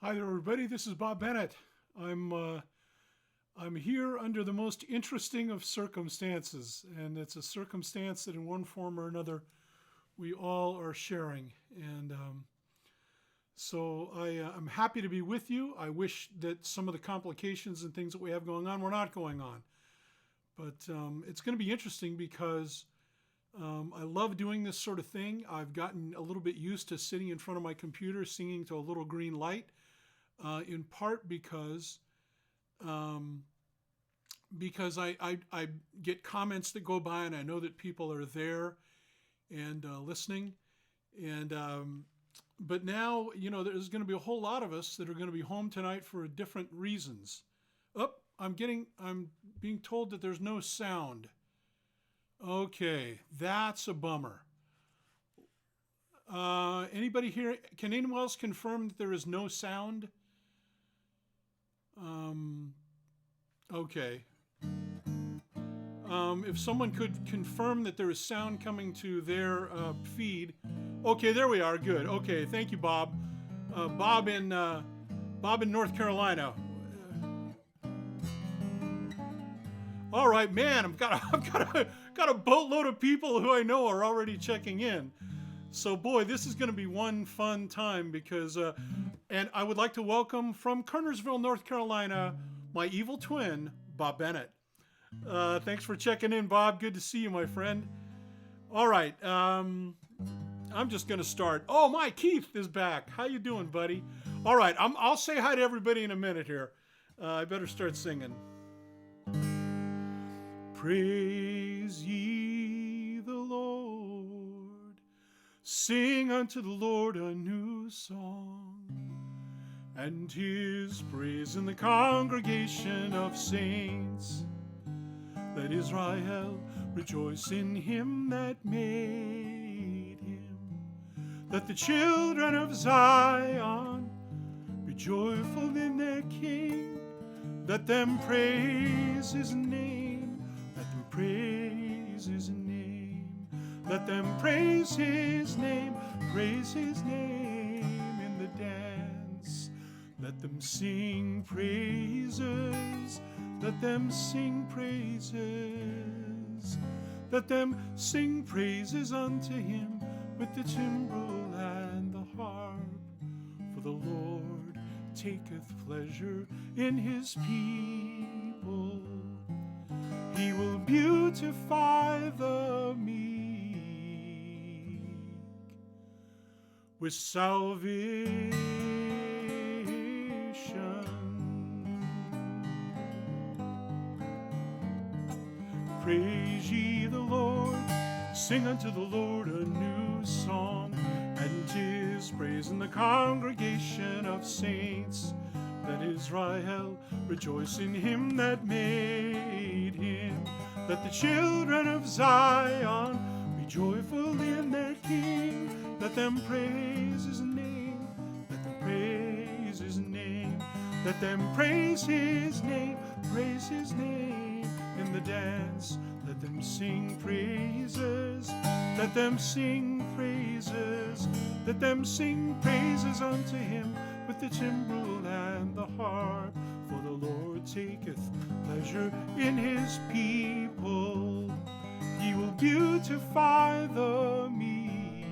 Hi there, everybody. This is Bob Bennett. I'm here under the most interesting of circumstances, and it's a circumstance that, in one form or another, we all are sharing. And I'm happy to be with you. I wish that some of the complications and things that we have going on were not going on, but it's going to be interesting because I love doing this sort of thing. I've gotten a little bit used to sitting in front of my computer singing to a little green light. In part because I get comments that go by and I know that people are there and listening. And but now, there's going to be a whole lot of us that are going to be home tonight for different reasons. I'm being told that there's no sound. Okay, that's a bummer. Anybody here? Can anyone else confirm that there is no sound? Okay. If someone could confirm that there is sound coming to their feed. Okay, there we are. Good. Okay, thank you, Bob. Bob in North Carolina. All right, man. I've got a boatload of people who I know are already checking in. So, boy, this is going to be one fun time because, and I would like to welcome from Kernersville, North Carolina, my evil twin, Bob Bennett. Thanks for checking in, Bob. Good to see you, my friend. All right, I'm just going to start. Oh, my Keith is back. How you doing, buddy? All right, I'll say hi to everybody in a minute here. I better start singing. Praise ye the Lord. Sing unto the Lord a new song, and his praise in the congregation of saints. Let Israel rejoice in him that made him. Let the children of Zion be joyful in their King. Let them praise his name. Let them praise his name. Let them praise his name in the dance. Let them sing praises, let them sing praises. Let them sing praises unto him with the timbrel and the harp. For the Lord taketh pleasure in his people. He will beautify the meek with salvation. Praise ye the Lord, sing unto the Lord a new song, and his praise in the congregation of saints. Let Israel rejoice in him that made him. Let the children of Zion be joyful in their King. Let them praise his name. Let them praise his name. Let them praise his name in the dance. Let them sing praises. Let them sing praises. Let them sing praises unto him with the timbrel and the harp. For the Lord taketh pleasure in his people. He will beautify the meek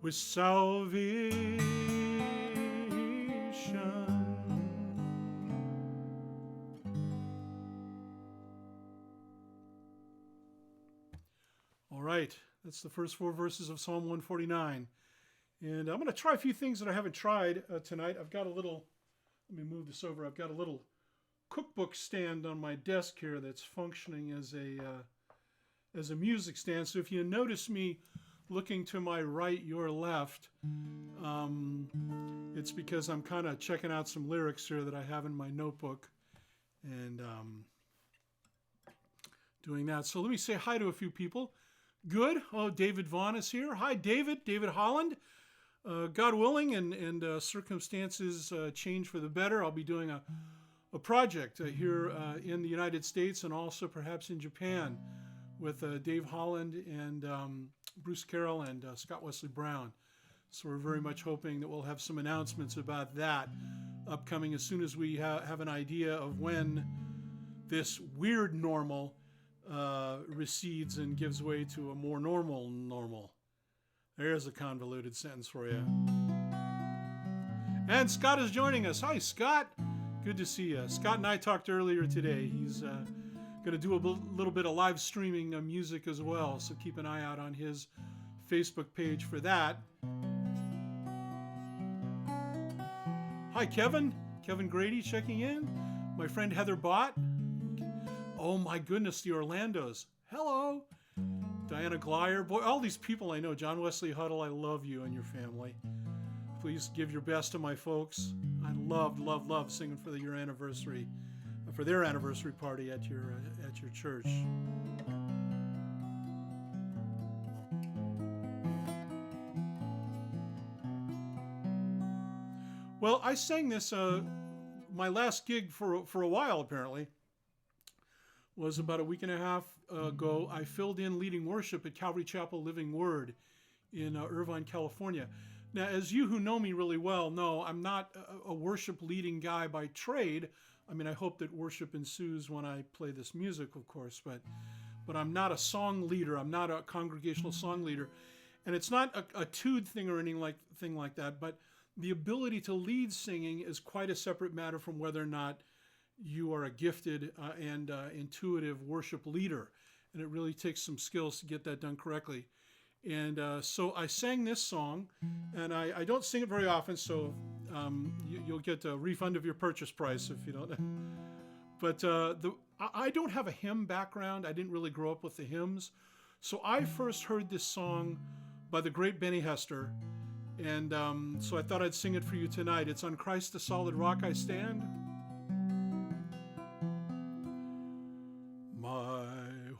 with salvation. All right, that's the first 4 verses of Psalm 149. And I'm going to try a few things that I haven't tried tonight. I've got a little, let me move this over. I've got a little cookbook stand on my desk here that's functioning as a music stand. So if you notice me looking to my right, your left, it's because I'm kind of checking out some lyrics here that I have in my notebook and doing that. So let me say hi to a few people. Good. Oh, David Vaughn is here. Hi, David. David Holland. God willing, and circumstances change for the better, I'll be doing a project here in the United States and also perhaps in Japan with Dave Holland and Bruce Carroll and Scott Wesley Brown. So we're very much hoping that we'll have some announcements about that upcoming as soon as we have an idea of when this weird normal recedes and gives way to a more normal. There's a convoluted sentence for you. And Scott is joining us. Hi, Scott. Good to see you. Scott and I talked earlier today. He's going to do a little bit of live streaming of music as well, so keep an eye out on his Facebook page for that. Hi, Kevin. Kevin Grady checking in. My friend Heather Bott. Oh my goodness, the Orlandos. Hello. Diana Glyer. Boy, all these people I know. John Wesley Huddle, I love you and your family. Please give your best to my folks. I love singing for your anniversary, for their anniversary party at your church. Well, I sang this, my last gig for a while apparently, was about a week and a half ago. I filled in leading worship at Calvary Chapel Living Word in Irvine, California. Now, as you who know me really well know, I'm not a worship leading guy by trade. I mean, I hope that worship ensues when I play this music, of course, but I'm not a song leader. I'm not a congregational song leader. And it's not a tude thing or anything like that, but the ability to lead singing is quite a separate matter from whether or not you are a gifted and intuitive worship leader. And it really takes some skills to get that done correctly. And so I sang this song, and I don't sing it very often, so you'll get a refund of your purchase price if you don't. But I don't have a hymn background. I didn't really grow up with the hymns. So I first heard this song by the great Benny Hester, and so I thought I'd sing it for you tonight. It's On Christ the Solid Rock I Stand. My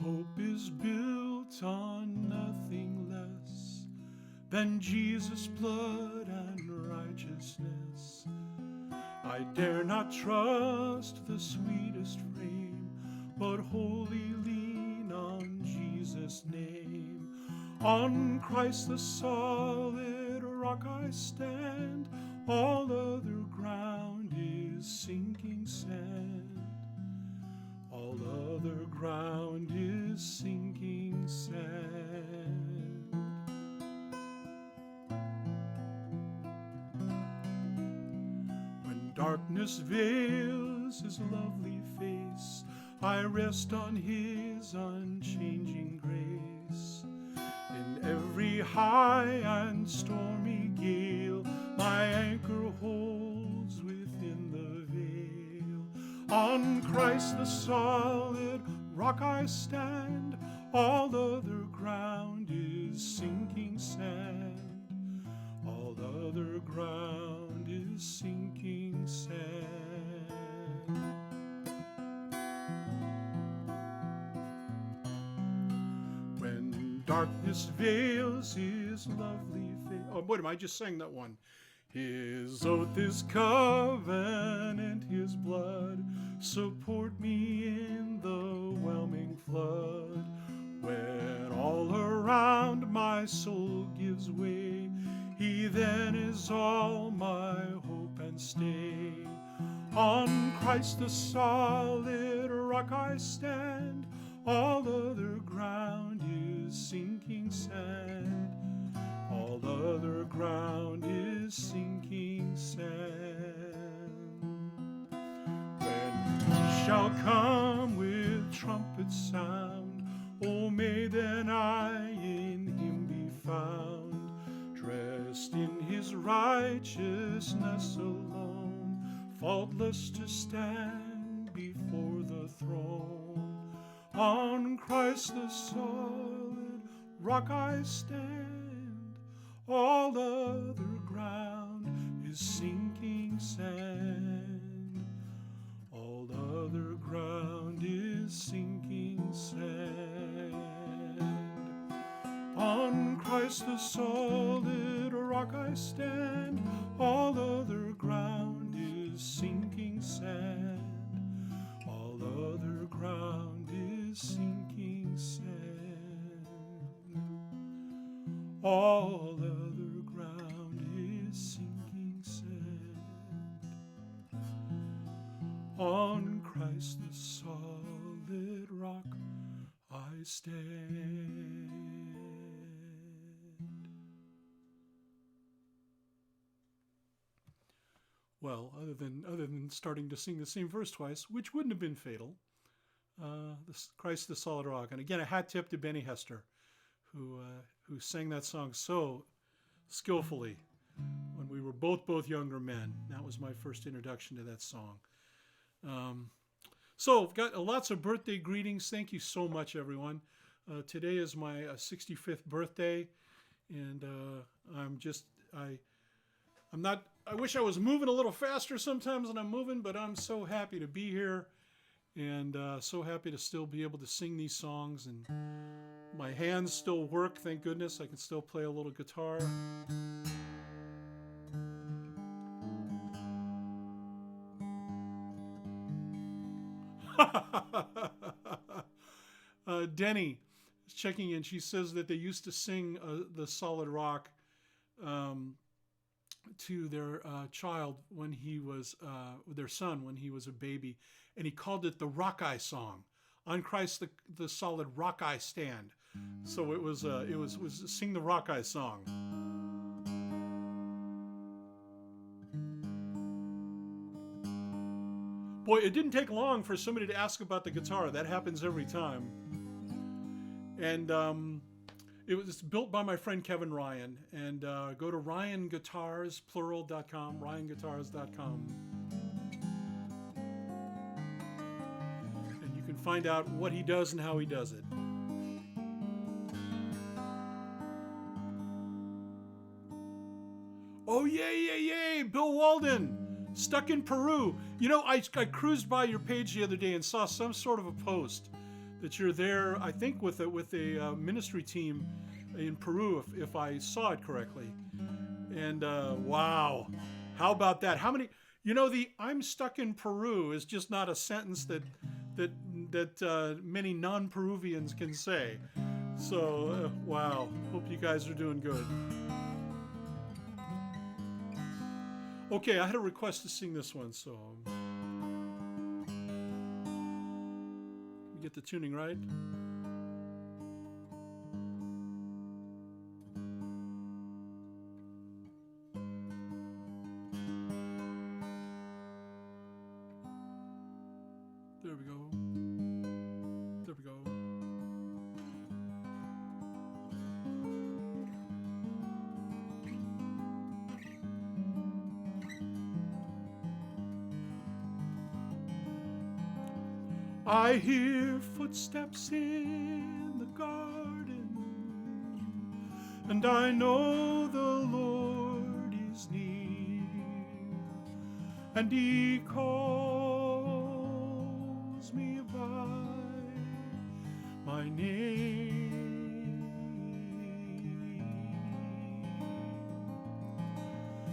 hope is built on nothing less than Jesus' blood and righteousness. I dare not trust the sweetest frame, but wholly lean on Jesus' name. On Christ the solid rock I stand, all other ground is sinking sand. All other ground is sinking sand. When darkness veils his lovely face, I rest on his unchanging grace. In every high and stormy gale, my anchor holds within the veil. On Christ the solid rock I stand, all other ground is sinking sand. All other ground is sinking sand. When darkness veils his lovely face. Oh, wait a minute, I just sang that one. His oath, his covenant, his blood support me in the whelming flood. When all around my soul gives way, he then is all my hope and stay. On Christ the solid rock I stand, all other ground is sinking sand. All other ground is sinking sand. When he shall come with trumpet sound, oh, may then I in him be found, dressed in his righteousness alone, faultless to stand before the throne. On Christ the solid rock I stand, all other ground is sinking sand. All other ground is sinking sand. On Christ the solid rock I stand, all other ground is sinking sand. All other ground is sinking sand. All other ground stand. Well, other than starting to sing the same verse twice, which wouldn't have been fatal, Christ the Solid Rock. And again, a hat tip to Benny Hester, who sang that song so skillfully when we were both younger men. That was my first introduction to that song. So I've got lots of birthday greetings. Thank you so much, everyone. Today is my 65th birthday, and I wish I was moving a little faster sometimes than I'm moving, but I'm so happy to be here, and so happy to still be able to sing these songs. And my hands still work, thank goodness. I can still play a little guitar. Denny is checking in. She says that they used to sing the Solid Rock to their child when he was their son when he was a baby, and he called it the Rock Eye song. On Christ the Solid Rock I Stand. So it was sing the Rock Eye song. Boy, it didn't take long for somebody to ask about the guitar. That happens every time. And it was built by my friend Kevin Ryan. And go to RyanGuitars, plural.com, RyanGuitars.com. And you can find out what he does and how he does it. Oh, yay, Bill Walden. Stuck in Peru. You know, I cruised by your page the other day and saw some sort of a post that you're there, I think, with a ministry team in Peru, if I saw it correctly. And wow, how about that? How many? You know, the "I'm stuck in Peru" is just not a sentence that many non-Peruvians can say. So wow, hope you guys are doing good. Okay, I had a request to sing this one, so we get the tuning right. There we go. There we go. I hear footsteps in the garden, and I know the Lord is near, and He calls me by my name,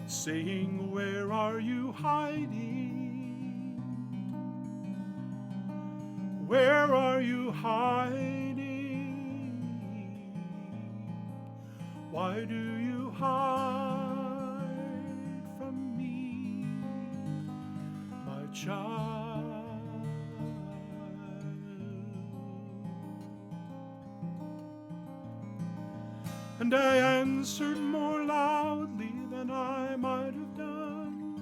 saying, "Where are you hiding? Where are you hiding? Why do you hide from me, my child?" And I answered more loudly than I might have done.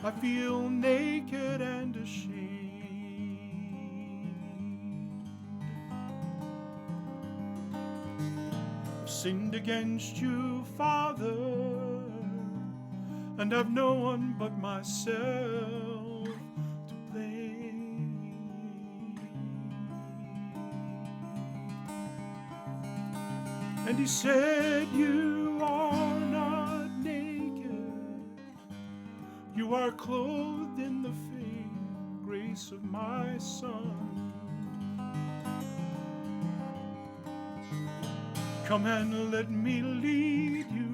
I feel naked and ashamed. Sinned against you, Father, and I've no one but myself to blame. And He said, "You are not naked, you are clothed in the faith, grace of my Son. Come and let me lead you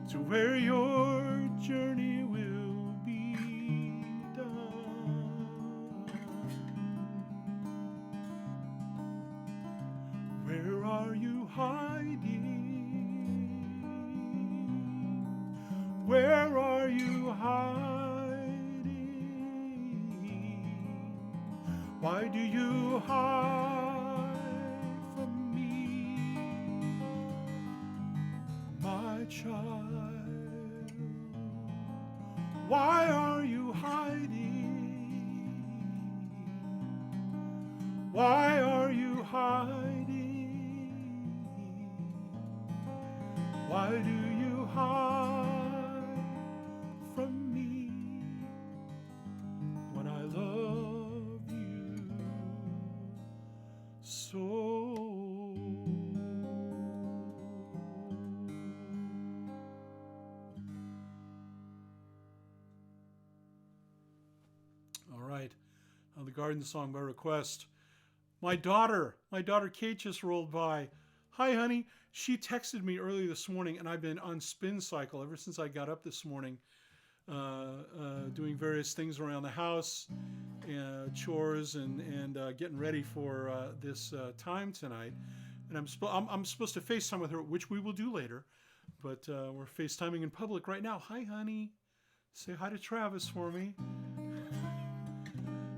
to where your journey will be done. Where are you hiding? Where are you hiding? Why do you hide child, why are you hiding? Why are you hiding? Why do you hide from me when I love you so? All right, the garden song by request. My daughter Kate just rolled by. Hi, honey. She texted me early this morning, and I've been on spin cycle ever since I got up this morning, doing various things around the house, chores, and getting ready for this time tonight. And I'm supposed to FaceTime with her, which we will do later, but we're FaceTiming in public right now. Hi, honey. Say hi to Travis for me.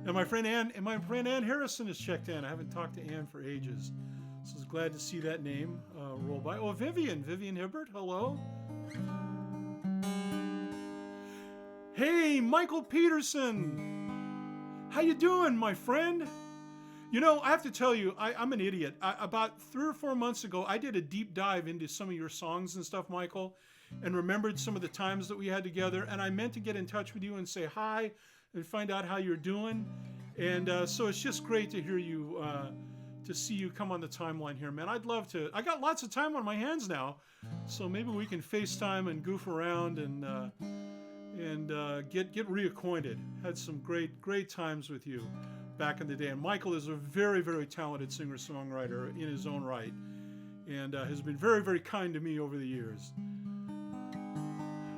And my friend Ann Harrison has checked in. I haven't talked to Ann for ages, so I was glad to see that name roll by. Oh, Vivian Hibbert, hello. Hey, Michael Peterson, how you doing, my friend? You know, I have to tell you, I'm an idiot. About 3 or 4 months ago, I did a deep dive into some of your songs and stuff, Michael, and remembered some of the times that we had together, and I meant to get in touch with you and say hi and find out how you're doing. And so it's just great to hear you, to see you come on the timeline here, man. I'd love to. I got lots of time on my hands now, so maybe we can FaceTime and goof around and get reacquainted. Had some great times with you back in the day. And Michael is a very, very talented singer-songwriter in his own right, and has been very, very kind to me over the years.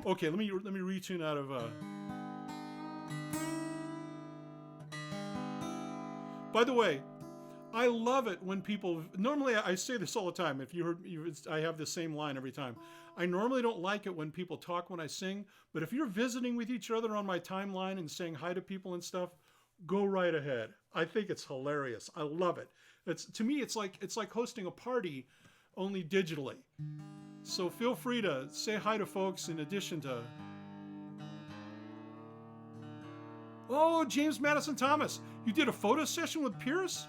Okay, let me retune out of. By the way, I love it when people. Normally, I say this all the time. If you heard, I have the same line every time. I normally don't like it when people talk when I sing, but if you're visiting with each other on my timeline and saying hi to people and stuff, go right ahead. I think it's hilarious. I love it. To me, it's like hosting a party, only digitally. So feel free to say hi to folks in addition to. Oh, James Madison Thomas, you did a photo session with Pierce?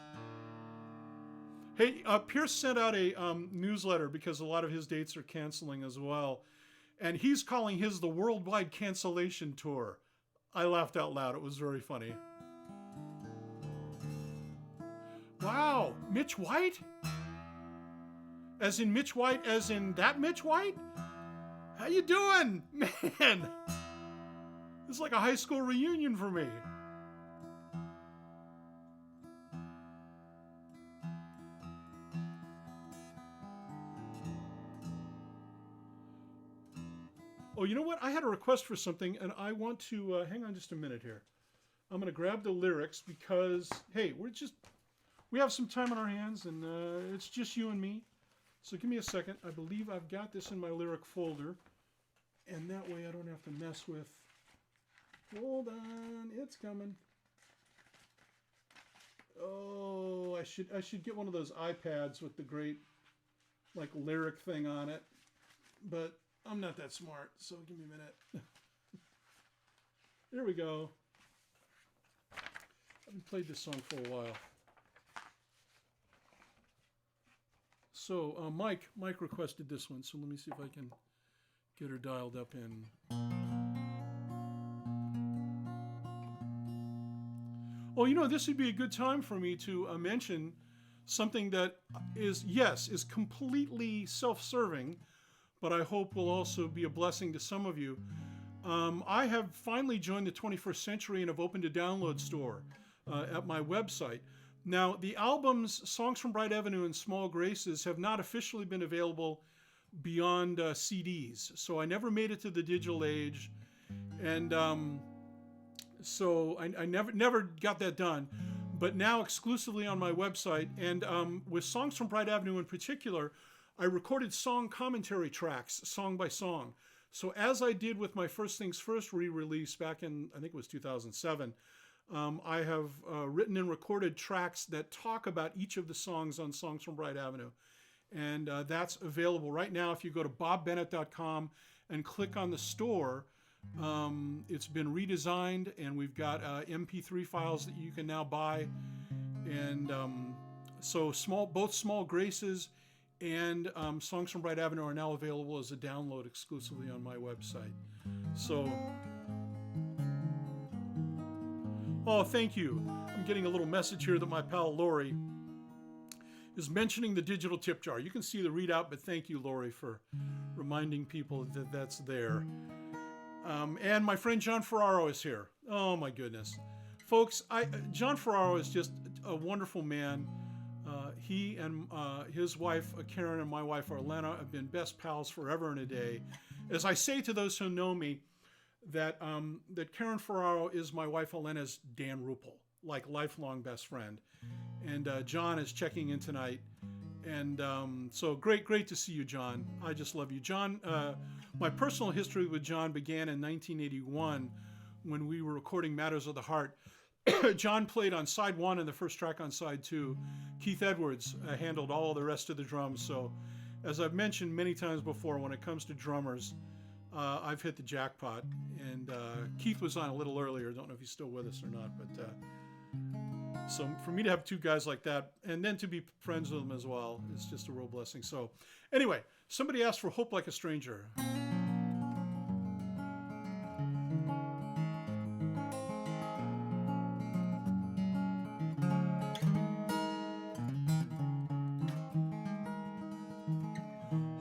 Hey, Pierce sent out a newsletter because a lot of his dates are canceling as well. And he's calling his the Worldwide Cancellation Tour. I laughed out loud. It was very funny. Wow, Mitch White? As in Mitch White, as in that Mitch White? How you doing? Man, it's like a high school reunion for me. Oh, you know what? I had a request for something, and I want to... hang on just a minute here. I'm going to grab the lyrics because, hey, we have some time on our hands, and it's just you and me. So give me a second. I believe I've got this in my lyric folder, and that way I don't have to mess with... Hold on, it's coming. Oh, I should get one of those iPads with the great, like, lyric thing on it, but I'm not that smart, so give me a minute. There we go. I haven't played this song for a while. So Mike requested this one, so let me see if I can get her dialed up in. Oh, you know, this would be a good time for me to mention something that is completely self-serving, but I hope will also be a blessing to some of you. I have finally joined the 21st Century and have opened a download store at my website. Now, the albums Songs from Bright Avenue and Small Graces have not officially been available beyond CDs, so I never made it to the digital age, and so I never got that done. But now exclusively on my website, and with Songs from Bright Avenue in particular, I recorded song commentary tracks, song by song. So as I did with my First Things First re-release back in, I think it was 2007, I have written and recorded tracks that talk about each of the songs on Songs from Bright Avenue. And that's available right now. If you go to bobbennett.com and click on the store, it's been redesigned, and we've got MP3 files that you can now buy. And so both Small Graces and Songs from Bright Avenue are now available as a download exclusively on my website. So, oh, thank you. I'm getting a little message here that my pal Lori is mentioning the digital tip jar. You can see the readout, but thank you, Lori, for reminding people that that's there. And my friend John Ferraro is here. Oh my goodness. Folks, John Ferraro is just a wonderful man. He and his wife, Karen, and my wife, Arlena, have been best pals forever and a day. As I say to those who know me, that Karen Ferraro is my wife Elena's Dan Ruppel, like lifelong best friend. And John is checking in tonight. And so great to see you, John. I just love you. John, my personal history with John began in 1981 when we were recording Matters of the Heart. John played on side 1 and the first track on side 2. Keith Edwards handled all the rest of the drums. So as I've mentioned many times before, when it comes to drummers, I've hit the jackpot. And Keith was on a little earlier. Don't know if he's still with us or not, but so for me to have two guys like that and then to be friends with them as well, it's just a real blessing. So anyway, somebody asked for Hope Like a Stranger.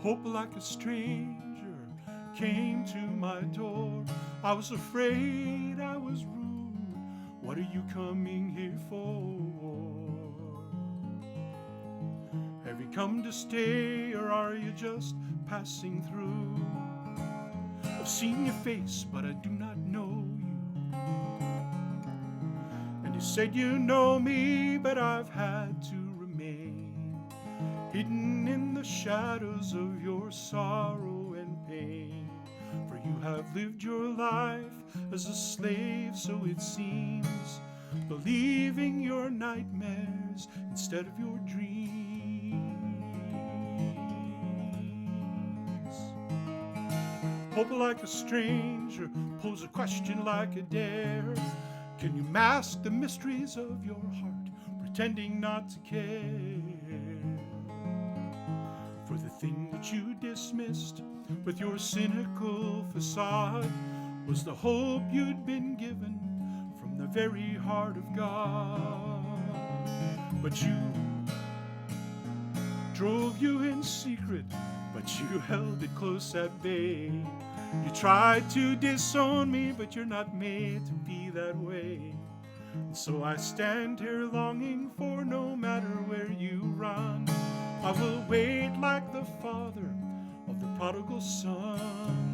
Hope like a stranger came to my door. I was afraid, I was rude. What are you coming here for? Have you come to stay, or are you just passing through? I've seen your face, but I do not know you. And you said you know me, but I've had to remain hidden in the shadows of your sorrow and pain. For you have lived your life as a slave, so it seems, believing your nightmares instead of your dreams. Hope like a stranger, pose a question like a dare. Can you mask the mysteries of your heart, pretending not to care? For the thing that you dismissed with your cynical facade was the hope you'd been given from the very heart of God. But you drove you in secret, but you held it close at bay. You tried to disown me, but you're not made to be that way. And so I stand here longing for, no matter where you run, I will wait like the father of the prodigal son.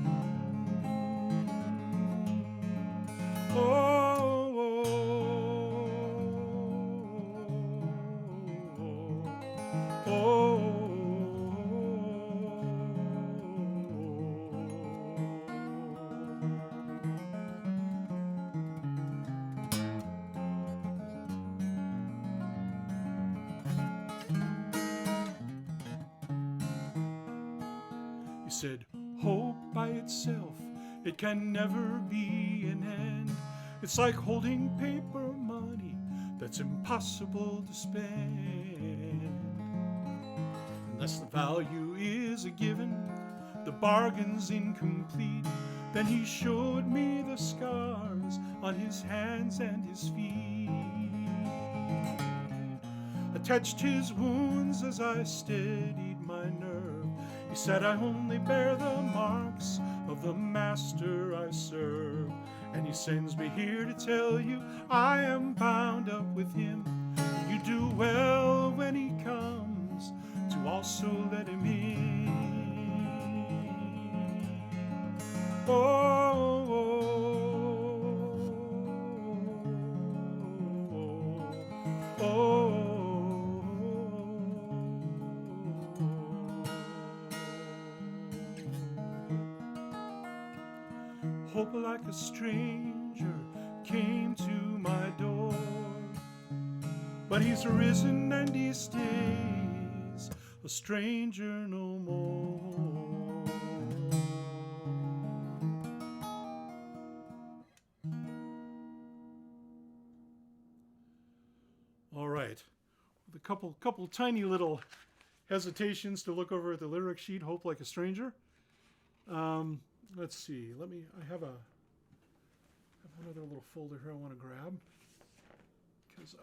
He said, hope by itself, it can never be an end. It's like holding paper money that's impossible to spend. Unless the value is a given, the bargain's incomplete. Then he showed me the scars on his hands and his feet. I touched his wounds as I steadied my nerve. He said, I only bear the marks of the master I serve. And he sends me here to tell you I am bound up with him. You do well when he comes to also let him in. Hope like a stranger came to my door, but he's risen and he stays, a stranger no more. All right, with a couple tiny little hesitations to look over at the lyric sheet, Hope Like a Stranger. Let's see. I have another little folder here I want to grab. Because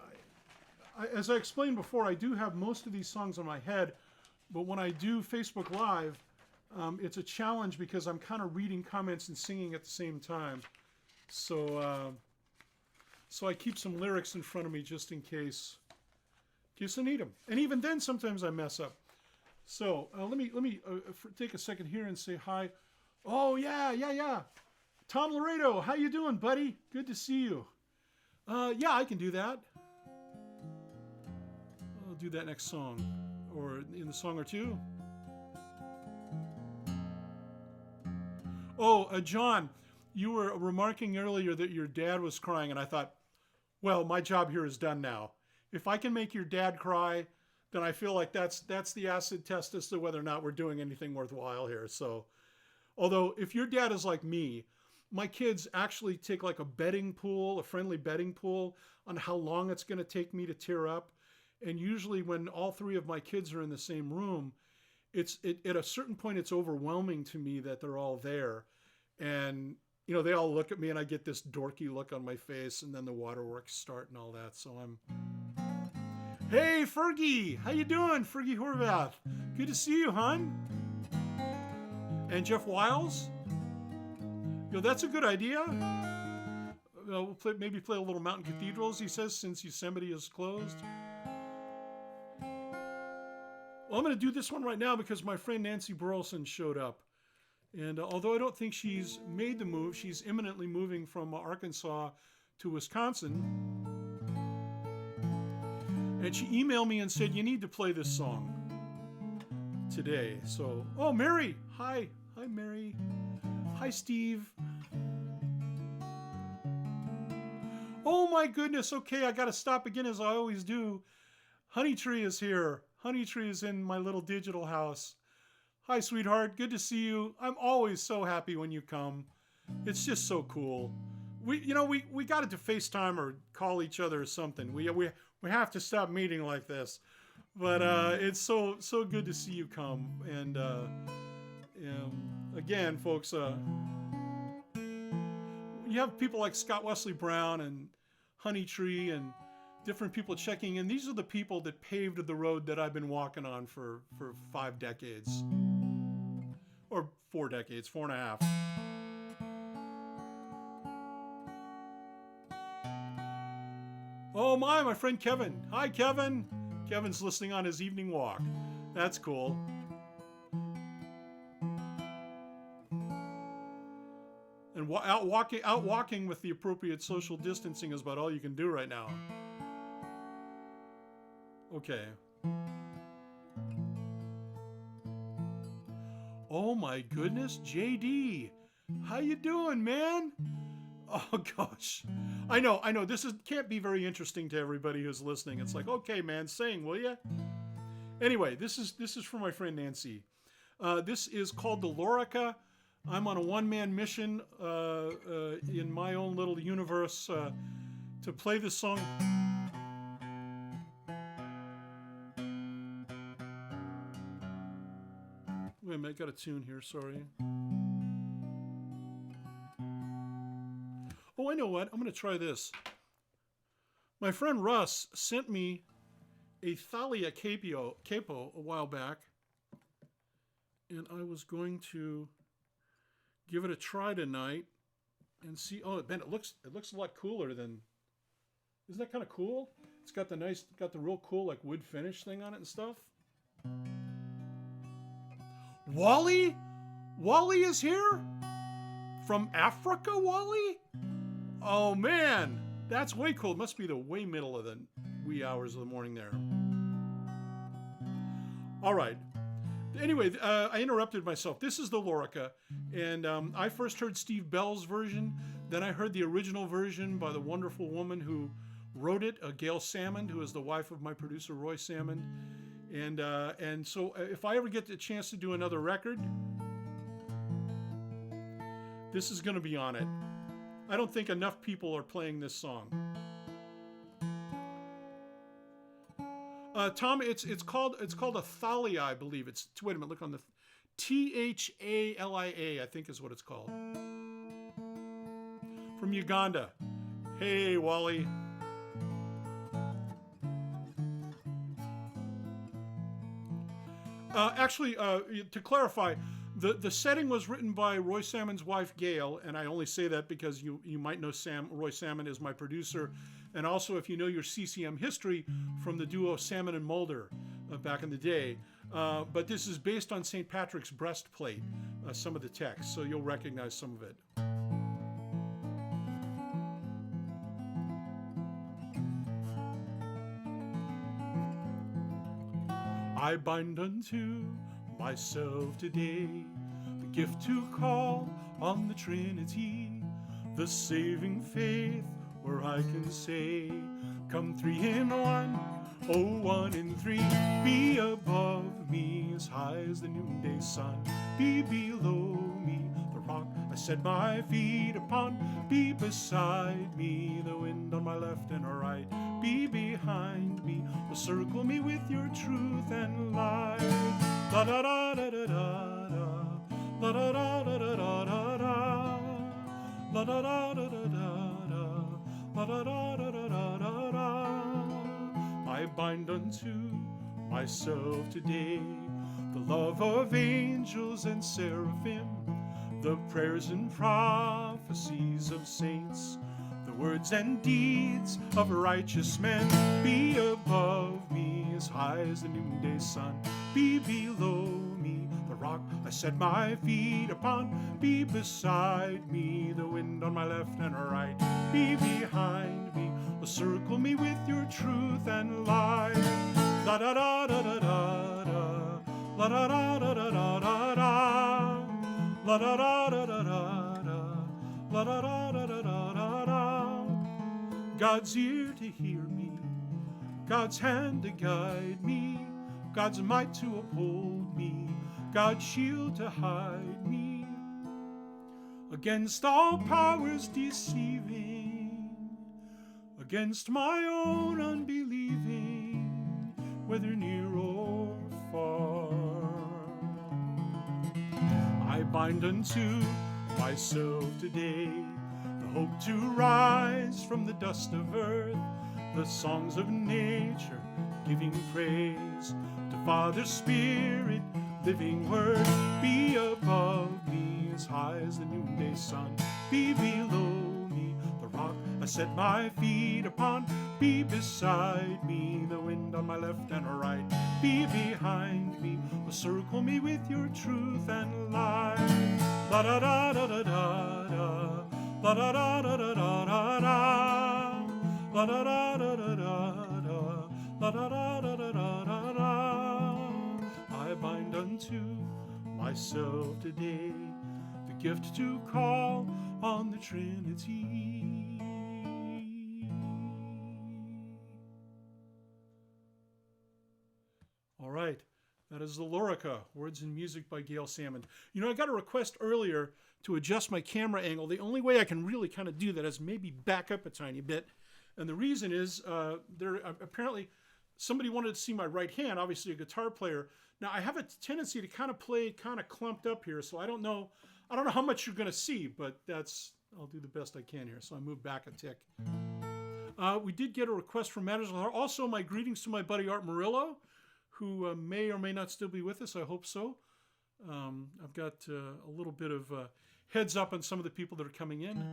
as I explained before, I do have most of these songs on my head, but when I do Facebook Live, it's a challenge because I'm kind of reading comments and singing at the same time. So I keep some lyrics in front of me just in case I need them. And even then, sometimes I mess up. So let me take a second here and say hi. Oh, yeah. Tom Laredo, how you doing, buddy? Good to see you. Yeah, I can do that. I'll do that next song, or in the song or two. Oh, John, you were remarking earlier that your dad was crying, and I thought, well, my job here is done now. If I can make your dad cry, then I feel like that's the acid test as to whether or not we're doing anything worthwhile here. So, although if your dad is like me, my kids actually take like a friendly betting pool on how long it's going to take me to tear up. And usually when all three of my kids are in the same room, at a certain point, it's overwhelming to me that they're all there. And, they all look at me and I get this dorky look on my face, and then the waterworks start and all that. So hey, Fergie, how you doing? Fergie Horvath. Good to see you, hon. And Jeff Wiles. That's a good idea. We'll maybe play a little Mountain Cathedrals, he says, since Yosemite is closed. Well, I'm going to do this one right now because my friend Nancy Burleson showed up. And although I don't think she's made the move, she's imminently moving from Arkansas to Wisconsin. And she emailed me and said, you need to play this song today. So, oh, Mary. Hi, Mary. Hi, Steve. Oh, my goodness. Okay, I got to stop again as I always do. Honeytree is here. Honeytree is in my little digital house. Hi, sweetheart. Good to see you. I'm always so happy when you come. It's just so cool. We got to FaceTime or call each other or something. We have to stop meeting like this. But it's so good to see you come. And again, folks, you have people like Scott Wesley Brown and Honeytree and different people checking in. These are the people that paved the road that I've been walking on for 5 decades. Or 4 decades, 4.5. Oh my friend Kevin. Hi, Kevin. Kevin's listening on his evening walk. That's cool. And out walking with the appropriate social distancing is about all you can do right now. Okay. Oh my goodness, JD. How you doing, man? Oh gosh. I know, this can't be very interesting to everybody who's listening. It's like, okay, man, sing, will ya? Anyway, this is for my friend Nancy. This is called the Lorica. I'm on a one-man mission in my own little universe to play this song. Wait a minute, I got a tune here, sorry. Oh, I know what, I'm going to try this. My friend Russ sent me a Thalia capo a while back, and I was going to give it a try tonight and see. Oh, Ben, it looks a lot cooler than. Isn't that kind of cool? It's got the real cool like wood finish thing on it and stuff. Wally is here from Africa. Wally. Oh man, that's way cool. It must be the way middle of the wee hours of the morning there. All right. Anyway, I interrupted myself. This is the Lorica, and I first heard Steve Bell's version. Then I heard the original version by the wonderful woman who wrote it, Gail Salmond, who is the wife of my producer Roy Salmond. And so if I ever get the chance to do another record, this is going to be on it. I don't think enough people are playing this song. Tom, it's called a thalia, I believe. Wait a minute, look on the Thalia, I think is what it's called. From Uganda. Hey, Wally. Actually, to clarify, the setting was written by Roy Salmon's wife, Gail, and I only say that because you might know Roy Salmon is my producer, and also if you know your CCM history from the duo Salmon and Mulder back in the day. But this is based on St. Patrick's breastplate, some of the text, so you'll recognize some of it. I bind unto myself today the gift to call on the Trinity, the saving faith where I can say, come 3 in 1, oh 1 in 3, be above me as high as the noonday sun, be below me the rock I set my feet upon, be beside me the wind on my left and right, be behind me, will circle me with your truth and light. La da da da da da da, la da da da da da da, la da da da da da, la da da da da da da. I bind unto myself today the love of angels and seraphim, the prayers and prophecies of saints, the words and deeds of righteous men, be above me as high as the noonday sun, be below me the rock I set my feet upon, be beside me the wind on my left and right, be behind me, circle me with your truth and light. La da da da da da da, la da da da da da da da, la da da da da da da, la da da da da da da. God's ear to hear me, God's hand to guide me, God's might to uphold me, God's shield to hide me against all powers deceiving, against my own unbelieving, whether near or far. I bind unto myself today the hope to rise from the dust of earth, the songs of nature giving praise to Father Spirit, living word, be above me as high as the noonday sun, be below me the rock I set my feet upon, be beside me the wind on my left and right, be behind me, circle me with your truth and light. La da da da da da da, la da da da da da da da, la da da da da da da, la da da da da da da. I bind unto myself today the gift to call on the Trinity. All right, that is the Lorica, words and music by Gail Salmon. You know, I got a request earlier to adjust my camera angle. The only way I can really kind of do that is maybe back up a tiny bit. And the reason is there apparently somebody wanted to see my right hand, obviously a guitar player. Now I have a tendency to kind of play kind of clumped up here, so I don't know how much you're going to see, but I'll do the best I can here. So I move back a tick. We did get a request from Matters of the Heart. Also, my greetings to my buddy Art Murillo, who may or may not still be with us. I hope so. I've got a little bit of heads up on some of the people that are coming in.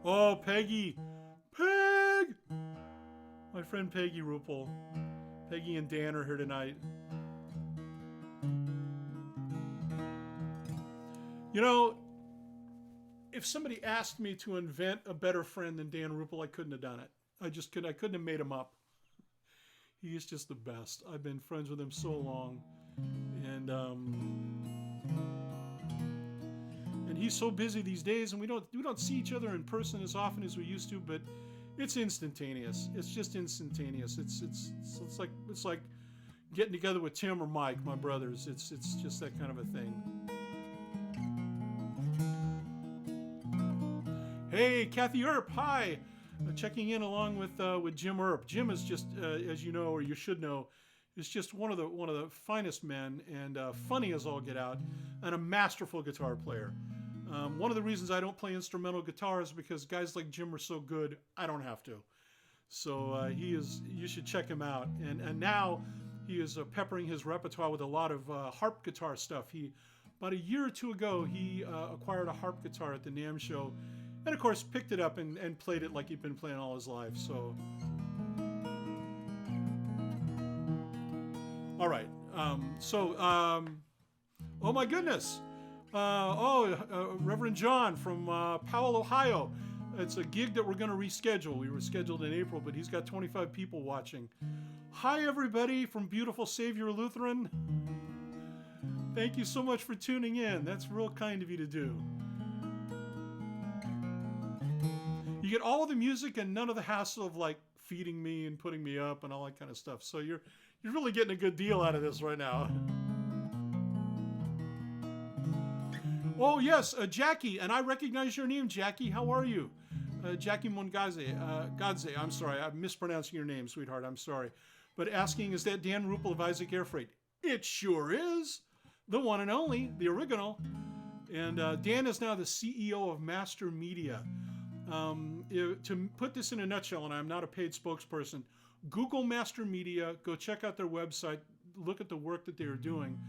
Oh, Peggy. Peg! My friend Peggy Ruppel. Peggy and Dan are here tonight. You know, if somebody asked me to invent a better friend than Dan Ruppel, I couldn't have done it. I couldn't have made him up. He is just the best. I've been friends with him so long. And he's so busy these days, and we don't see each other in person as often as we used to, but It's instantaneous. It's just instantaneous. It's like getting together with Tim or Mike, my brothers. It's just that kind of a thing. Hey, Kathy Earp, hi. Checking in along with Jim Earp. Jim is just, as you know, or you should know, is just one of the finest men, and funny as all get out, and a masterful guitar player. One of the reasons I don't play instrumental guitar is because guys like Jim are so good, I don't have to. So you should check him out. And now he is peppering his repertoire with a lot of harp guitar stuff. About a year or two ago, he acquired a harp guitar at the NAMM show, and of course picked it up and played it like he'd been playing all his life. So, all right. Oh my goodness. Reverend John from Powell, Ohio. It's a gig that we're going to reschedule. We were scheduled in April, but he's got 25 people watching. Hi, everybody from beautiful Savior Lutheran. Thank you so much for tuning in. That's real kind of you to do. You get all of the music and none of the hassle of like feeding me and putting me up and all that kind of stuff. So you're really getting a good deal out of this right now. Oh, yes, Jackie, and I recognize your name, Jackie. How are you? Jackie Mongaze. Gadze, I'm sorry. I'm mispronouncing your name, sweetheart. I'm sorry. But asking, is that Dan Ruppel of Isaac Air Freight? It sure is. The one and only, the original. And Dan is now the CEO of Master Media. To put this in a nutshell, and I'm not a paid spokesperson, Google Master Media, go check out their website, look at the work that they are doing.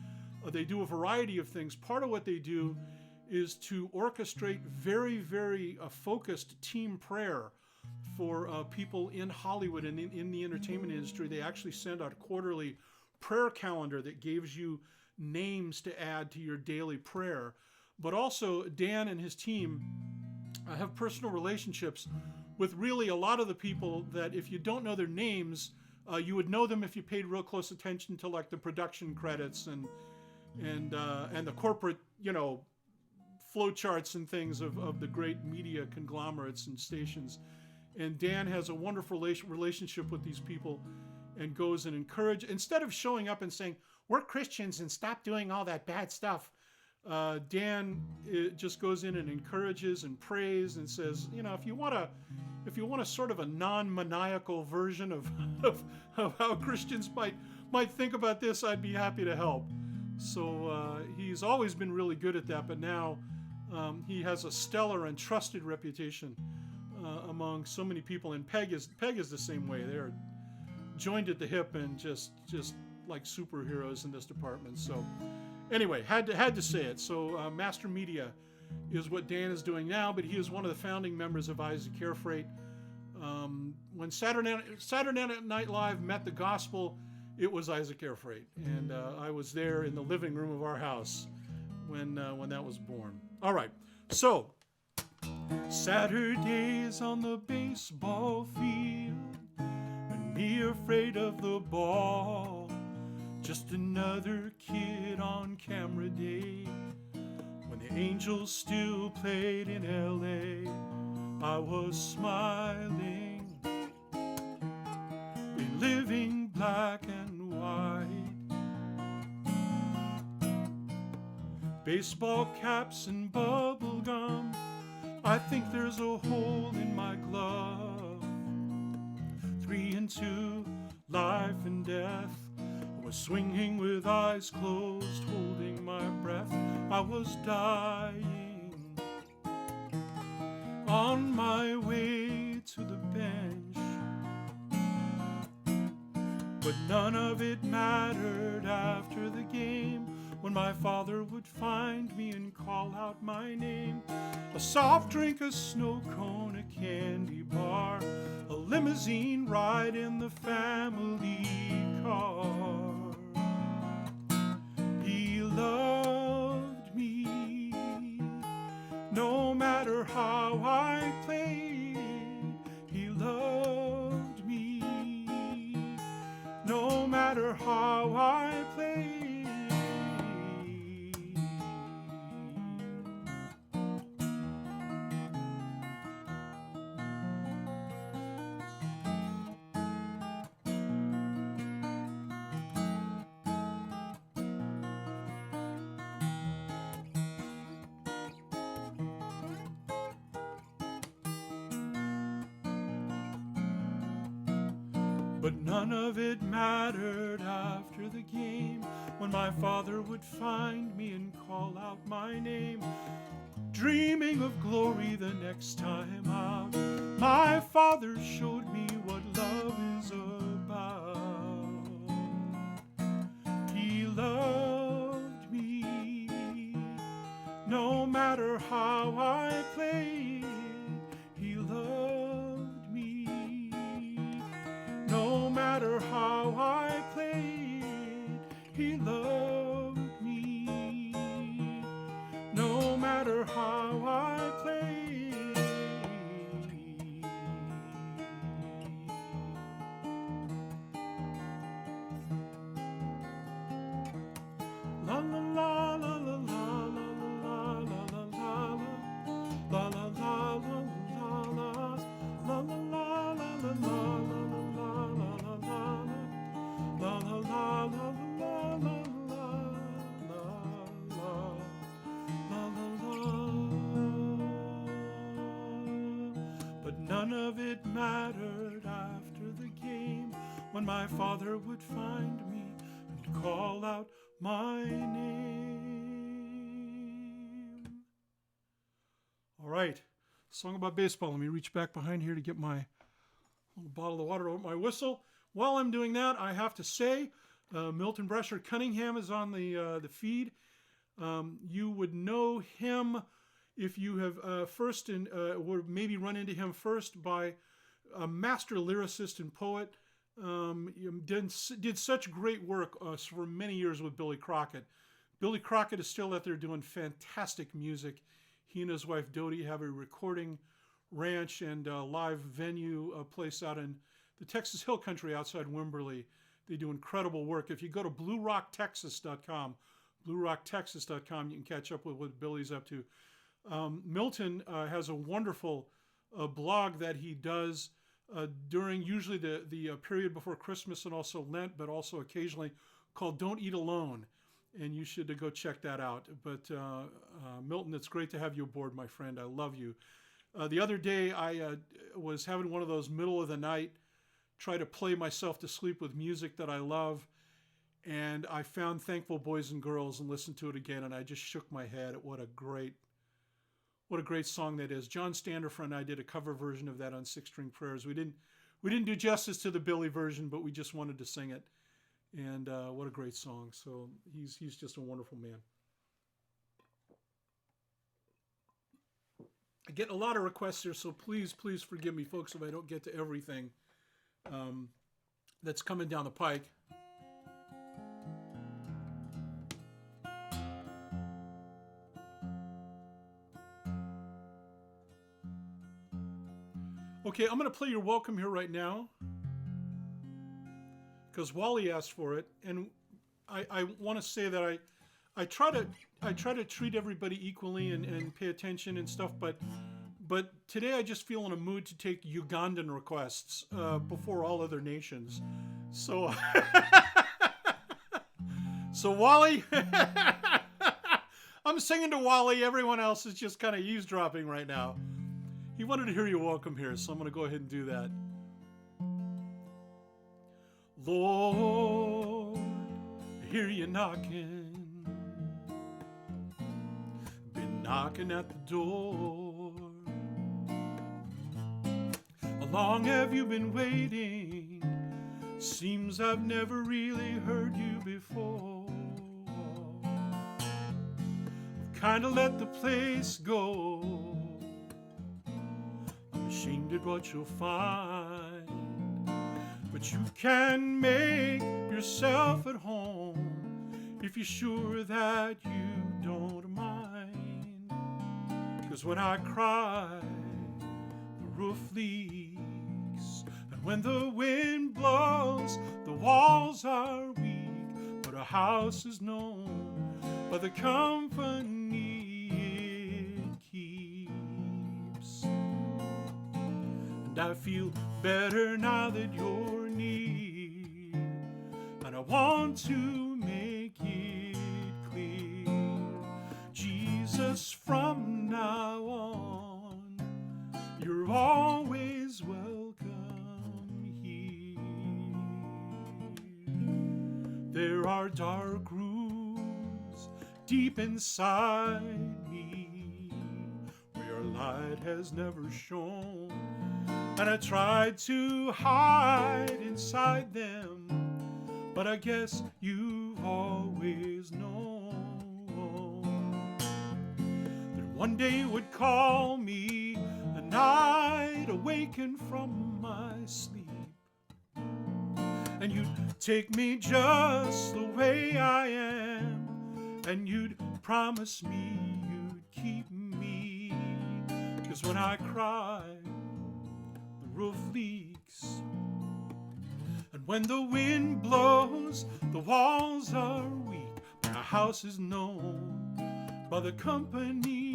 They do a variety of things. Part of what they do is to orchestrate very, very focused team prayer for people in Hollywood and in the entertainment industry. They actually send out a quarterly prayer calendar that gives you names to add to your daily prayer. But also, Dan and his team have personal relationships with really a lot of the people that if you don't know their names, you would know them if you paid real close attention to like the production credits and the corporate, flow charts and things of the great media conglomerates and stations. And Dan has a wonderful relationship with these people and goes and encourages, instead of showing up and saying, we're Christians and stop doing all that bad stuff, Dan just goes in and encourages and prays and says, if you want a sort of a non-maniacal version of how Christians might think about this, I'd be happy to help. So he's always been really good at that, but now he has a stellar and trusted reputation among so many people. And Peg is the same way. They're joined at the hip and just like superheroes in this department. So anyway, had to say it. So Master Media is what Dan is doing now, but he is one of the founding members of Isaac Air Freight. When Saturday Night Live met the gospel, it was Isaac Air Freight, and I was there in the living room of our house when that was born. All right, so Saturdays on the baseball field, and me afraid of the ball, just another kid on camera day. When the Angels still played in LA, I was smiling, living black and white. Baseball caps and bubble gum, I think there's a hole in my glove. 3 and 2, life and death. I was swinging with eyes closed, holding my breath. I was dying on my way to the bench. But none of it mattered after the game, when my father would find me and call out my name. A soft drink, a snow cone, a candy bar, a limousine ride in the family car. He loved me, no matter how I played. He loved me, no matter how I played. But none of it mattered after the game, when my father would find me and call out my name, dreaming of glory the next time out. My father showed me what love is about. He loved me, no matter how I played. He loved me, no matter how I played. He loved me, no matter how I played. La la la la la la la la la la la la la la la la la But none of it mattered after the game, when my father would find me and call out my name. All right, song about baseball. Let me reach back behind here to get my little bottle of water out my whistle. While I'm doing that, I have to say, Milton Bresher Cunningham is on the feed. You would know him if you have would maybe run into him first by a master lyricist and poet. Did such great work for many years with Billy Crockett. Billy Crockett is still out there doing fantastic music. He and his wife Dodie have a recording ranch and live venue place out in the Texas Hill Country outside Wimberley. They do incredible work. If you go to bluerocktexas.com, bluerocktexas.com, you can catch up with what Billy's up to. Milton has a wonderful blog that he does during usually the period before Christmas and also Lent, but also occasionally, called Don't Eat Alone. And you should go check that out. But Milton, it's great to have you aboard, my friend. I love you. The other day, I was having one of those middle of the night, try to play myself to sleep with music that I love. And I found Thankful Boys and Girls and listened to it again. And I just shook my head at what a great song that is. John Standerford and I did a cover version of that on Six String Prayers. We didn't do justice to the Billy version, but we just wanted to sing it. And what a great song. So he's just a wonderful man. I get a lot of requests here, so please forgive me, folks, if I don't get to everything that's coming down the pike. Okay, I'm going to play your welcome here right now because Wally asked for it, and I want to say that I try to treat everybody equally and pay attention and stuff, but today I just feel in a mood to take Ugandan requests before all other nations. So so Wally, I'm singing to Wally. Everyone else is just kind of eavesdropping right now. He wanted to hear your welcome here, so I'm going to go ahead and do that. Lord, I hear you knocking. Been knocking at the door. How long have you been waiting? Seems I've never really heard you before. I've kind of let the place go. Ashamed at what you'll find, but you can make yourself at home if you're sure that you don't mind. 'Cause when I cry, the roof leaks, and when the wind blows, the walls are weak, but a house is known by the company it keeps. And I feel better now that you're near, and I want to make it clear, Jesus, from now on, you're always welcome here. are dark rooms deep inside me where your light has never shone, and I tried to hide inside them, but I guess you've always known that one day would call me a night awakened from my sleep, and you'd take me just the way I am, and you'd promise me you'd keep me, 'cause when I cry, the roof leaks, and when the wind blows, the walls are weak. My house is known by the company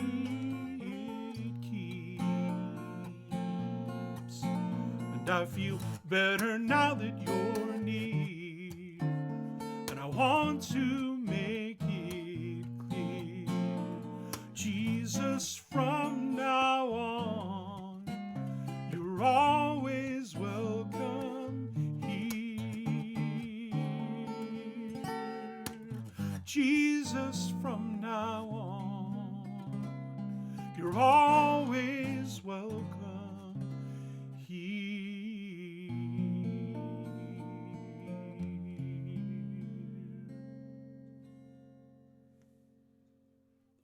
it keeps, and I feel better now that you're near, and I want to make it clear, Jesus, from now on, you're always welcome here. Jesus, from now on, you're always welcome here.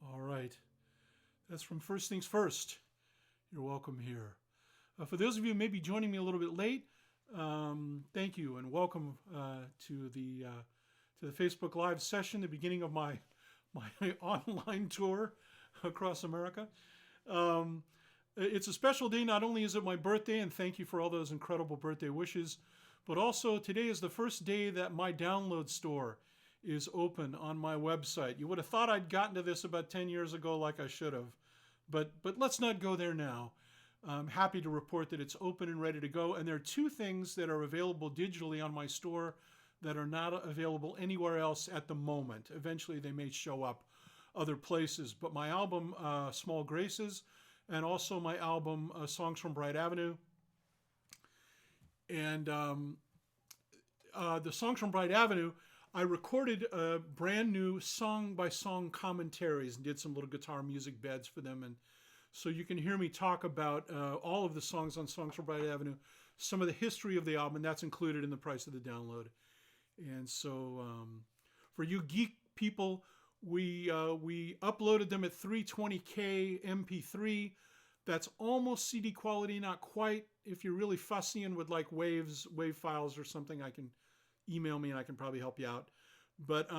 All right. That's from First Things First. You're welcome here. For those of you who may be joining me a little bit late, thank you and welcome to the Facebook Live session, the beginning of my online tour across America. It's a special day. Not only is it my birthday, and thank you for all those incredible birthday wishes, but also today is the first day that my download store is open on my website. You would have thought I'd gotten to this about 10 years ago like I should have, but let's not go there now. I'm happy to report that it's open and ready to go, and there are two things that are available digitally on my store that are not available anywhere else at the moment. Eventually they may show up other places, but my album Small Graces, and also my album Songs from Bright Avenue, and the Songs from Bright Avenue, I recorded brand new song-by-song commentaries and did some little guitar music beds for them. And so you can hear me talk about all of the songs on Songs from Bright Avenue, some of the history of the album, and that's included in the price of the download. And so for you geek people, we uploaded them at 320K MP3. That's almost CD quality, not quite. If you're really fussy and would like wave files or something, I can email me and I can probably help you out. But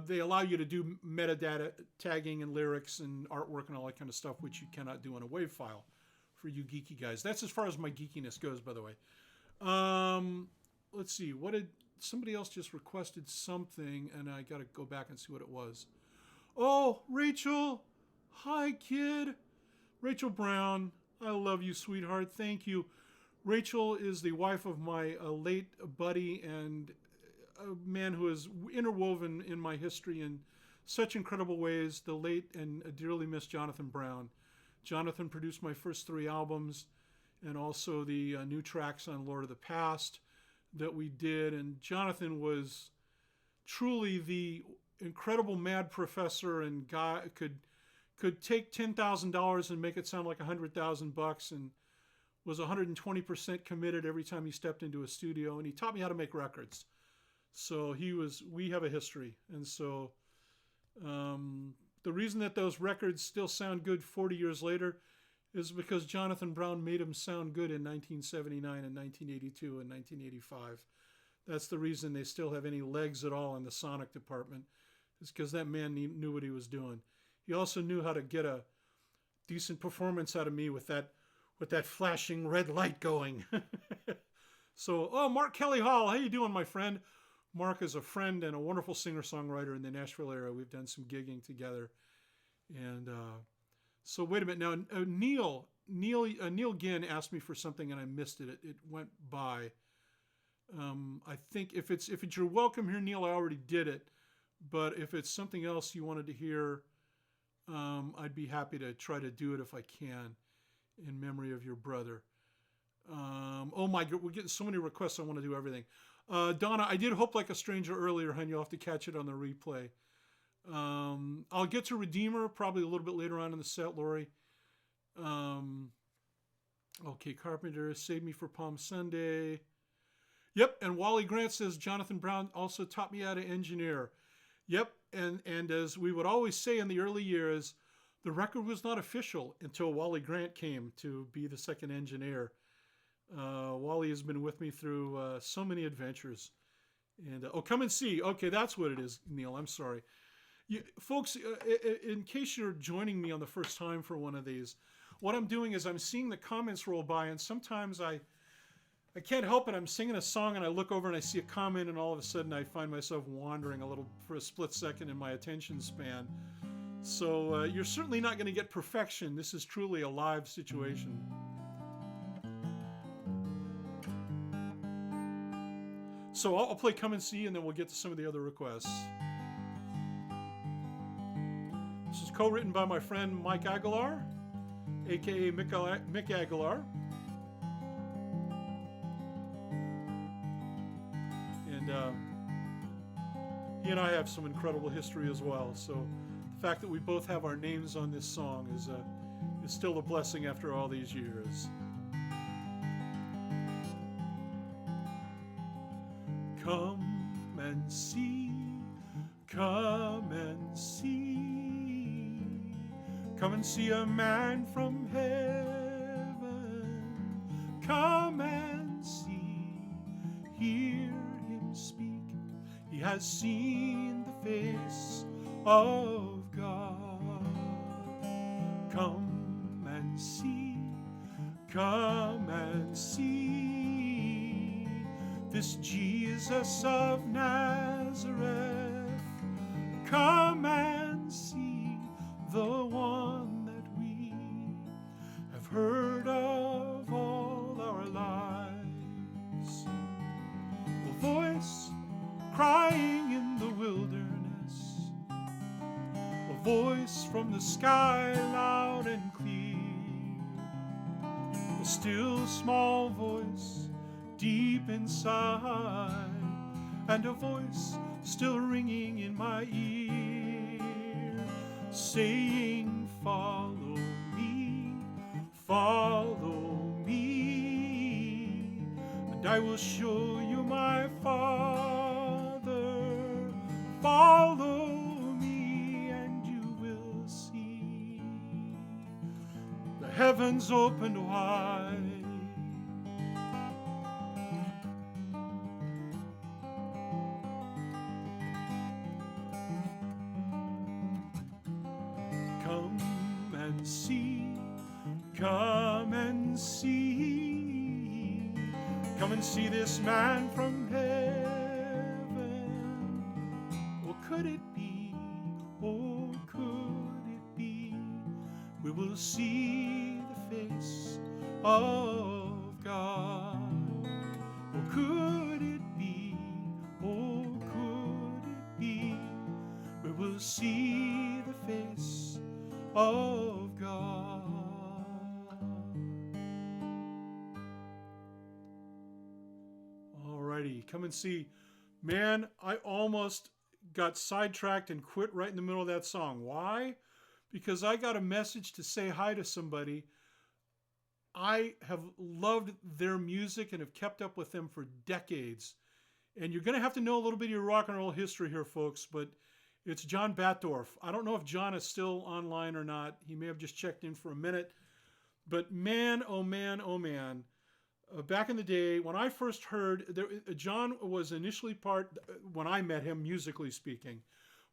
they allow you to do metadata tagging and lyrics and artwork and all that kind of stuff, which you cannot do in a WAV file for you geeky guys. That's as far as my geekiness goes, by the way. Let's see. Somebody else just requested something, and I got to go back and see what it was. Oh, Rachel. Hi, kid. Rachel Brown. I love you, sweetheart. Thank you. Rachel is the wife of my late buddy and a man who is interwoven in my history in such incredible ways, the late and dearly missed Jonathan Brown. Jonathan produced my first 3 albums and also the new tracks on Lord of the Past that we did. And Jonathan was truly the incredible mad professor and guy could take $10,000 and make it sound like $100,000 and was 120% committed every time he stepped into a studio, and he taught me how to make records. So we have a history. And so the reason that those records still sound good 40 years later is because Jonathan Brown made them sound good in 1979 and 1982 and 1985. That's the reason they still have any legs at all in the sonic department, is because that man knew what he was doing. He also knew how to get a decent performance out of me with that flashing red light going. So, Mark Kelly Hall, how you doing, my friend? Mark is a friend and a wonderful singer-songwriter in the Nashville area. We've done some gigging together. And so wait a minute. Now, Neil Ginn asked me for something and I missed it. It went by. I think if it's your welcome here, Neil, I already did it. But if it's something else you wanted to hear, I'd be happy to try to do it if I can in memory of your brother. Oh my God, we're getting so many requests. I want to do everything. Donna, I did Hope Like a Stranger earlier, hon. You'll have to catch it on the replay. I'll get to Redeemer probably a little bit later on in the set, Lori. Okay, Carpenter, Save Me for Palm Sunday. Yep, and Wally Grant says, Jonathan Brown also taught me how to engineer. Yep, and as we would always say in the early years, the record was not official until Wally Grant came to be the second engineer. Wally has been with me through so many adventures. And Come and See. Okay, that's what it is, Neil. I'm sorry. Folks, in case you're joining me on the first time for one of these, what I'm doing is I'm seeing the comments roll by, and sometimes I can't help it. I'm singing a song, and I look over and I see a comment, and all of a sudden I find myself wandering a little for a split second in my attention span. So you're certainly not going to get perfection. This is truly a live situation. So I'll play Come and See, and then we'll get to some of the other requests. This is co-written by my friend Mike Aguilar, a.k.a. Mick Aguilar. And he and I have some incredible history as well. So the fact that we both have our names on this song is still a blessing after all these years. Come and see, come and see, come and see a man from heaven. Come and see, hear him speak. He has seen the face of God. Come and see, come and see this Jesus of Nazareth. Come and see the one that we have heard of all our lives. A voice crying in the wilderness, a voice from the sky loud and clear, a still small voice deep inside, and a voice still ringing in my ear, saying, follow me, and I will show you my Father. Follow me, and you will see the heavens opened wide. Come and see, come and see this man from heaven. Oh, could it be, oh, could it be, we will see the face of God. Oh, could it be, oh, could it be, we will see the face of God. Alrighty, come and see. Man, I almost got sidetracked and quit right in the middle of that song. Why? Because I got a message to say hi to somebody. I have loved their music and have kept up with them for decades. And you're going to have to know a little bit of your rock and roll history here, folks, but it's John Batdorf. I don't know if John is still online or not. He may have just checked in for a minute. But man, oh man, oh man. Back in the day, when I first heard, John was initially part, when I met him, musically speaking,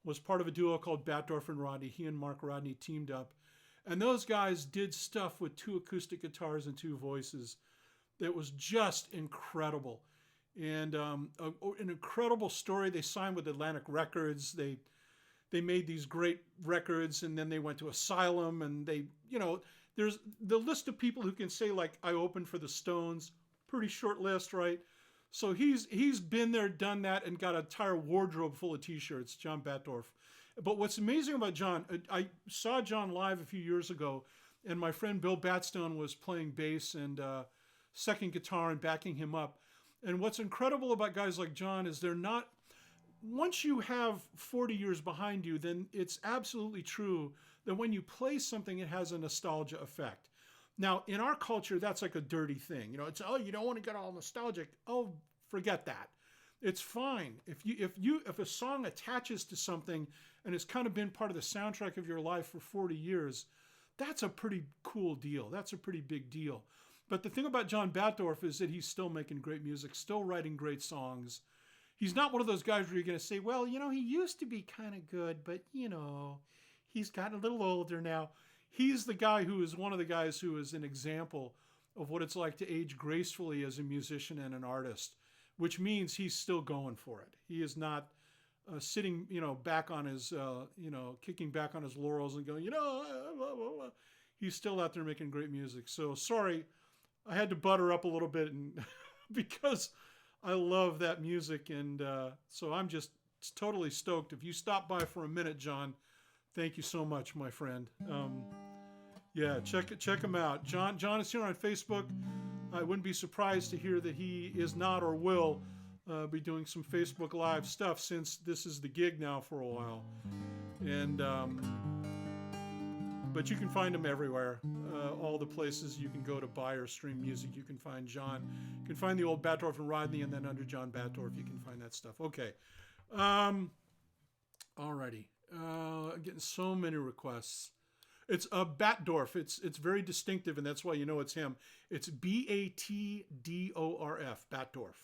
was part of a duo called Batdorf and Rodney. He and Mark Rodney teamed up. And those guys did stuff with 2 acoustic guitars and 2 voices that was just incredible. And an incredible story. They signed with Atlantic Records. They made these great records, and then they went to Asylum, and they, there's the list of people who can say, like, I opened for the Stones. Pretty short list, right? So he's been there, done that, and got an entire wardrobe full of T-shirts, John Batdorf. But what's amazing about John, I saw John live a few years ago, and my friend Bill Batstone was playing bass and second guitar and backing him up. And what's incredible about guys like John is they're not, once you have 40 years behind you, then it's absolutely true that when you play something, it has a nostalgia effect. Now, in our culture, that's like a dirty thing. You know, it's, oh, you don't want to get all nostalgic. Oh, forget that. It's fine. If a song attaches to something and it's kind of been part of the soundtrack of your life for 40 years, that's a pretty cool deal. That's a pretty big deal. But the thing about John Batdorf is that he's still making great music, still writing great songs. He's not one of those guys where you're going to say, well, you know, he used to be kind of good, but, you know, he's gotten a little older now. He's the guy who is one of the guys who is an example of what it's like to age gracefully as a musician and an artist, which means he's still going for it. He is not sitting, you know, back on his, you know, kicking back on his laurels and going, you know, blah, blah, blah. He's still out there making great music. So sorry, I had to butter up a little bit and because I love that music. And so I'm just totally stoked. If you stop by for a minute, John, thank you so much, my friend. Yeah, check him out. John is here on Facebook. I wouldn't be surprised to hear that he is not or will be doing some Facebook Live stuff since this is the gig now for a while. And but you can find him everywhere. All the places you can go to buy or stream music, you can find John. You can find the old Batdorf and Rodney, and then under John Batdorf, you can find that stuff. Okay. Alrighty. Getting so many requests. It's a Batdorf. It's very distinctive, and that's why you know it's him. It's Batdorf, Batdorf.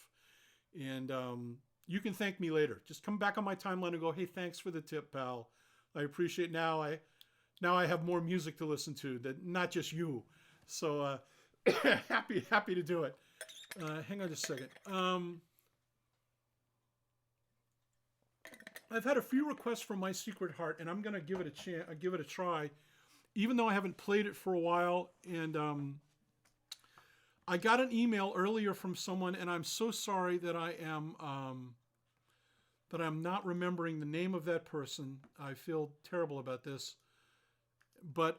And you can thank me later. Just come back on my timeline and go, hey, thanks for the tip, pal. I appreciate it. Now I have more music to listen to, that not just you. So happy to do it. Hang on just a second. I've had a few requests from My Secret Heart, and I'm gonna give it a try, even though I haven't played it for a while. And I got an email earlier from someone, and I'm so sorry that I'm not remembering the name of that person. I feel terrible about this. But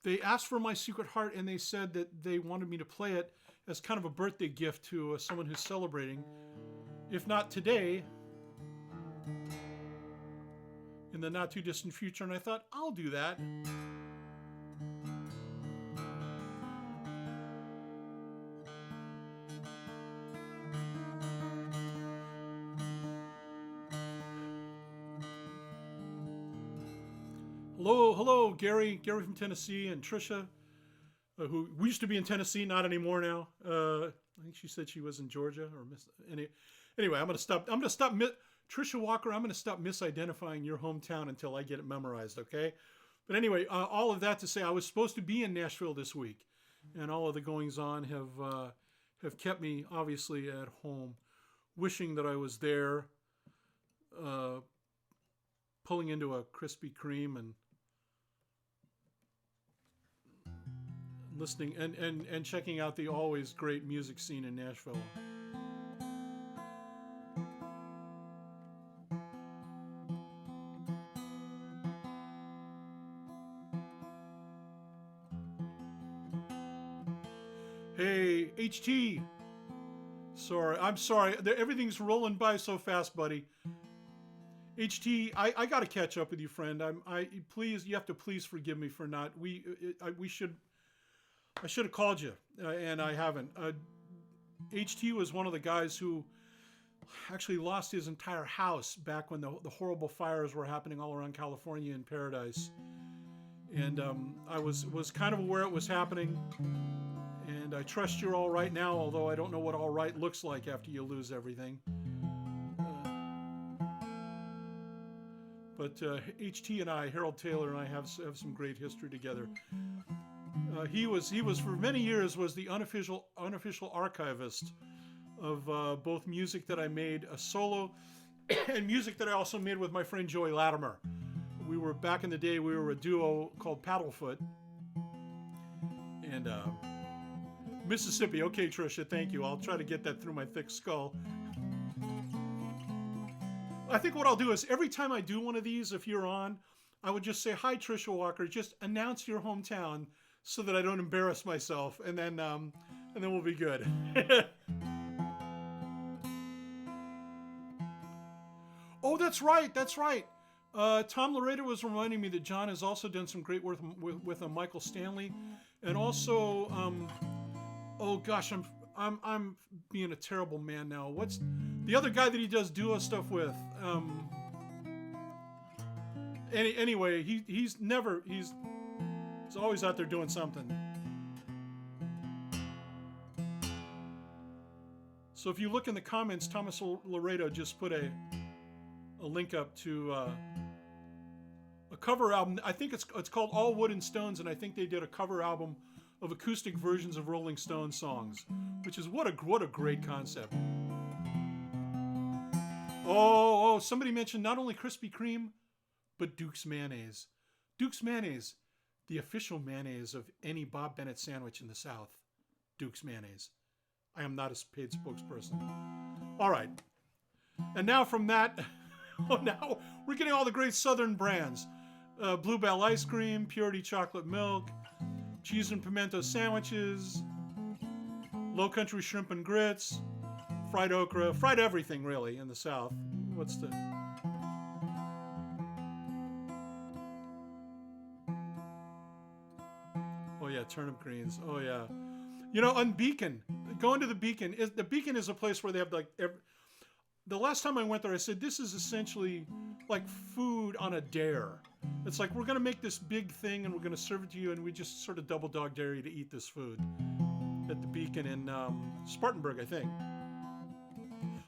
they asked for My Secret Heart, and they said that they wanted me to play it as kind of a birthday gift to someone who's celebrating. If not today, in the not too distant future. And I thought, I'll do that. Hello, Gary from Tennessee, and Trisha, who we used to be in Tennessee, not anymore now. I think she said she was in Georgia or anyway. I'm gonna stop. Trisha Walker, I'm gonna stop misidentifying your hometown until I get it memorized. Okay. But anyway, all of that to say, I was supposed to be in Nashville this week, and all of the goings on have kept me obviously at home, wishing that I was there, pulling into a Krispy Kreme and listening and checking out the always great music scene in Nashville. Hey, HT. I'm sorry. Everything's rolling by so fast, buddy. HT, I got to catch up with you, friend. Please, you have to please forgive me for not. I should have called you, and I haven't. HT was one of the guys who actually lost his entire house back when the horrible fires were happening all around California in Paradise. And I was kind of aware it was happening. And I trust you're all right now, although I don't know what all right looks like after you lose everything. But HT and I, Harold Taylor and I, have some great history together. He was for many years was the unofficial archivist of both music that I made a solo and music that I also made with my friend Joey Latimer. We were back in the day. We were a duo called Paddlefoot. And Mississippi. Okay, Trisha, thank you. I'll try to get that through my thick skull. I think what I'll do is every time I do one of these, if you're on, I would just say, hi, Trisha Walker. Just announce your hometown so that I don't embarrass myself. And then and then we'll be good. Oh, that's right. That's right. Tom Lorica was reminding me that John has also done some great work with Michael Stanley, and also, oh gosh, I'm being a terrible man now. What's the other guy that he does duo stuff with? Anyway, he's always out there doing something. So if you look in the comments, Thomas Laredo just put a link up to a cover album. I think it's called All Wood and Stones, and I think they did a cover album of acoustic versions of Rolling Stones songs, which is what a great concept. Oh, somebody mentioned not only Krispy Kreme, but Duke's Mayonnaise. Duke's Mayonnaise, the official mayonnaise of any Bob Bennett sandwich in the South. Duke's Mayonnaise. I am not a paid spokesperson. All right. And now from that, now we're getting all the great Southern brands. Bluebell ice cream, Purity chocolate milk, cheese and pimento sandwiches, Low Country shrimp and grits, fried okra, fried everything really in the South. What's the... Oh yeah, turnip greens. Oh yeah. You know, on Beacon, going to the Beacon is a place where they have like the last time I went there, I said this is essentially like food on a dare. It's like we're gonna make this big thing and we're gonna serve it to you, and we just sort of double dog dare you to eat this food at the Beacon in Spartanburg, I think.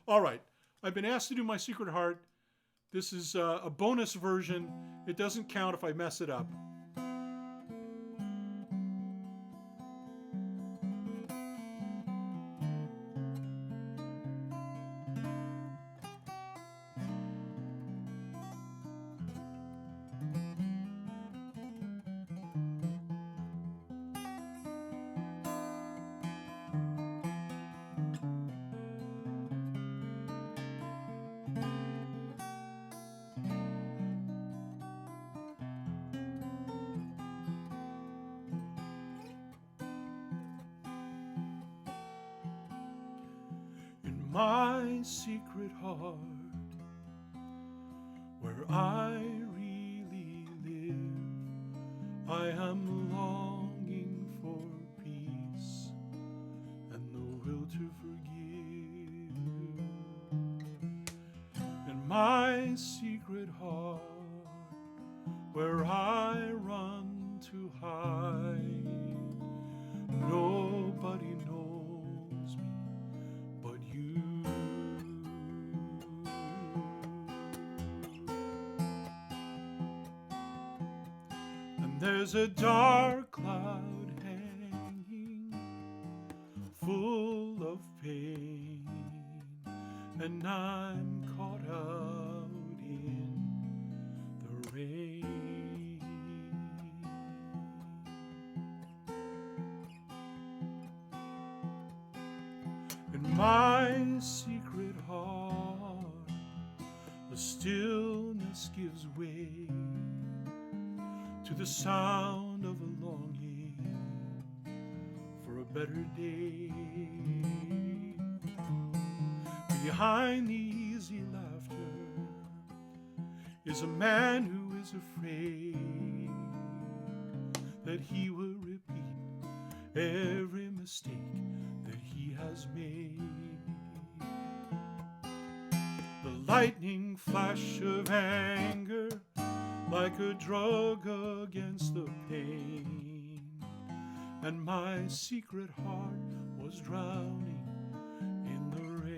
All right, I've been asked to do my Secret Heart. This is a bonus version. It doesn't count if I mess it up. My secret heart, where I really live, I am longing for peace and the will to forgive. In my secret heart, where I run to hide, nobody knows me but you. And there's a dark cloud hanging, full of pain, and I'm caught out in the rain. In my secret heart, the stillness gives way to the sound of a longing for a better day. Behind the easy laughter is a man who is afraid that he will repeat every mistake that he has made. The lightning flash of anger, like a drug against the pain, and my secret heart was drowning in the rain.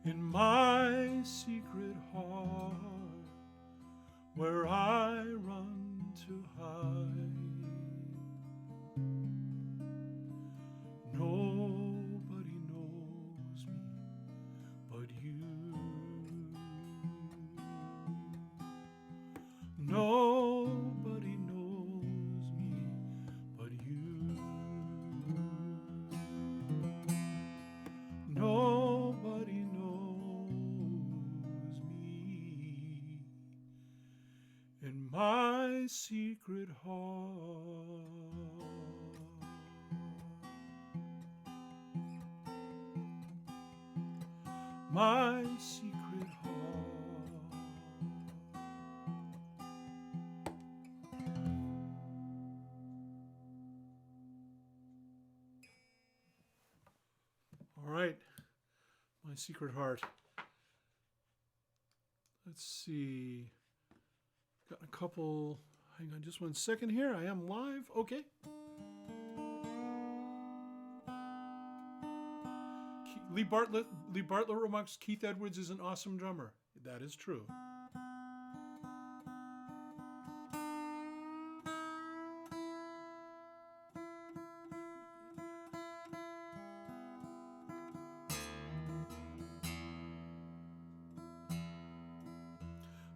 in my secret heart, where I run to hide. Nobody knows me but you. Nobody knows me but you. Nobody knows me in my secret heart. My secret heart. All right, my secret heart. Let's see. Got a couple. Hang on just one second here. I am live. Okay. Lee Bartlett remarks Keith Edwards is an awesome drummer. That is true.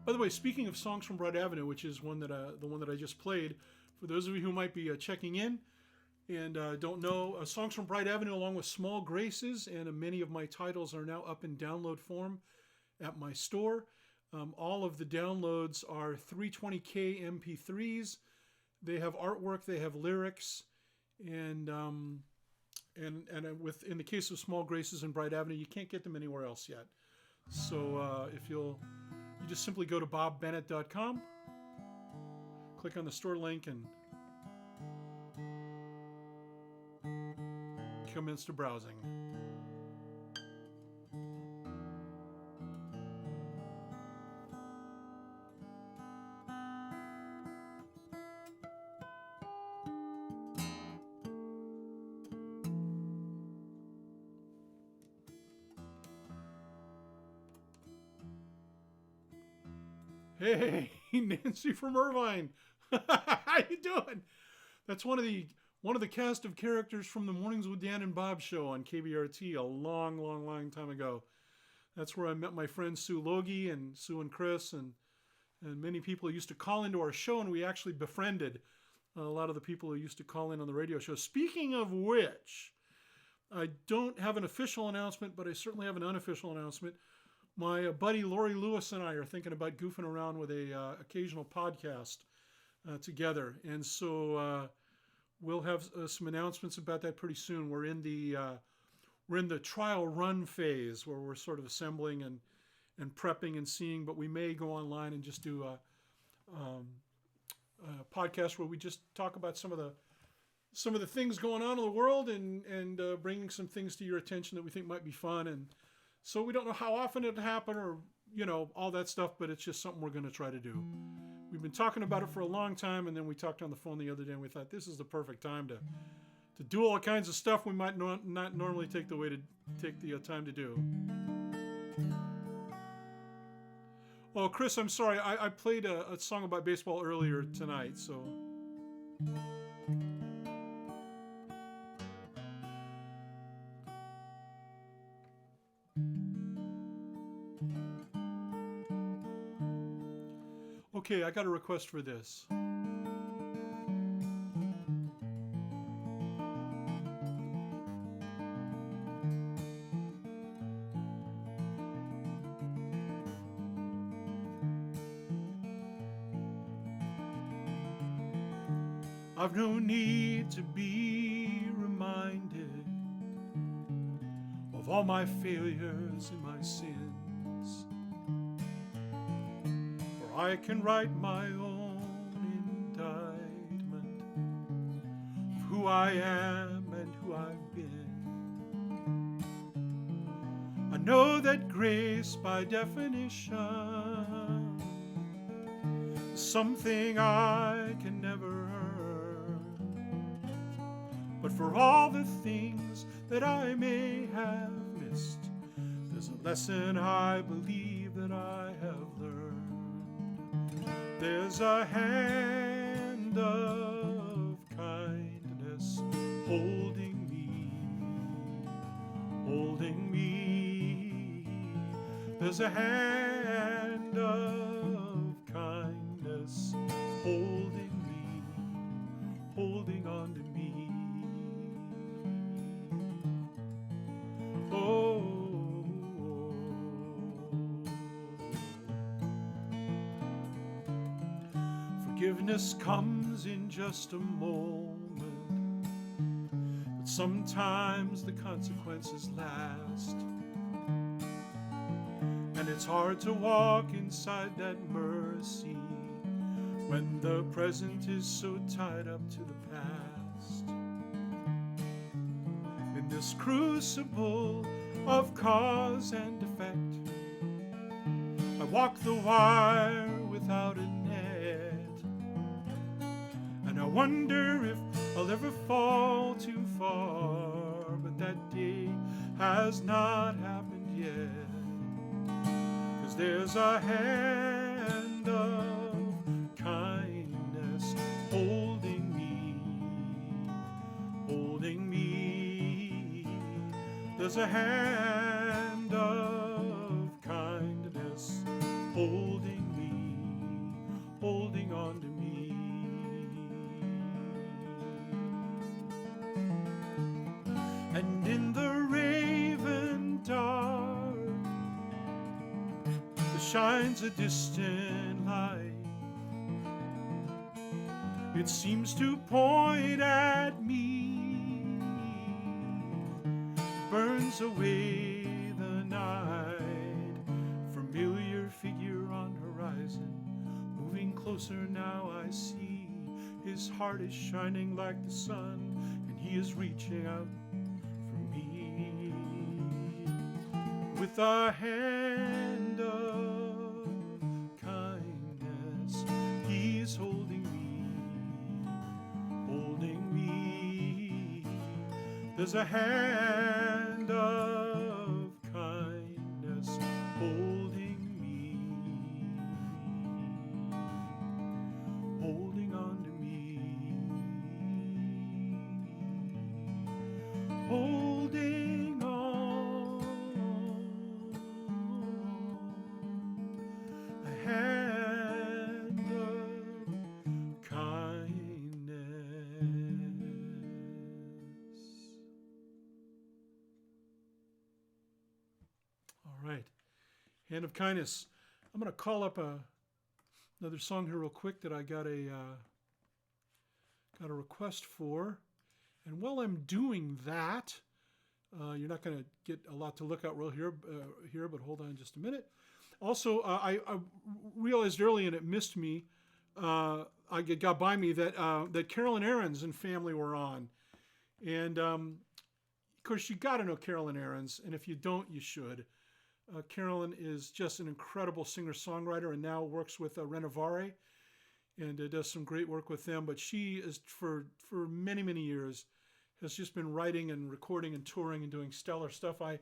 By the way, speaking of songs from Bright Avenue, which is the one that I just played, for those of you who might be checking in and don't know, Songs from Bright Avenue along with Small Graces and many of my titles are now up in download form at my store. All of the downloads are 320K MP3s. They have artwork, they have lyrics, and with in the case of Small Graces and Bright Avenue, you can't get them anywhere else yet. So if you just simply go to bobbennett.com, click on the store link, and commence to browsing. Hey, Nancy from Irvine. How you doing? That's one of the cast of characters from the Mornings with Dan and Bob show on KBRT a long time ago. That's where I met my friends Sue Logie and Sue and Chris and many people who used to call into our show, and we actually befriended a lot of the people who used to call in on the radio show. Speaking of which, I don't have an official announcement, but I certainly have an unofficial announcement. My buddy Lori Lewis and I are thinking about goofing around with a occasional podcast together, and so we'll have some announcements about that pretty soon. We're in the trial run phase where we're sort of assembling and prepping and seeing, but we may go online and just do a podcast where we just talk about some of the things going on in the world and bringing some things to your attention that we think might be fun. And so we don't know how often it'll happen or, all that stuff, but it's just something we're going to try to do. We've been talking about it for a long time, and then we talked on the phone the other day, and we thought this is the perfect time to do all kinds of stuff we might not normally take the time to do. Oh, Chris, I'm sorry. I played a song about baseball earlier tonight, so... Okay, I got a request for this. I've no need to be reminded of all my failures and my sins. I can write my own indictment of who I am and who I've been. I know that grace by definition is something I can never earn. But for all the things that I may have missed, there's There's a lesson I believe that I have learned. There's a hand of kindness holding me. There's a hand of kindness holding on to me. Oh. Forgiveness comes in just a moment, but sometimes the consequences last. And it's hard to walk inside that mercy when the present is so tied up to the past. In this crucible of cause and effect, I walk the wire without a net, and I wonder if I'll ever fall too far, but that day has not happened yet. 'Cause there's a hand of kindness holding me. There's a hand of kindness holding on to me. And in the raven dark, there shines a distant light. It seems to point at me, burns away the night. Familiar figure on horizon, moving closer now I see. His heart is shining like the sun, and he is reaching out for me. With a hand of kindness, he's holding me. There's a hand of kindness holding on to me, holding on. A hand of kindness. All right, hand of kindness. I'm going to call up another song here real quick that I got a request for, and while I'm doing that, you're not going to get a lot to look at real here, but hold on just a minute. Also, I realized early, and it missed me. It got by me that Carolyn Aarons and family were on, and of course you got to know Carolyn Aarons, and if you don't, you should. Carolyn is just an incredible singer-songwriter, and now works with Renovare, and does some great work with them. But she is for many, many years has just been writing and recording and touring and doing stellar stuff. I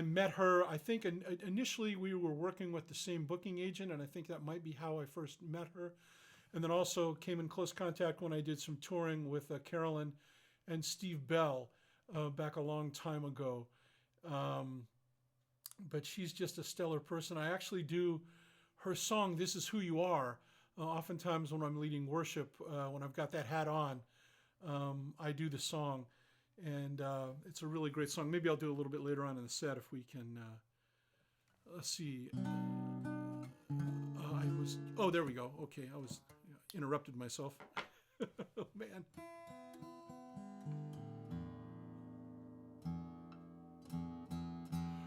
met her, I think initially we were working with the same booking agent, and I think that might be how I first met her. And then also came in close contact when I did some touring with Carolyn and Steve Bell back a long time ago. But she's just a stellar person. I actually do her song, This Is Who You Are. Oftentimes when I'm leading worship, when I've got that hat on, I do the song. And it's a really great song. Maybe I'll do a little bit later on in the set if we can. Let's see. There we go. Okay, I was interrupted myself. Oh, man.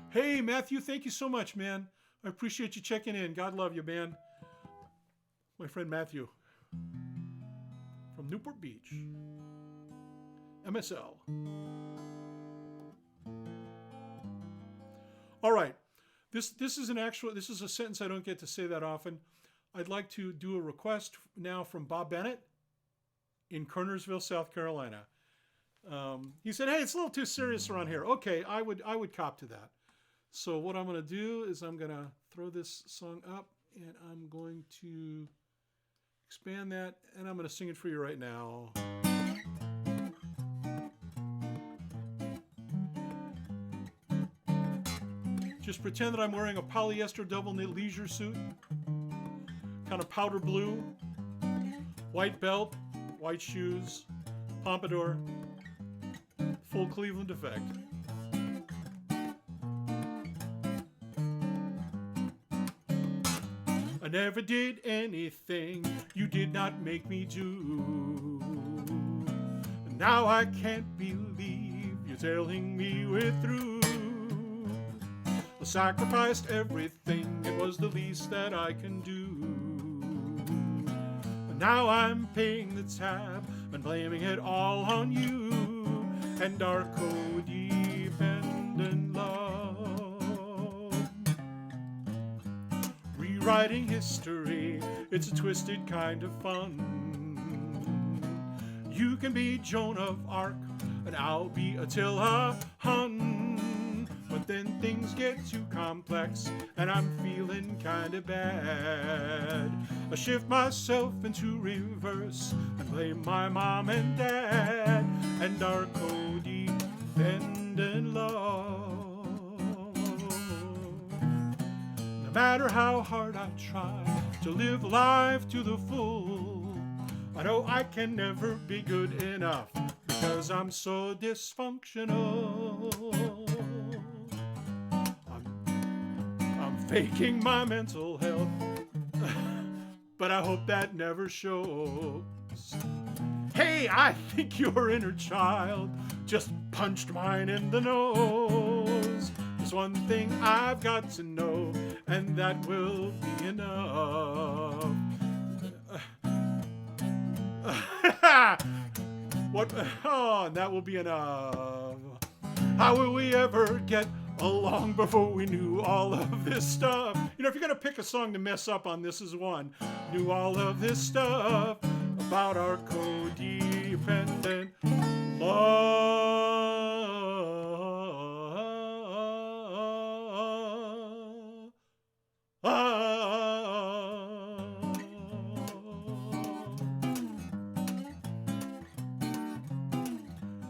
Hey, Matthew, thank you so much, man. I appreciate you checking in. God love you, man. My friend Matthew from Newport Beach. MSL. All right. This is a sentence I don't get to say that often. I'd like to do a request now from Bob Bennett in Kernersville, South Carolina. He said, "Hey, it's a little too serious around here." Okay, I would cop to that. So what I'm going to do is I'm going to throw this song up, and I'm going to expand that, and I'm going to sing it for you right now. Just pretend that I'm wearing a polyester double knit leisure suit, kind of powder blue, white belt, white shoes, pompadour, full Cleveland effect. I never did anything you did not make me do. And now I can't believe you're telling me we're through. I sacrificed everything, it was the least that I can do. And now I'm paying the tab and blaming it all on you and our codependent love. Rewriting history, it's a twisted kind of fun. You can be Joan of Arc and I'll be Attila Hun. But then things get too complex and I'm feeling kinda bad. I shift myself into reverse and blame my mom and dad and our codependent love. No matter how hard I try to live life to the full, I know I can never be good enough because I'm so dysfunctional. Faking my mental health, but I hope that never shows. Hey, I think your inner child just punched mine in the nose. There's one thing I've got to know, and that will be enough. What? Oh, that will be enough. How will we ever get along before we knew all of this stuff? You know, if you're gonna pick a song to mess up on, this is one. Knew all of this stuff about our codependent love.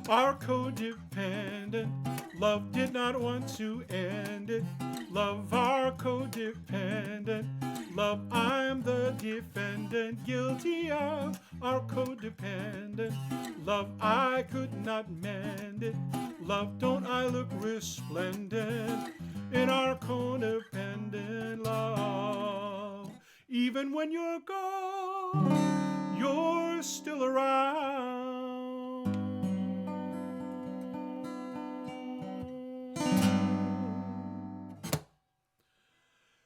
Our codependent love did not want to end it. Love, our codependent love, I'm the defendant, guilty of our codependent love. I could not mend it. Love, don't I look resplendent in our codependent love? Even when you're gone, you're still around.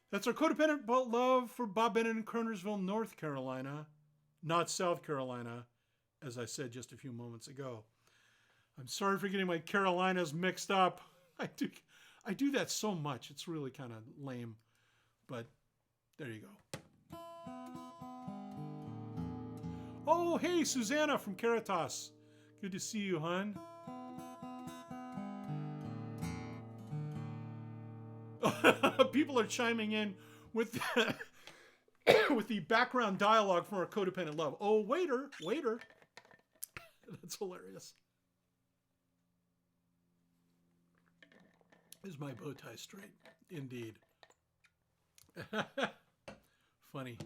That's our Codependent Love for Bob Bennett in Kernersville, North Carolina, not South Carolina, as I said just a few moments ago. I'm sorry for getting my Carolinas mixed up. I do that so much. It's really kind of lame, but there you go. Oh, hey, Susanna from Caritas. Good to see you, hon. People are chiming in with the, with the background dialogue from our Codependent Love. Oh, waiter. That's hilarious. Is my bow tie straight? Indeed. Funny.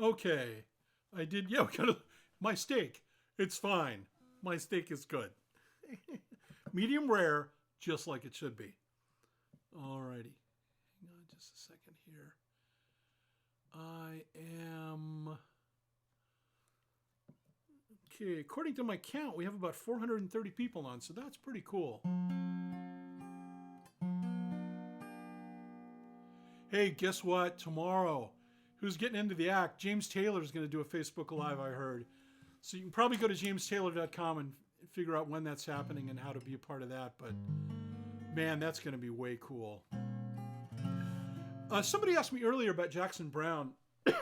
Okay. I did, yeah, we got my steak. It's fine. My steak is good. Medium rare, just like it should be. Alrighty. Hang on just a second here. I am... Okay, according to my count, we have about 430 people on, so that's pretty cool. Hey, guess what? Tomorrow, who's getting into the act? James Taylor is going to do a Facebook Live, I heard. So you can probably go to jamestaylor.com and figure out when that's happening and how to be a part of that. But, man, that's going to be way cool. Somebody asked me earlier about Jackson Browne,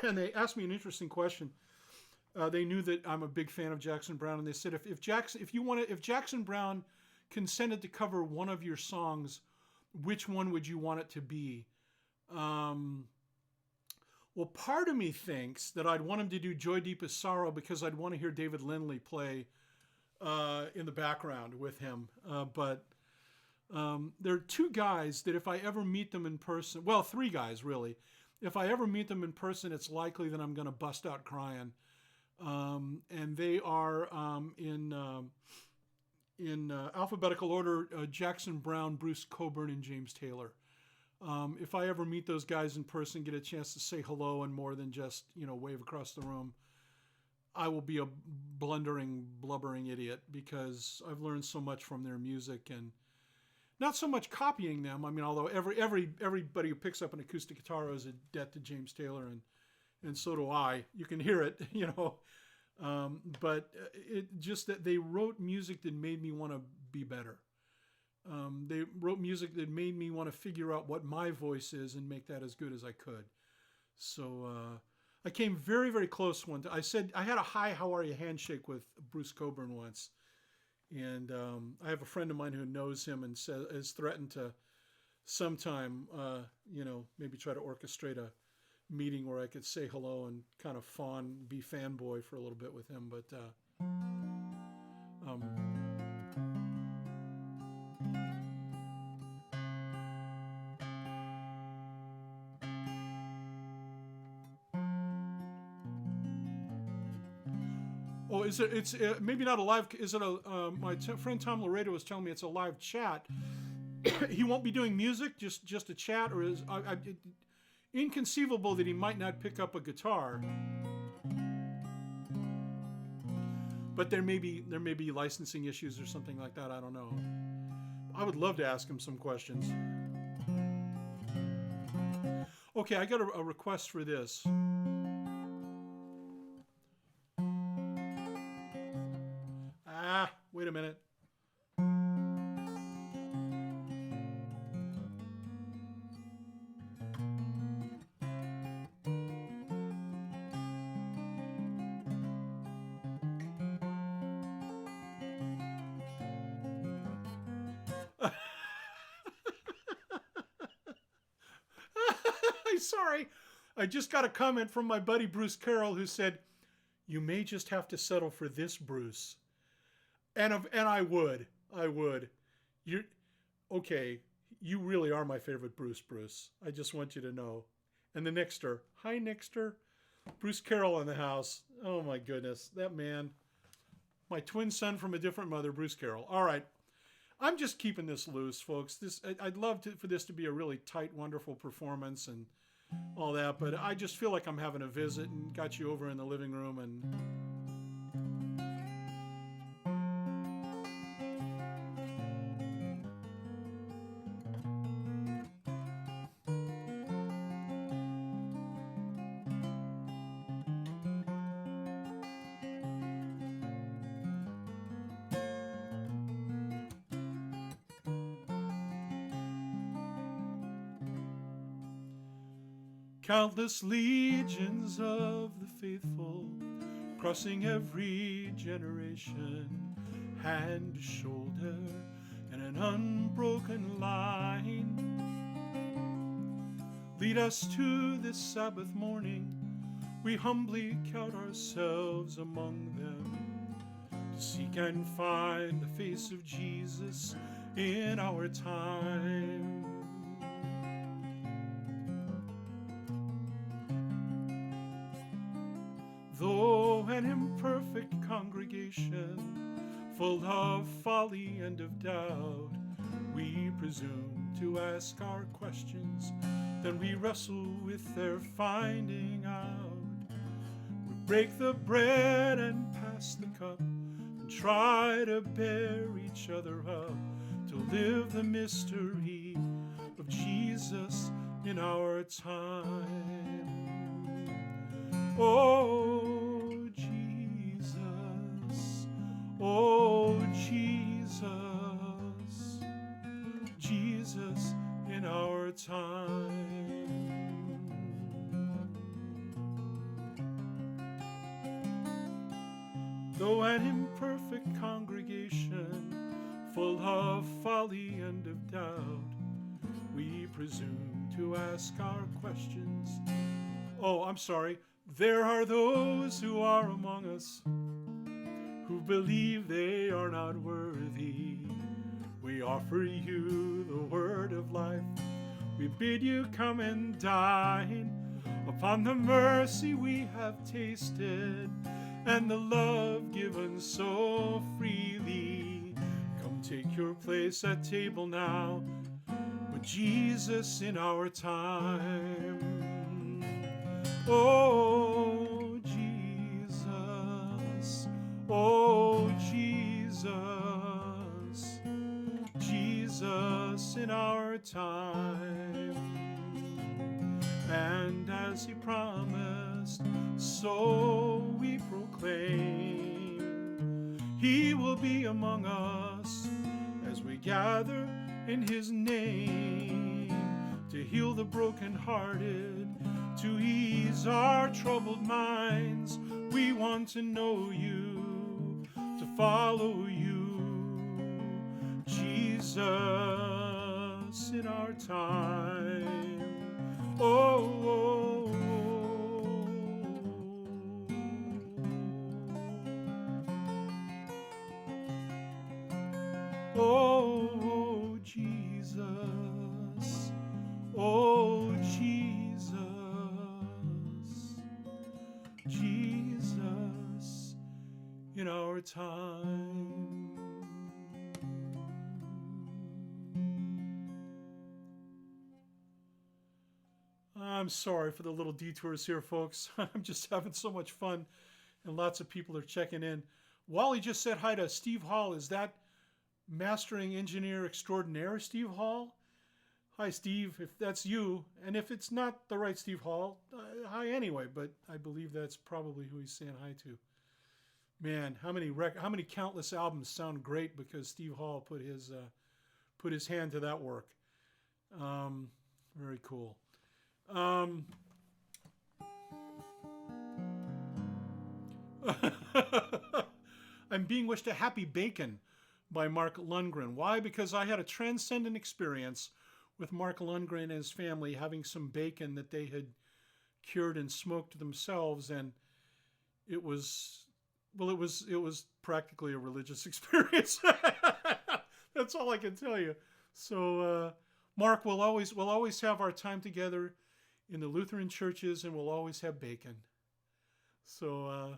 and they asked me an interesting question. They knew that I'm a big fan of Jackson Browne, and they said if Jackson Browne consented to cover one of your songs, which one would you want it to be? Well, part of me thinks that I'd want him to do Joy Deepest Sorrow because I'd want to hear David Lindley play in the background with him. But there are two guys that if I ever meet them in person, well, three guys really. If I ever meet them in person, it's likely that I'm going to bust out crying. And they are in alphabetical order, Jackson Browne, Bruce Cockburn, and James Taylor. If I ever meet those guys in person, get a chance to say hello and more than just, wave across the room, I will be a blundering, blubbering idiot because I've learned so much from their music and not so much copying them. I mean, although everybody who picks up an acoustic guitar owes a debt to James Taylor, and so do I. You can hear it, but it just that they wrote music that made me want to be better. They wrote music that made me want to figure out what my voice is and make that as good as I could. So I came very, very close one time. I said I had a "Hi, how are you" handshake with Bruce Cockburn once, and I have a friend of mine who knows him and has threatened to sometime, maybe try to orchestrate a meeting where I could say hello and kind of be fanboy for a little bit with him, but oh, is it? It's maybe not a live. Is it a? My friend Tom Lorica was telling me it's a live chat. He won't be doing music, just a chat, or is inconceivable that he might not pick up a guitar. But there may be licensing issues or something like that. I don't know. I would love to ask him some questions. Okay, I got a request for this. Wait a minute. Sorry. I just got a comment from my buddy Bruce Carroll who said, "You may just have to settle for this, Bruce." And I would. You're okay. You really are my favorite Bruce. I just want you to know. And the Nixter. Hi, Nixter. Bruce Carroll in the house. Oh, my goodness. That man. My twin son from a different mother, Bruce Carroll. All right. I'm just keeping this loose, folks. I'd love for this to be a really tight, wonderful performance and all that, but I just feel like I'm having a visit and got you over in the living room and... Countless legions of the faithful, crossing every generation, hand to shoulder in an unbroken line, lead us to this Sabbath morning. We humbly count ourselves among them, to seek and find the face of Jesus in our time. Though an imperfect congregation, full of folly and of doubt, we presume to ask our questions, then we wrestle with their finding out. We break the bread and pass the cup, and try to bear each other up, to live the mystery of Jesus in our time. Oh, Jesus, oh, Jesus, Jesus in our time. though an imperfect congregation, full of folly and of doubt, we presume to ask our questions. Oh, I'm sorry. There are those who are among us who believe they are not worthy. We offer you the word of life. We bid you come and dine upon the mercy we have tasted and the love given so freely. Come take your place at table now with Jesus in our time. Oh, Jesus, oh, Jesus, Jesus in our time. And as he promised, so we proclaim, he will be among us as we gather in his name, to heal the brokenhearted, to ease our troubled minds. We want to know you, to follow you, Jesus in our time. Oh, oh, oh, Jesus, oh, Jesus, Jesus in our time. I'm sorry for the little detours here, folks. I'm just having so much fun, and lots of people are checking in. Wally just said hi to Steve Hall. Is that mastering engineer extraordinaire, Steve Hall? Hi, Steve, if that's you. And if it's not the right Steve Hall, hi anyway, but I believe that's probably who he's saying hi to. Man, how many countless albums sound great because Steve Hall put his hand to that work. Very cool. I'm being wished a happy bacon by Mark Lundgren. Why? Because I had a transcendent experience with Mark Lundgren and his family having some bacon that they had cured and smoked themselves, and it was practically a religious experience. That's all I can tell you. So Mark, we'll always have our time together in the Lutheran churches, and we'll always have bacon. So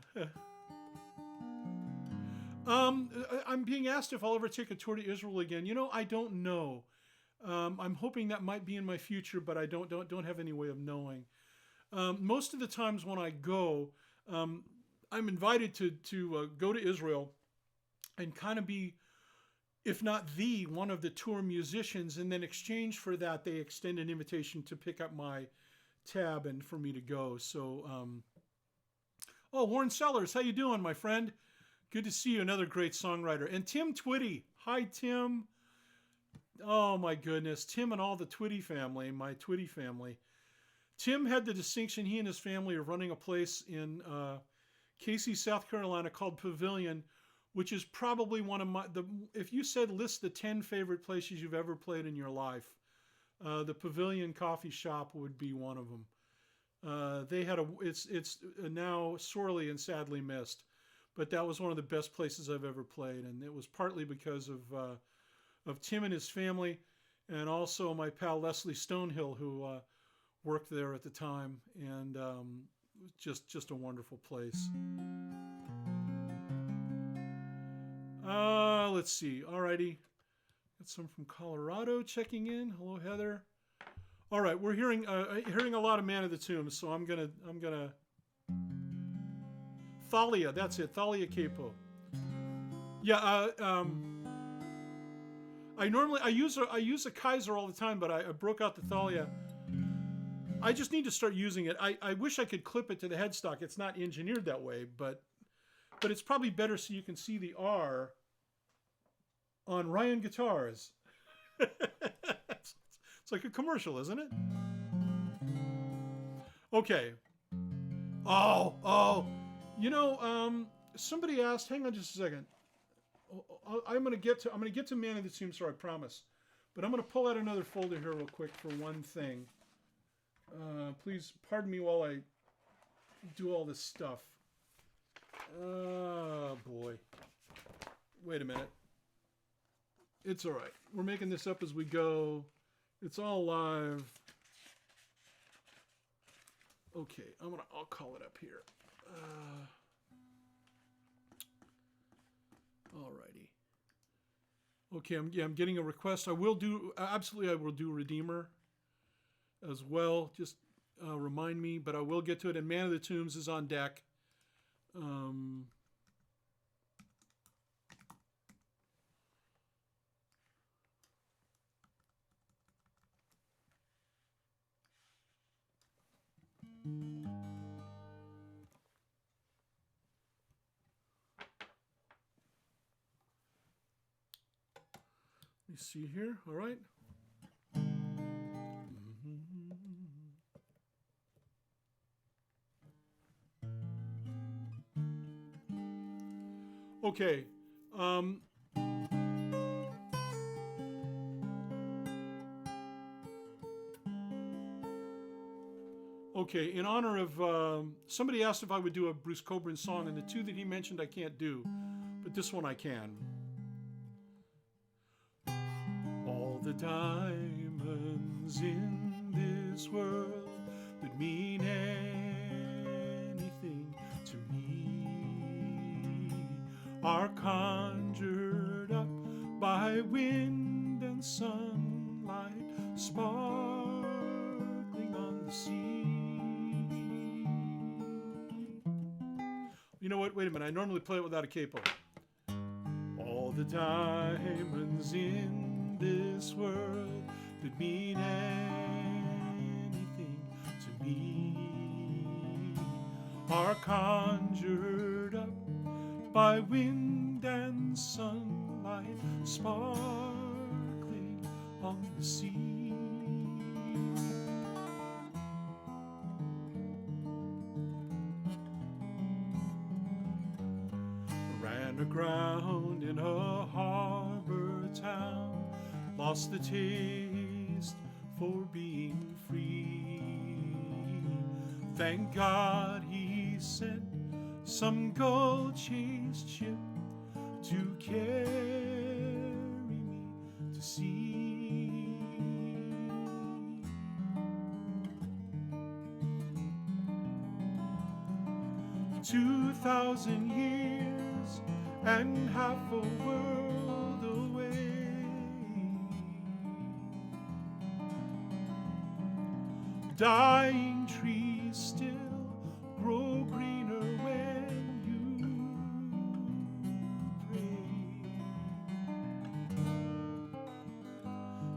I'm being asked if I'll ever take a tour to Israel again. You know, I don't know. I'm hoping that might be in my future, but I don't have any way of knowing. Most of the times when I go, I'm invited to go to Israel and kind of be, if not one of the tour musicians, and then exchange for that, they extend an invitation to pick up my tab and for me to go. So, oh, Warren Sellers, how you doing, my friend? Good to see you, another great songwriter. And Tim Twitty. Hi, Tim. Oh, my goodness. Tim and all the Twitty family, my Twitty family. Tim had the distinction, he and his family, of running a place in Casey, South Carolina called Pavilion, which is probably one of if you said list the 10 favorite places you've ever played in your life, the Pavilion Coffee Shop would be one of them. They had it's now sorely and sadly missed, but that was one of the best places I've ever played, and it was partly because of Tim and his family, and also my pal Leslie Stonehill, who worked there at the time, and just a wonderful place. Let's see. Alrighty. Got some from Colorado checking in. Hello, Heather. All right, we're hearing a lot of Man of the Tombs, so I'm gonna Thalia. That's it. Thalia Capo. Yeah. I use a Kaiser all the time, but I broke out the Thalia. I just need to start using it. I wish I could clip it to the headstock. It's not engineered that way, but it's probably better so you can see the R on Ryan Guitars. It's like a commercial, isn't it? Okay. Oh. You know, somebody asked. Hang on just a second. I'm gonna get to Man of the Tombstone, I promise. But I'm gonna pull out another folder here real quick for one thing. Please pardon me while I do all this stuff. Oh boy. Wait a minute. It's all right. We're making this up as we go. It's all live. Okay, I'll call it up here. Alrighty. Okay, I'm getting a request. I will do Redeemer as well. Just remind me, but I will get to it. And Man of the Tombs is on deck. Let me see here. All right. Okay. Okay, in honor of somebody asked if I would do a Bruce Cockburn song, and the two that he mentioned I can't do, but this one I can. All the diamonds in this world that mean anything to me are conjured up by wind and sunlight sparkling on the sea. You know what? Wait a minute. I normally play it without a capo. All the diamonds in this world that mean anything to me are conjured up by wind and sunlight sparkling on the sea. Ran aground in a harbor town, lost the taste for being free. Thank God he sent some gold-chased ship to carry me to sea. 2,000 years and half a world away, dying trees still grow greener when you pray.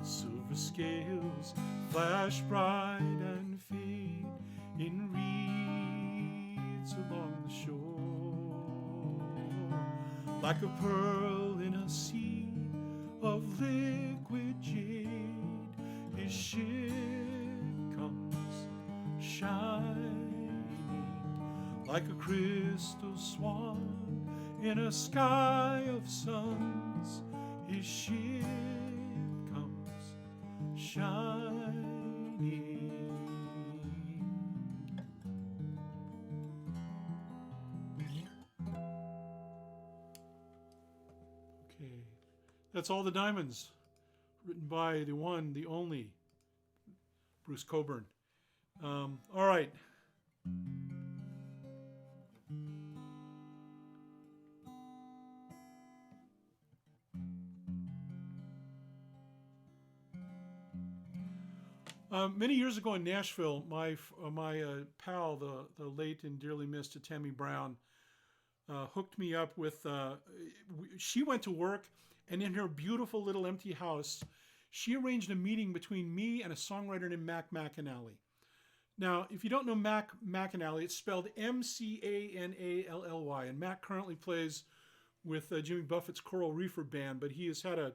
Silver scales flash bright and fade in reeds along the shore, like a pearl in a sea of liquid jade. His ship comes shining like a crystal swan in a sky of suns. His ship comes shining. Okay, that's All the Diamonds, written by the one, the only Bruce Cockburn. All right. Many years ago in Nashville, my pal, the late and dearly missed Tammy Brown, hooked me up with. She went to work, and in her beautiful little empty house, she arranged a meeting between me and a songwriter named Mac McAnally. Now, if you don't know Mac McAnally, it's spelled McAnally, and Mac currently plays with Jimmy Buffett's Coral Reefer Band, but he has had a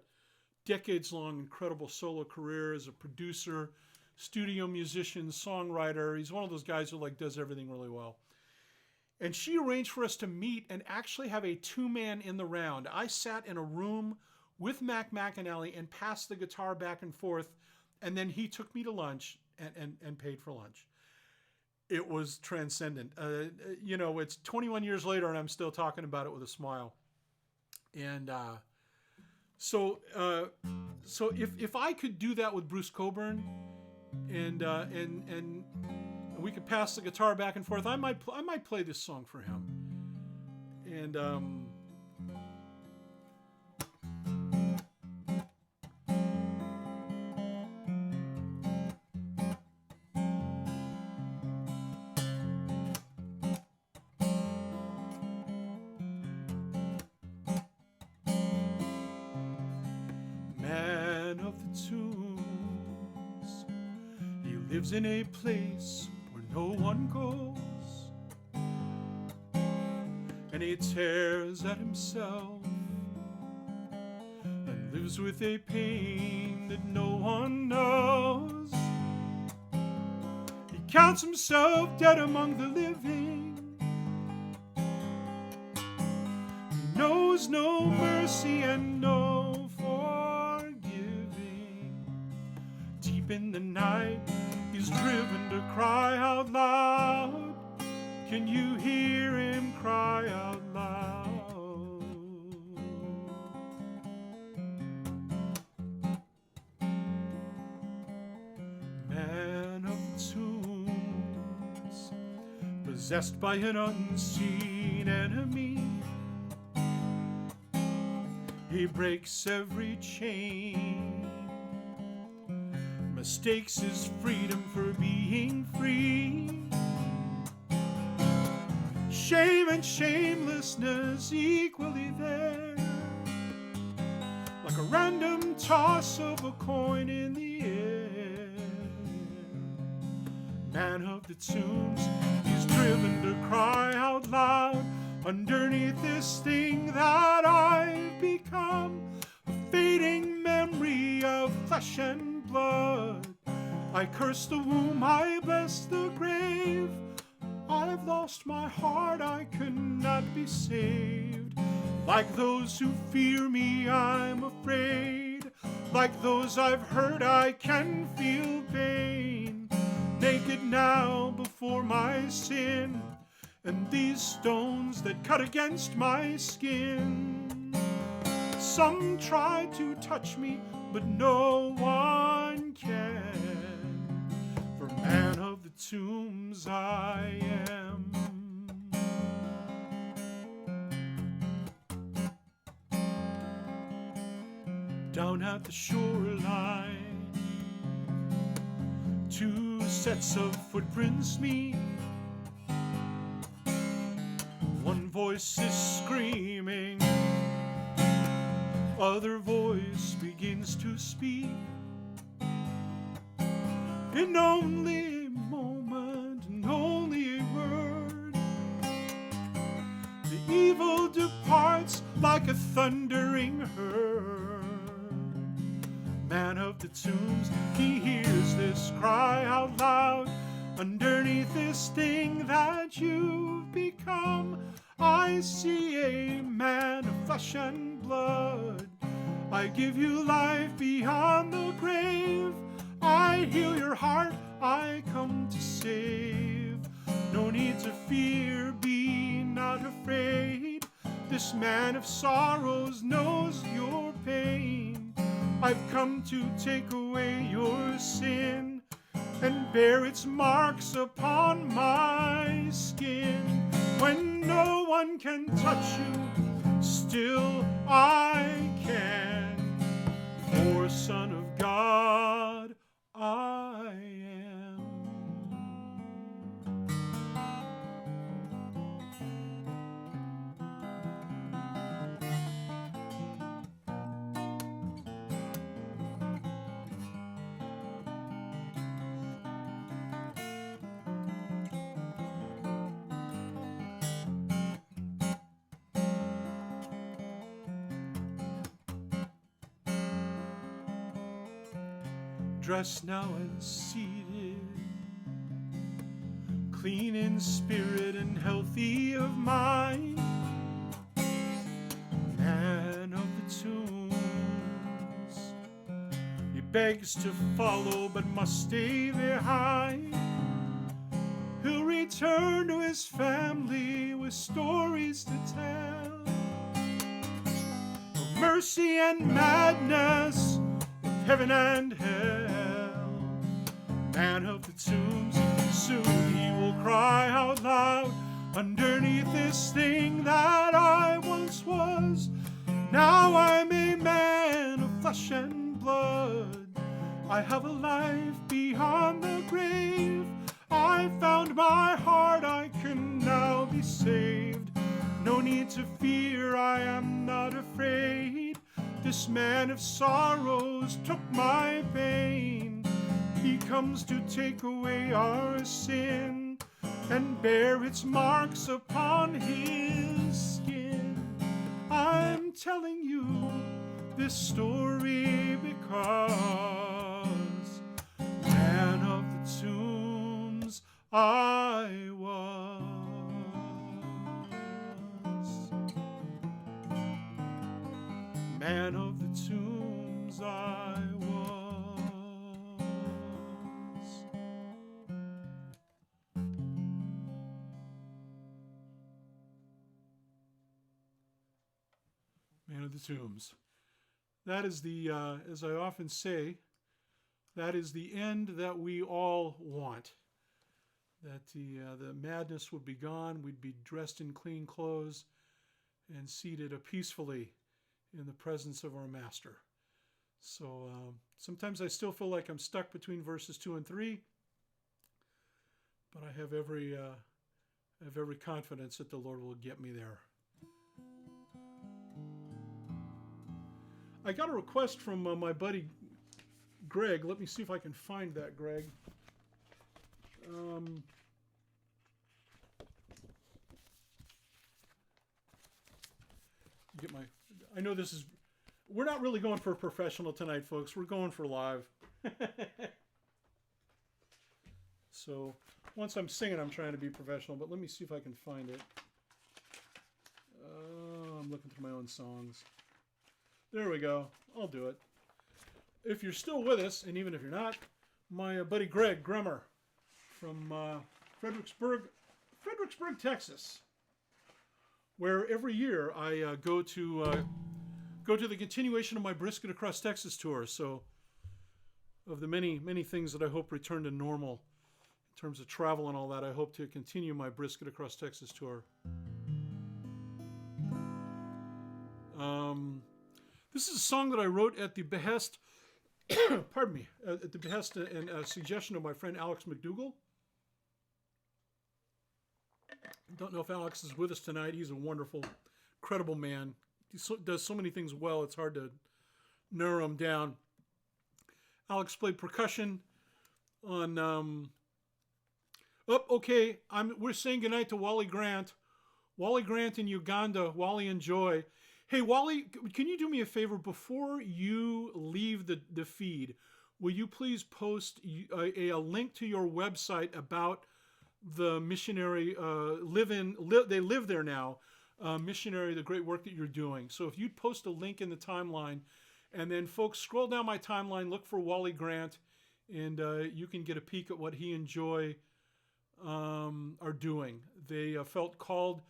decades-long incredible solo career as a producer, studio musician, songwriter. He's one of those guys who does everything really well. And she arranged for us to meet and actually have a two-man in the round. I sat in a room with Mac McAnally and passed the guitar back and forth, and then he took me to lunch and paid for lunch. It was transcendent. It's 21 years later, and I'm still talking about it with a smile. And so if I could do that with Bruce Cockburn, and we could pass the guitar back and forth, I might play this song for him. And man of the tombs, he lives in a place where no one goes, and he tears at himself and lives with a pain that no one knows. He counts himself dead among the living. He knows no mercy and no forgiving. Deep in the night, he's driven to cry out loud. Can you hear him cry out loud? Man of the tombs, possessed by an unseen enemy, he breaks every chain, mistakes his freedom for being free. Shame and shamelessness equally there, like a random toss of a coin in the air. Man of the tombs, he's driven to cry out loud underneath this thing that I've become, a fading memory of flesh and blood. I curse the womb, I bless the grave. I've lost my heart, I cannot be saved. Like those who fear me, I'm afraid. Like those I've hurt, I can feel pain. Naked now before my sin, and these stones that cut against my skin. Some try to touch me, but no one can. For man of the tombs I am. Down at the shoreline, two sets of footprints meet. One voice is screaming, other voice begins to speak. In only a moment, and only a word, the evil departs like a thundering herd. Man of the tombs, he hears this cry out loud. Underneath this thing that you've become, I see a man of flesh and blood. I give you life beyond the grave. I heal your heart, I come to save. No need to fear, be not afraid. This man of sorrows knows your pain. I've come to take away your sin and bear its marks upon my skin. When no one can touch you, still I can. For Son of God I am. Dressed now and seated, clean in spirit and healthy of mine, man of the tombs. He begs to follow but must stay behind. He'll return to his family with stories to tell of mercy and madness, of heaven and hell. Man of the tombs, soon he will cry out loud, underneath this thing that I once was, now I'm a man of flesh and blood. I have a life beyond the grave. I found my heart, I can now be saved. No need to fear, I am not afraid. This man of sorrows took my pain. He comes to take away our sin and bear its marks upon his skin. I'm telling you this story because man of the tombs I was. Man of the tombs I was. Man of the tombs. That is the, as I often say, that is the end that we all want. That the madness would be gone, we'd be dressed in clean clothes and seated peacefully in the presence of our Master. So sometimes I still feel like I'm stuck between verses 2 and 3, but I have every confidence that the Lord will get me there. I got a request from my buddy Greg. Let me see if I can find that, Greg. I know this is, we're not really going for professional tonight, folks. We're going for live. So once I'm singing, I'm trying to be professional, but let me see if I can find it. I'm looking through my own songs. There we go. I'll do it. If you're still with us, and even if you're not, my buddy Greg Grummer from Fredericksburg, Texas, where every year I go to the continuation of my Brisket Across Texas tour. So, of the many things that I hope return to normal in terms of travel and all that, I hope to continue my Brisket Across Texas tour. This is a song that I wrote at the behest, pardon me, at the behest and suggestion of my friend Alex McDougall. Don't know if Alex is with us tonight. He's a wonderful, credible man. He does so many things well, it's hard to narrow him down. Alex played percussion on... we're saying goodnight to Wally Grant. Wally Grant in Uganda. Wally, enjoy. Hey, Wally, can you do me a favor before you leave the feed? Will you please post a link to your website about the missionary they live there now, missionary, the great work that you're doing. So if you'd post a link in the timeline, and then folks scroll down my timeline, look for Wally Grant, and you can get a peek at what he and Joy are doing. They felt called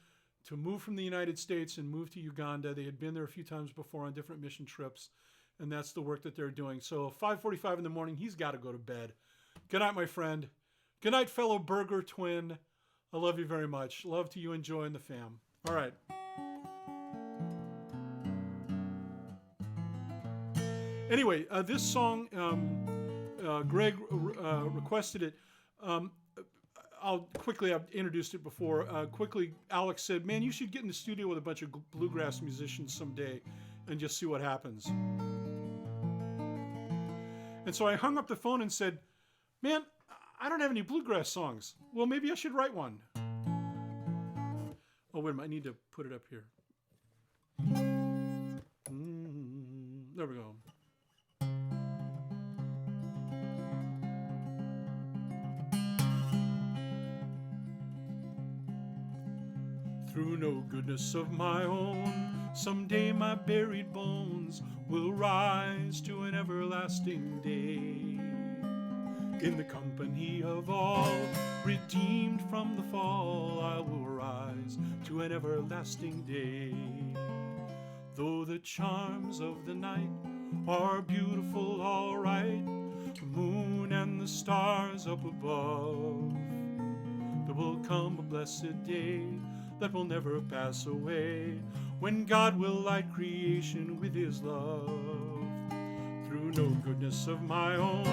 to move from the United States and move to Uganda. They had been there a few times before on different mission trips, and that's the work that they're doing. So 5:45 in the morning, he's got to go to bed. Good night, my friend. Good night, fellow Burger twin. I love you very much. Love to you and Joy and the fam. All right. Anyway, this song, Greg requested it. I've introduced it before. Quickly, Alex said, man, you should get in the studio with a bunch of bluegrass musicians someday and just see what happens. And so I hung up the phone and said, man, I don't have any bluegrass songs. Well, maybe I should write one. Oh, wait a minute. I need to put it up here. There we go. Through no goodness of my own, someday my buried bones will rise to an everlasting day. In the company of all redeemed from the fall, I will rise to an everlasting day. Though the charms of the night are beautiful, all right, the moon and the stars up above, there will come a blessed day that will never pass away, when God will light creation with his love. Through no goodness of my own,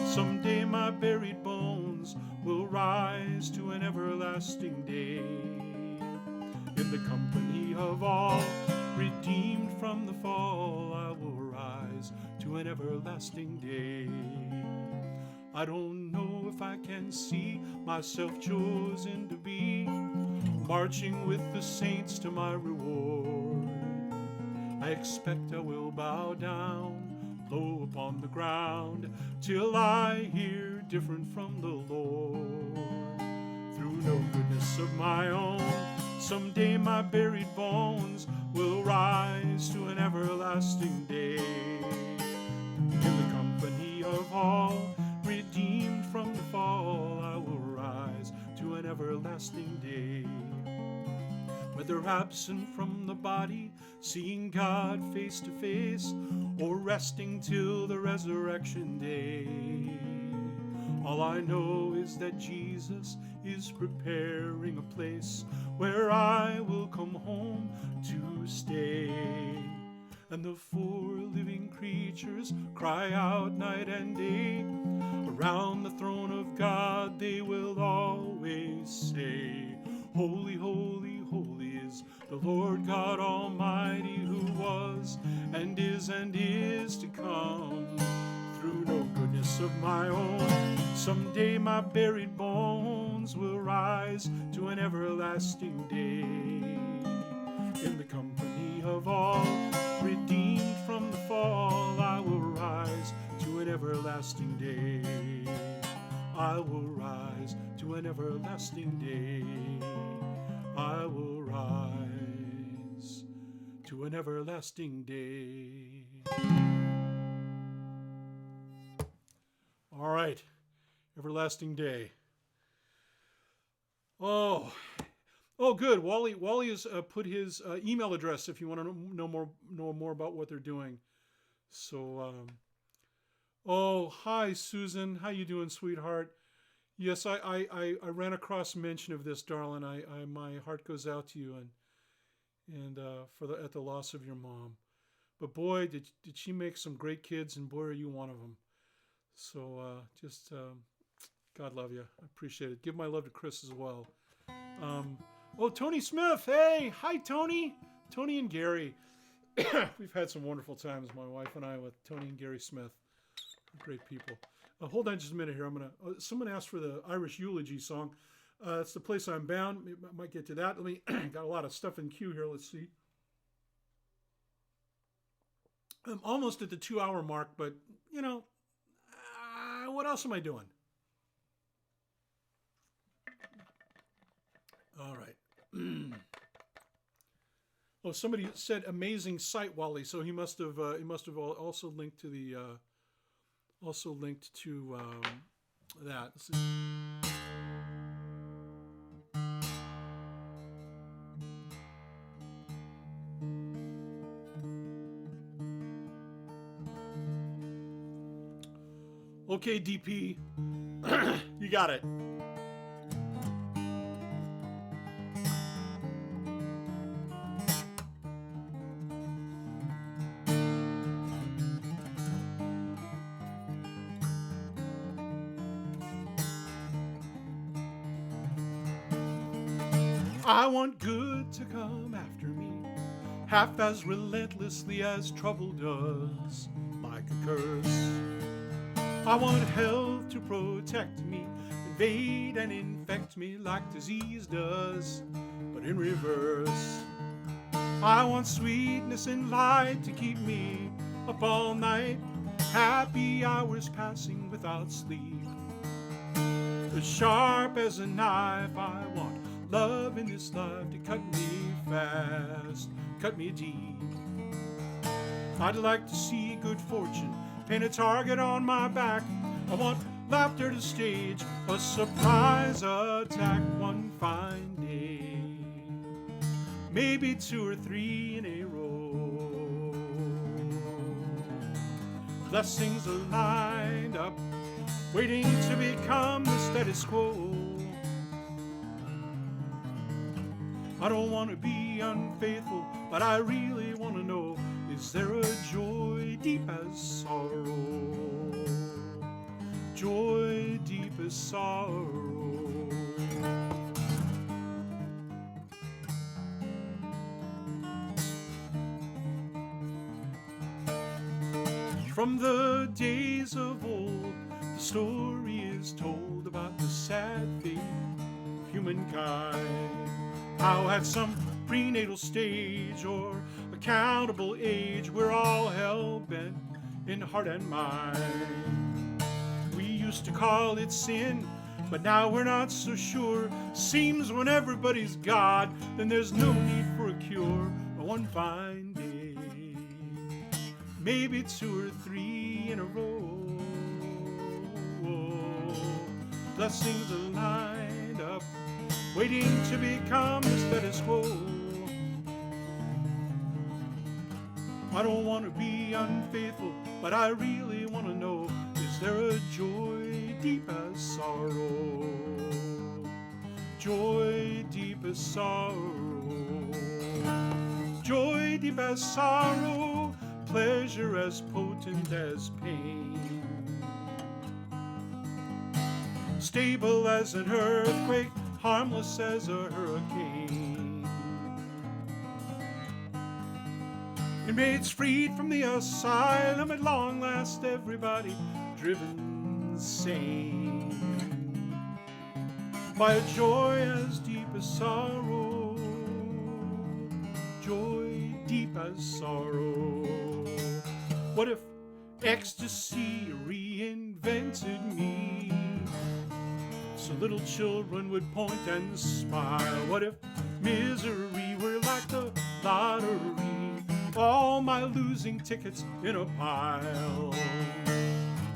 someday my buried bones will rise to an everlasting day. In the company of all redeemed from the fall, I will rise to an everlasting day. I don't know if I can see myself chosen to be marching with the saints to my reward. I expect I will bow down low upon the ground till I hear different from the Lord. Through no goodness of my own, someday my buried bones will rise to an everlasting day. In the company of all redeemed from the fall, I will rise to an everlasting day. Whether absent from the body, seeing God face to face, or resting till the resurrection day, all I know is that Jesus is preparing a place where I will come home to stay. And the four living creatures cry out night and day. Around the throne of God they will always say, Holy, holy, holy is the Lord God Almighty, who was and is to come. Through no goodness of my own, someday my buried bones will rise to an everlasting day. In the company of all redeemed from the fall, I will rise to an everlasting day. I will rise to an everlasting day. I will rise to an everlasting day. All right, everlasting day. Oh, good. Wally has put his email address if you want to know more about what they're doing. So, hi Susan, how you doing, sweetheart? Yes, I ran across mention of this, darling. My heart goes out to you and at the loss of your mom. But boy, did she make some great kids, and boy, are you one of them. So God love you. I appreciate it. Give my love to Chris as well. Tony Smith. Hey, hi Tony. Tony and Gary. We've had some wonderful times, my wife and I, with Tony and Gary Smith. Great people. Hold on just a minute here. Someone asked for the Irish eulogy song. It's The Place I'm Bound. I might get to that. Got a lot of stuff in queue here. Let's see. I'm almost at the 2-hour mark, but what else am I doing? All right. Somebody said amazing site, Wally. So he must have also linked to the that. Let's see. Okay, DP, you got it. I want good to come after me, half as relentlessly as trouble does, like a curse. I want health to protect me, invade and infect me like disease does, but in reverse. I want sweetness and light to keep me up all night, happy hours passing without sleep. As sharp as a knife, I want love in this life to cut me fast, cut me deep. I'd like to see good fortune paint a target on my back. I want laughter to stage a surprise attack one fine day. Maybe 2 or 3 in a row. Blessings are lined up, waiting to become the status quo. I don't want to be unfaithful, but I really want to know, is there a joy deep as sorrow? Joy deep as sorrow. From the days of old, the story is told about the sad fate of humankind. How at some prenatal stage or accountable age, we're all hell-bent in heart and mind. We used to call it sin, but now we're not so sure. Seems when everybody's God, then there's no need for a cure. One fine day, maybe 2 or 3 in a row. Blessings are lined up, waiting to become the status quo. I don't want to be unfaithful, but I really want to know, is there a joy deep as sorrow? Joy deep as sorrow. Joy deep as sorrow, pleasure as potent as pain. Stable as an earthquake, harmless as a hurricane. Inmates freed from the asylum, at long last everybody driven sane by a joy as deep as sorrow. Joy deep as sorrow. What if ecstasy reinvented me, so little children would point and smile? What if misery were like the lottery, all my losing tickets in a pile?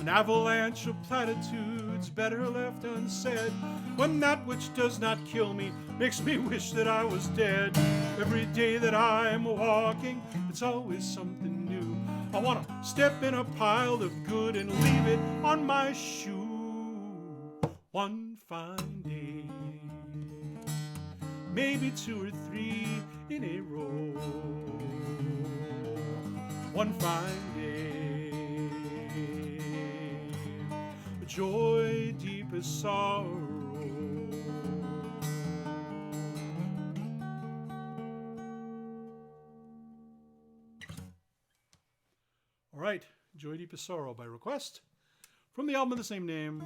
An avalanche of platitudes better left unsaid, when that which does not kill me makes me wish that I was dead. Every day that I'm walking, it's always something new. I want to step in a pile of good and leave it on my shoe. One fine day, maybe 2 or 3 in a row. One fine day, joy deep as sorrow. All right, Joy Deep as Sorrow by request from the album of the same name.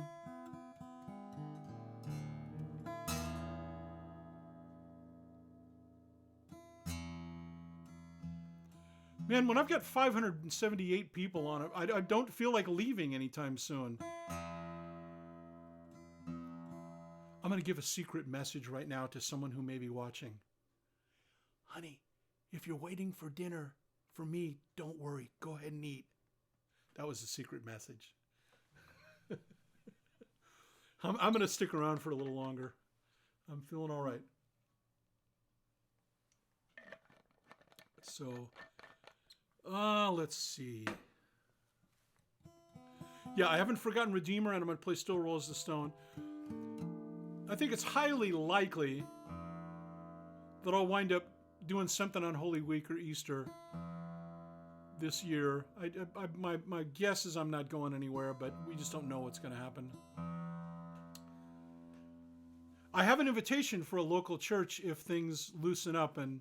Man, when I've got 578 people on it, I don't feel like leaving anytime soon. I'm going to give a secret message right now to someone who may be watching. Honey, if you're waiting for dinner for me, don't worry. Go ahead and eat. That was a secret message. I'm going to stick around for a little longer. I'm feeling all right. So, let's see. Yeah, I haven't forgotten Redeemer, and I'm going to play Still Rolls the Stone. I think it's highly likely that I'll wind up doing something on Holy Week or Easter this year. My guess is I'm not going anywhere, but we just don't know what's going to happen. I have an invitation for a local church if things loosen up, and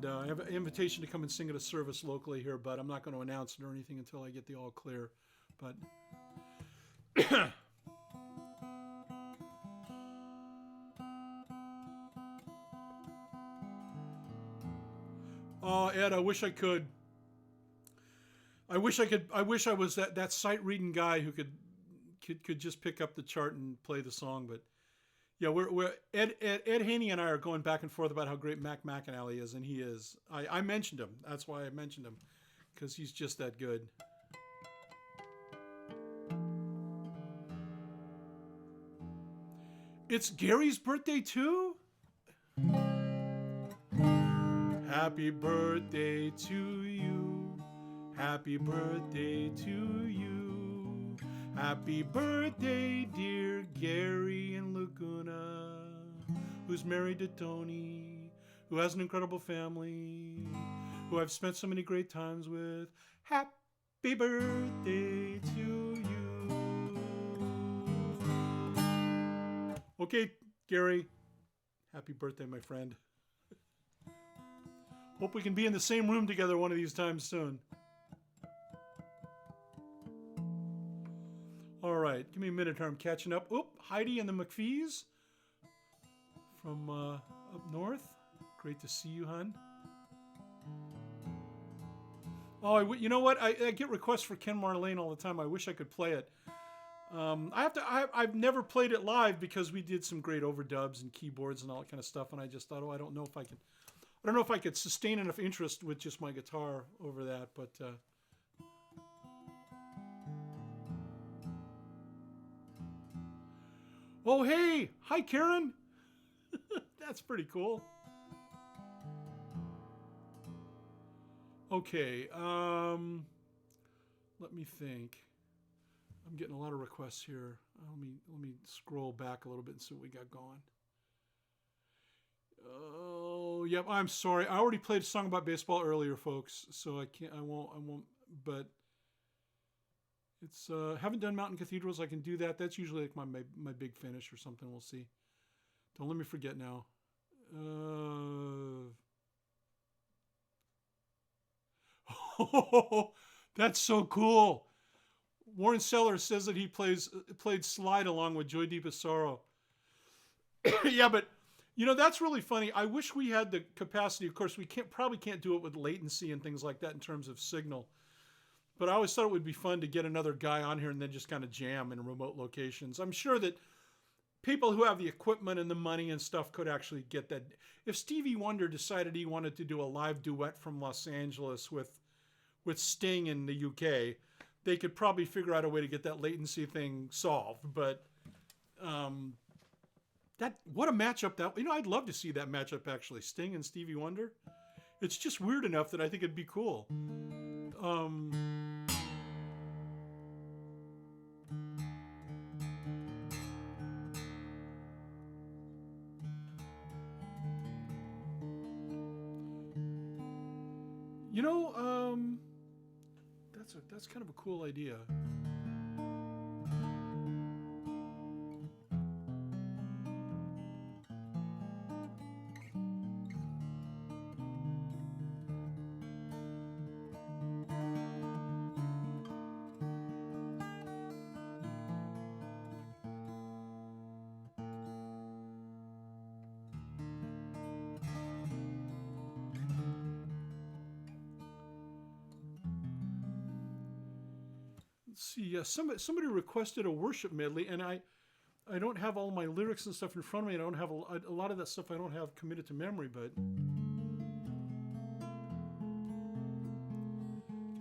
I have an invitation to come and sing at a service locally here, but I'm not going to announce it or anything until I get the all clear. But oh, Ed, I wish I could. I wish I was that sight reading guy who could just pick up the chart and play the song. But Yeah, we're Ed Haney and I are going back and forth about how great Mac McAnally is, and he is. I mentioned him. That's why I mentioned him, because he's just that good. It's Gary's birthday too? Happy birthday to you. Happy birthday to you. Happy birthday, dear Gary in Laguna, who's married to Tony, who has an incredible family, who I've spent so many great times with. Happy birthday to you. Okay, Gary, happy birthday, my friend. Hope we can be in the same room together one of these times soon. All right, give me a minute here. I'm catching up. Oop, Heidi and the McPhees from up north. Great to see you, hon. Oh, you know what? I get requests for Ken Marlane all the time. I wish I could play it. I've never played it live because we did some great overdubs and keyboards and all that kind of stuff, and I just thought, I don't know if I could sustain enough interest with just my guitar over that, but oh, hey, hi, Karen. That's pretty cool. Okay, let me think. I'm getting a lot of requests here. Let me scroll back a little bit and see what we got going. Oh, yep. I'm sorry. I already played a song about baseball earlier, folks. So I won't. But it's haven't done Mountain Cathedrals. I can do that. That's usually like my big finish or something. We'll see. Don't let me forget now. That's so cool. Warren Sellers says that he played slide along with Joy Deep of Sorrow. Yeah, but you know, that's really funny. I wish we had the capacity. Of course, we probably can't do it with latency and things like that in terms of signal. But I always thought it would be fun to get another guy on here and then just kind of jam in remote locations. I'm sure that people who have the equipment and the money and stuff could actually get that. If Stevie Wonder decided he wanted to do a live duet from Los Angeles with Sting in the UK, they could probably figure out a way to get that latency thing solved. But what a matchup that, I'd love to see that matchup actually, Sting and Stevie Wonder. It's just weird enough that I think it'd be cool. That's kind of a cool idea. Let's see. Somebody requested a worship medley, and I don't have all my lyrics and stuff in front of me. I don't have a lot of that stuff. I don't have committed to memory, but can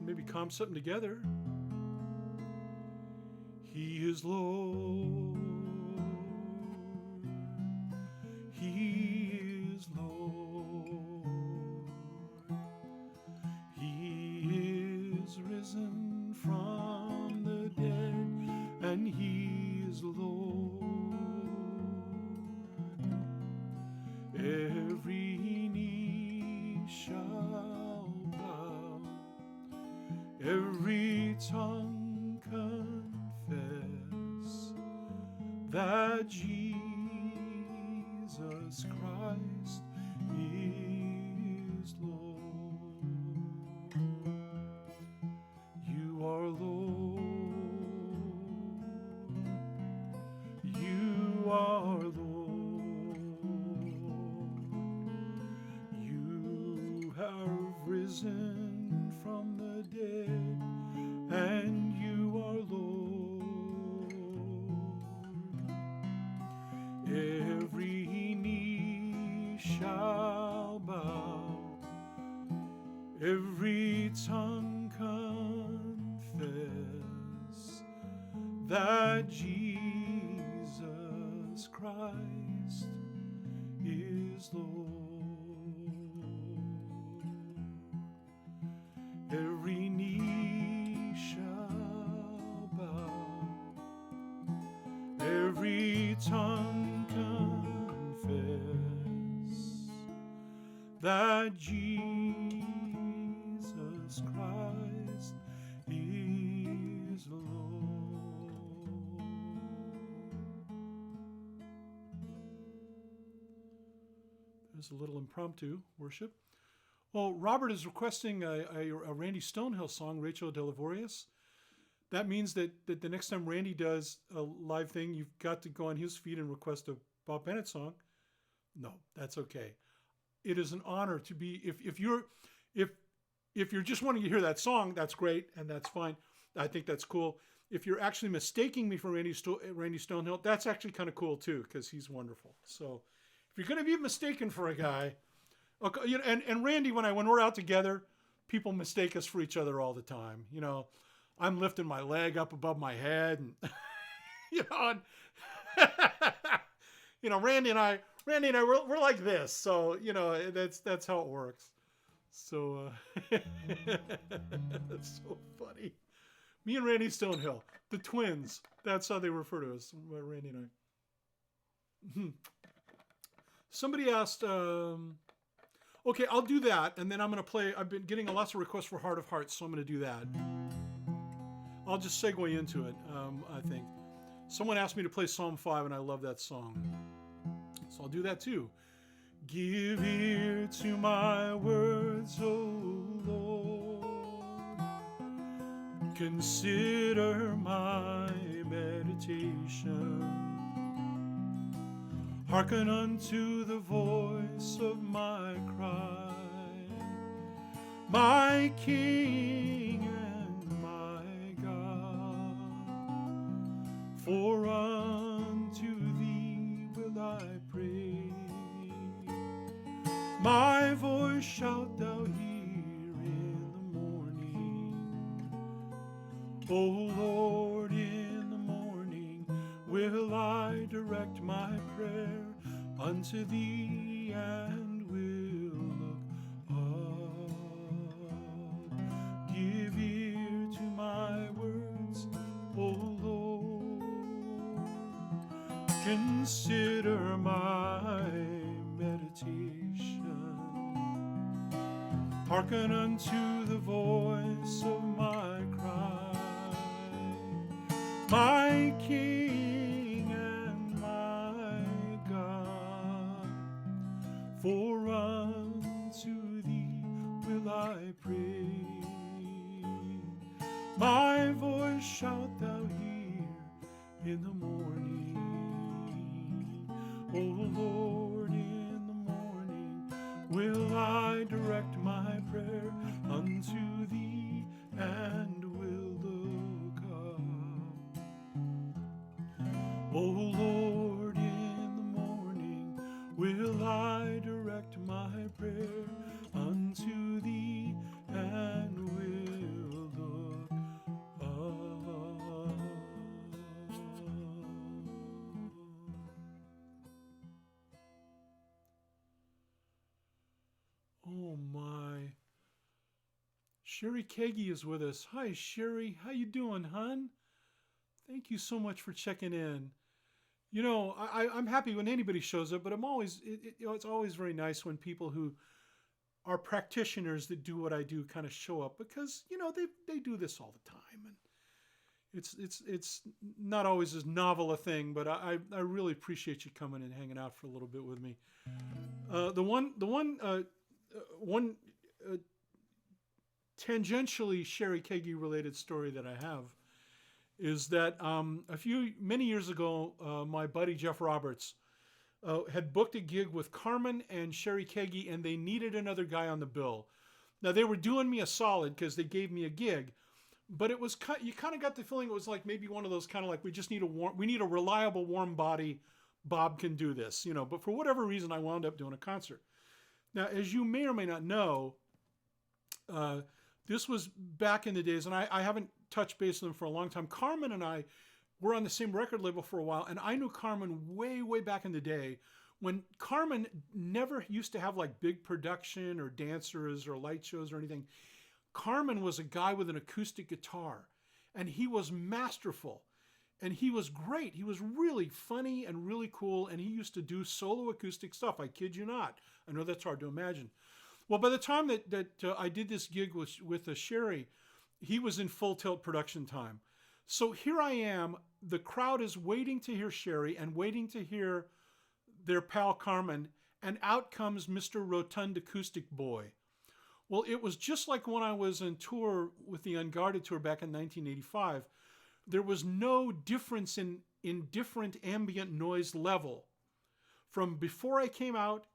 maybe calm something together. He is Lord. He is Lord. He is risen from the dead, and He is Lord. Every knee shall bow, every tongue confess that Jesus Christ is Lord. You are Lord. You are Lord. You have risen from the dead, and you are Lord. shall bow, every tongue confess that Jesus Christ is Lord. Every knee shall bow, every tongue confess that Jesus Christ is Lord. There's a little impromptu worship. Well, Robert is requesting a Randy Stonehill song, Rachel de Lavorius. That means that the next time Randy does a live thing, you've got to go on his feed and request a Bob Bennett song. No, that's okay. It is an honor to be, if you're just wanting to hear that song, that's great and that's fine. I think that's cool. If you're actually mistaking me for Randy Stonehill, that's actually kind of cool too, because he's wonderful. So if you're going to be mistaken for a guy, okay, you know, and Randy, when we're out together, people mistake us for each other all the time. You know, I'm lifting my leg up above my head, and you know, and, Randy and I, we're like this. So you know, that's how it works. So that's so funny. Me and Randy Stonehill, the twins. That's how they refer to us, Randy and I. Somebody asked. Okay, I'll do that, and then I'm going to play. I've been getting lots of requests for Heart of Hearts, so I'm going to do that. I'll just segue into it, I think. Someone asked me to play Psalm 5, and I love that song. So I'll do that too. Give ear to my words, O Lord. Consider my meditation. Hearken unto the voice of my cry, my King and my God. For unto thee will I pray, my voice shalt thou hear in the morning. O Lord, in the morning will I direct my prayer unto thee and will look up. Give ear to my words, O Lord. Consider my meditation. Hearken unto the voice of my cry, my King and my God. For unto thee will I pray, my voice shalt thou hear in the morning. O Lord, in the morning will I direct my prayer unto thee and will look up. O Lord, in the morning will I direct my prayer unto thee and will look up. Oh my. Sherry Kagi is with us. Hi Sherry, how you doing, hon? Thank you so much for checking in. You know, I'm happy when anybody shows up, but it's always very nice when people who are practitioners that do what I do kind of show up, because you know they do this all the time, and it's not always as novel a thing, but I really appreciate you coming and hanging out for a little bit with me. The one tangentially Sherry Kagi related story that I have is that many years ago, my buddy Jeff Roberts had booked a gig with Carmen and Sherry Kagi, and they needed another guy on the bill. Now, they were doing me a solid because they gave me a gig, but it was you kind of got the feeling it was like maybe one of those kind of like we need a reliable warm body Bob can do this, you know. But for whatever reason, I wound up doing a concert. Now, as you may or may not know, this was back in the days, and I haven't touched base with them for a long time. Carmen and I were on the same record label for a while, and I knew Carmen way, way back in the day when Carmen never used to have like big production or dancers or light shows or anything. Carmen was a guy with an acoustic guitar, and he was masterful, and he was great. He was really funny and really cool, and he used to do solo acoustic stuff. I kid you not. I know that's hard to imagine. Well, by the time that I did this gig with Sherry, he was in full tilt production time. So here I am. The crowd is waiting to hear Sherry and waiting to hear their pal Carmen, and out comes Mr. Rotund Acoustic Boy. Well, it was just like when I was on tour with the Unguarded tour back in 1985. There was no difference in different ambient noise level from before I came out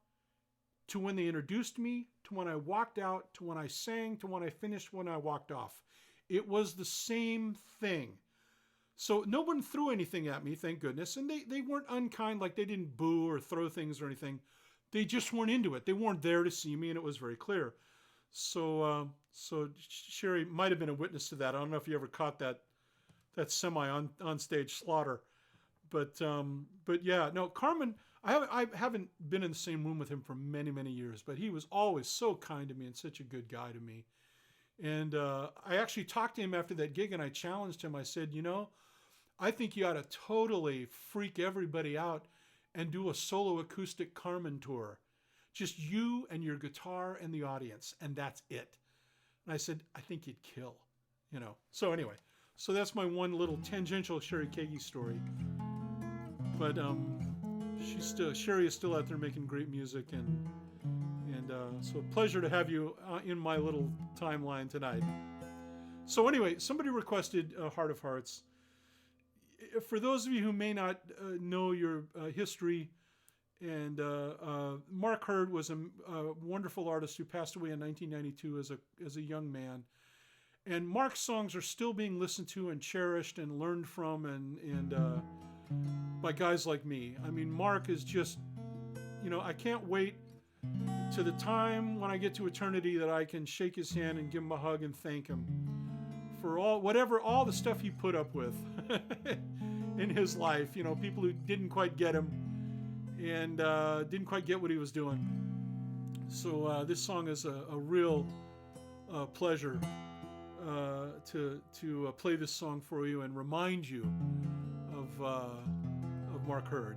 to when they introduced me, to when I walked out, to when I sang, to when I finished, when I walked off. It was the same thing. So no one threw anything at me, thank goodness. And they weren't unkind, like they didn't boo or throw things or anything. They just weren't into it. They weren't there to see me, and it was very clear. So Sherry might have been a witness to that. I don't know if you ever caught that semi on stage slaughter. But yeah, no, Carmen, I haven't been in the same room with him for many, many years, but he was always so kind to me and such a good guy to me. And I actually talked to him after that gig, and I challenged him. I said, you know, I think you ought to totally freak everybody out and do a solo acoustic Carmen tour. Just you and your guitar and the audience, and that's it. And I said, I think you'd kill, you know. So anyway, so that's my one little tangential Sherry Kagi story. But Sherry is still out there making great music, and so a pleasure to have you in my little timeline tonight. So anyway, somebody requested Heart of Hearts. For those of you who may not know your history, and Mark Hurd was a wonderful artist who passed away in 1992 as a young man. And Mark's songs are still being listened to and cherished and learned from, and by guys like me. I mean, Mark is just, you know, I can't wait to the time when I get to eternity that I can shake his hand and give him a hug and thank him for all the stuff he put up with in his life. You know, people who didn't quite get him and didn't quite get what he was doing. So this song is a real pleasure to play this song for you and remind you of Mark Hurd.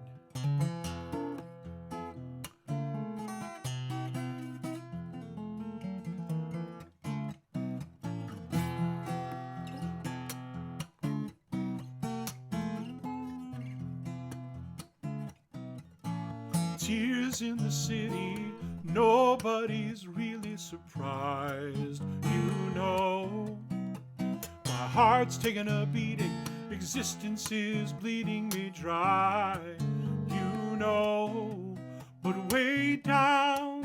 Tears in the city, nobody's really surprised. You know, my heart's taking a beating, existence is bleeding me dry. You know, but way down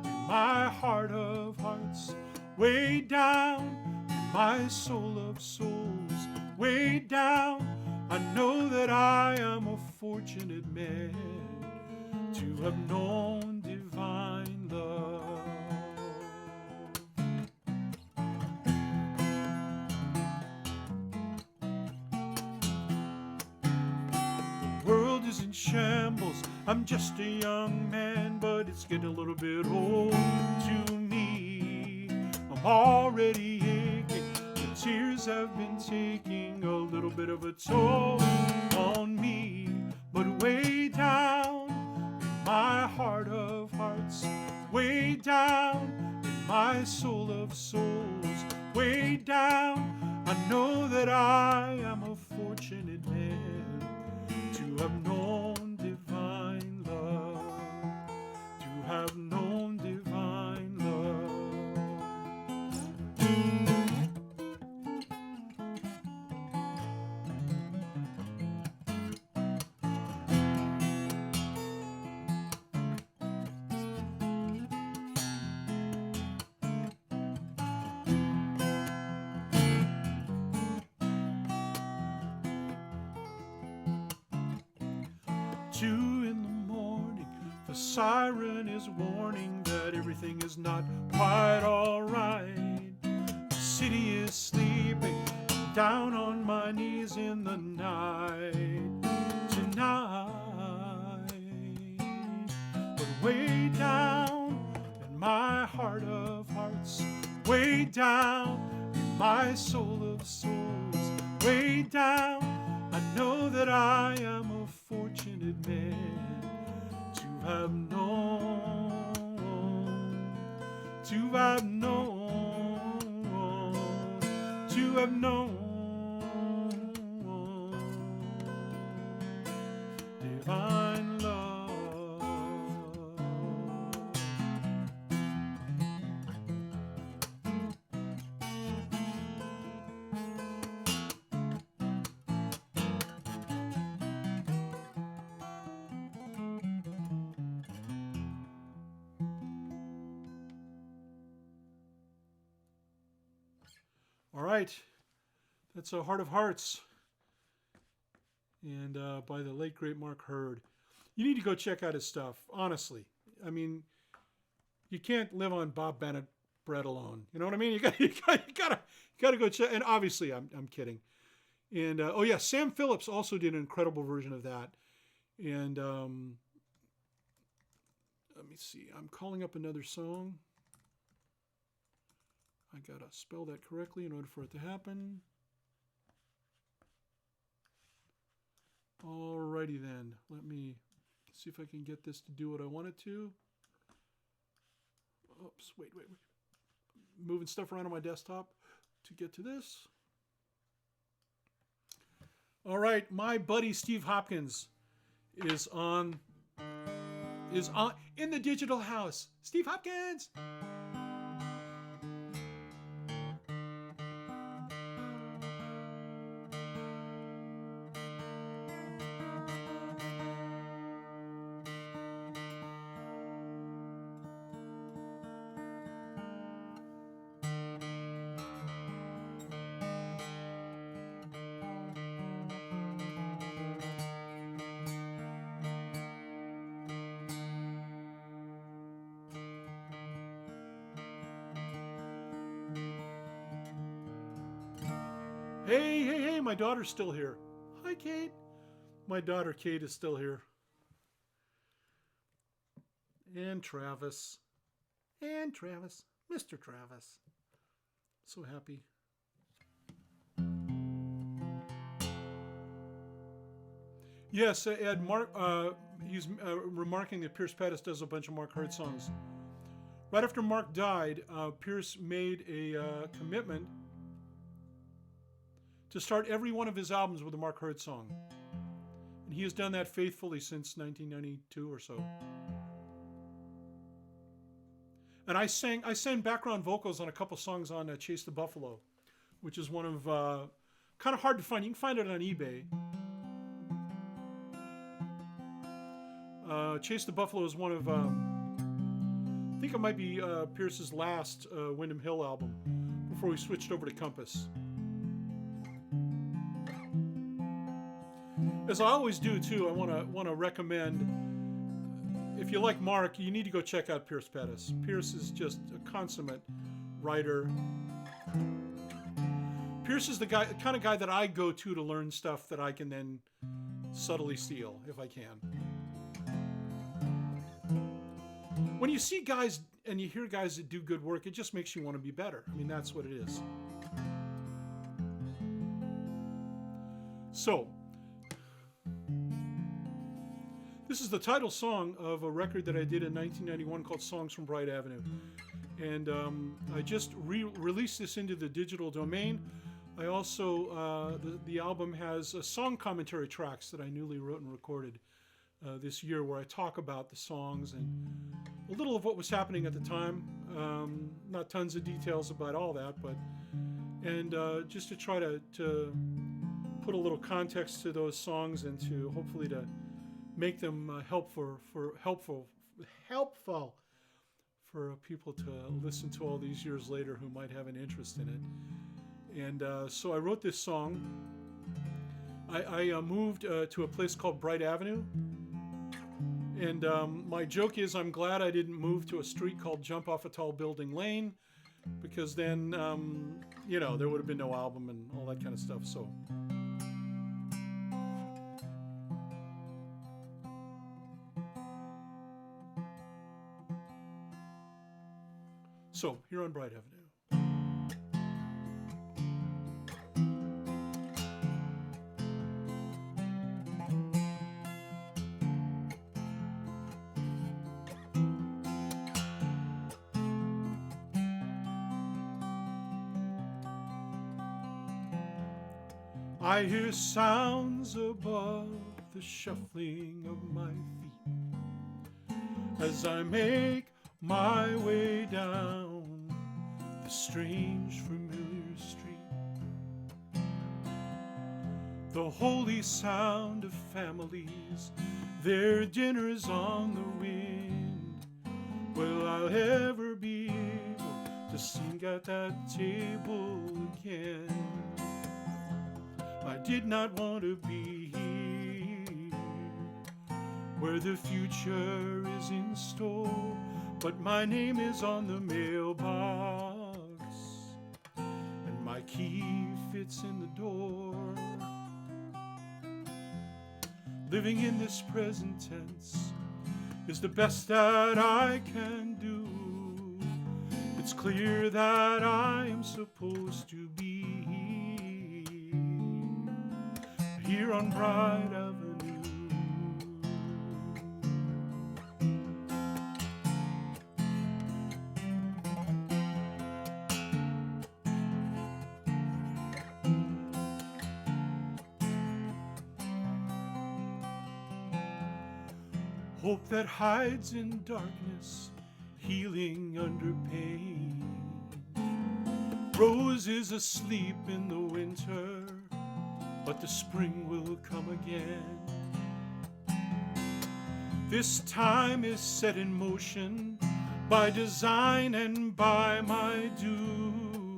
in my heart of hearts, way down in my soul of souls, way down, I know that I am a fortunate man to have known divine love. The world is in shambles, I'm just a young man, but it's getting a little bit old to me. I'm already aching, the tears have been taking a little bit of a toll on me. But way down my heart of hearts, way down in my soul of souls, way down, I know that I am a fortunate man to have known divine love, to have known divine love. 2 in the morning, the siren is warning that everything is not quite all right. The city is sleeping, down on my knees in the night tonight. But way down in my heart of hearts, way down in my soul of souls, way down, I know that I am a fortunate man to have known, to have known, to have known divine love. All right, that's a Heart of Hearts, and by the late great Mark Hurd. You need to go check out his stuff. Honestly, I mean, you can't live on Bob Bennett bread alone. You know what I mean? You gotta go check. And obviously, I'm kidding. And oh yeah, Sam Phillips also did an incredible version of that. And let me see. I'm calling up another song. I gotta spell that correctly in order for it to happen. Alrighty then. Let me see if I can get this to do what I want it to. Oops, wait. Moving stuff around on my desktop to get to this. All right, my buddy Steve Hopkins is in the digital house. Steve Hopkins. Hey, my daughter's still here. Hi, Kate. My daughter, Kate, is still here. And Travis. Mr. Travis. So happy. Yes, Ed, Mark, he's remarking that Pierce Pettis does a bunch of Mark Hurd songs. Right after Mark died, Pierce made a commitment to start every one of his albums with a Mark Hurd song. And he has done that faithfully since 1992 or so. And I sang background vocals on a couple songs on Chase the Buffalo, which is one of, kind of hard to find. You can find it on eBay. Chase the Buffalo is one of, I think it might be Pierce's last Windham Hill album before he switched over to Compass. As I always do too, I want to recommend, if you like Mark, you need to go check out Pierce Pettis. Pierce is just a consummate writer. Pierce is the kind of guy that I go to learn stuff that I can then subtly steal if I can. When you see guys and you hear guys that do good work, it just makes you want to be better. I mean, that's what it is. So, this is the title song of a record that I did in 1991 called Songs from Bright Avenue. And I just released this into the digital domain. I also, the album has song commentary tracks that I newly wrote and recorded this year, where I talk about the songs and a little of what was happening at the time. Not tons of details about all that, but just to try to put a little context to those songs and to hopefully to make them helpful for people to listen to all these years later who might have an interest in it. And so I wrote this song. I moved to a place called Bright Avenue And my joke is I'm glad I didn't move to a street called Jump Off a Tall Building Lane, because then, there would have been no album and all that kind of stuff. So here on Bright Avenue. I hear sounds above the shuffling of my feet as I make my way down the strange familiar street. The holy sound of families, their dinners on the wind. Will I ever be able to sing at that table again? I did not want to be here where the future is in store, but my name is on the mailbox and my key fits in the door. Living in this present tense is the best that I can do. It's clear that I am supposed to be here on Bright Avenue. Hope that hides in darkness, healing under pain. Roses asleep in the winter, but the spring will come again. This time is set in motion by design and by my due.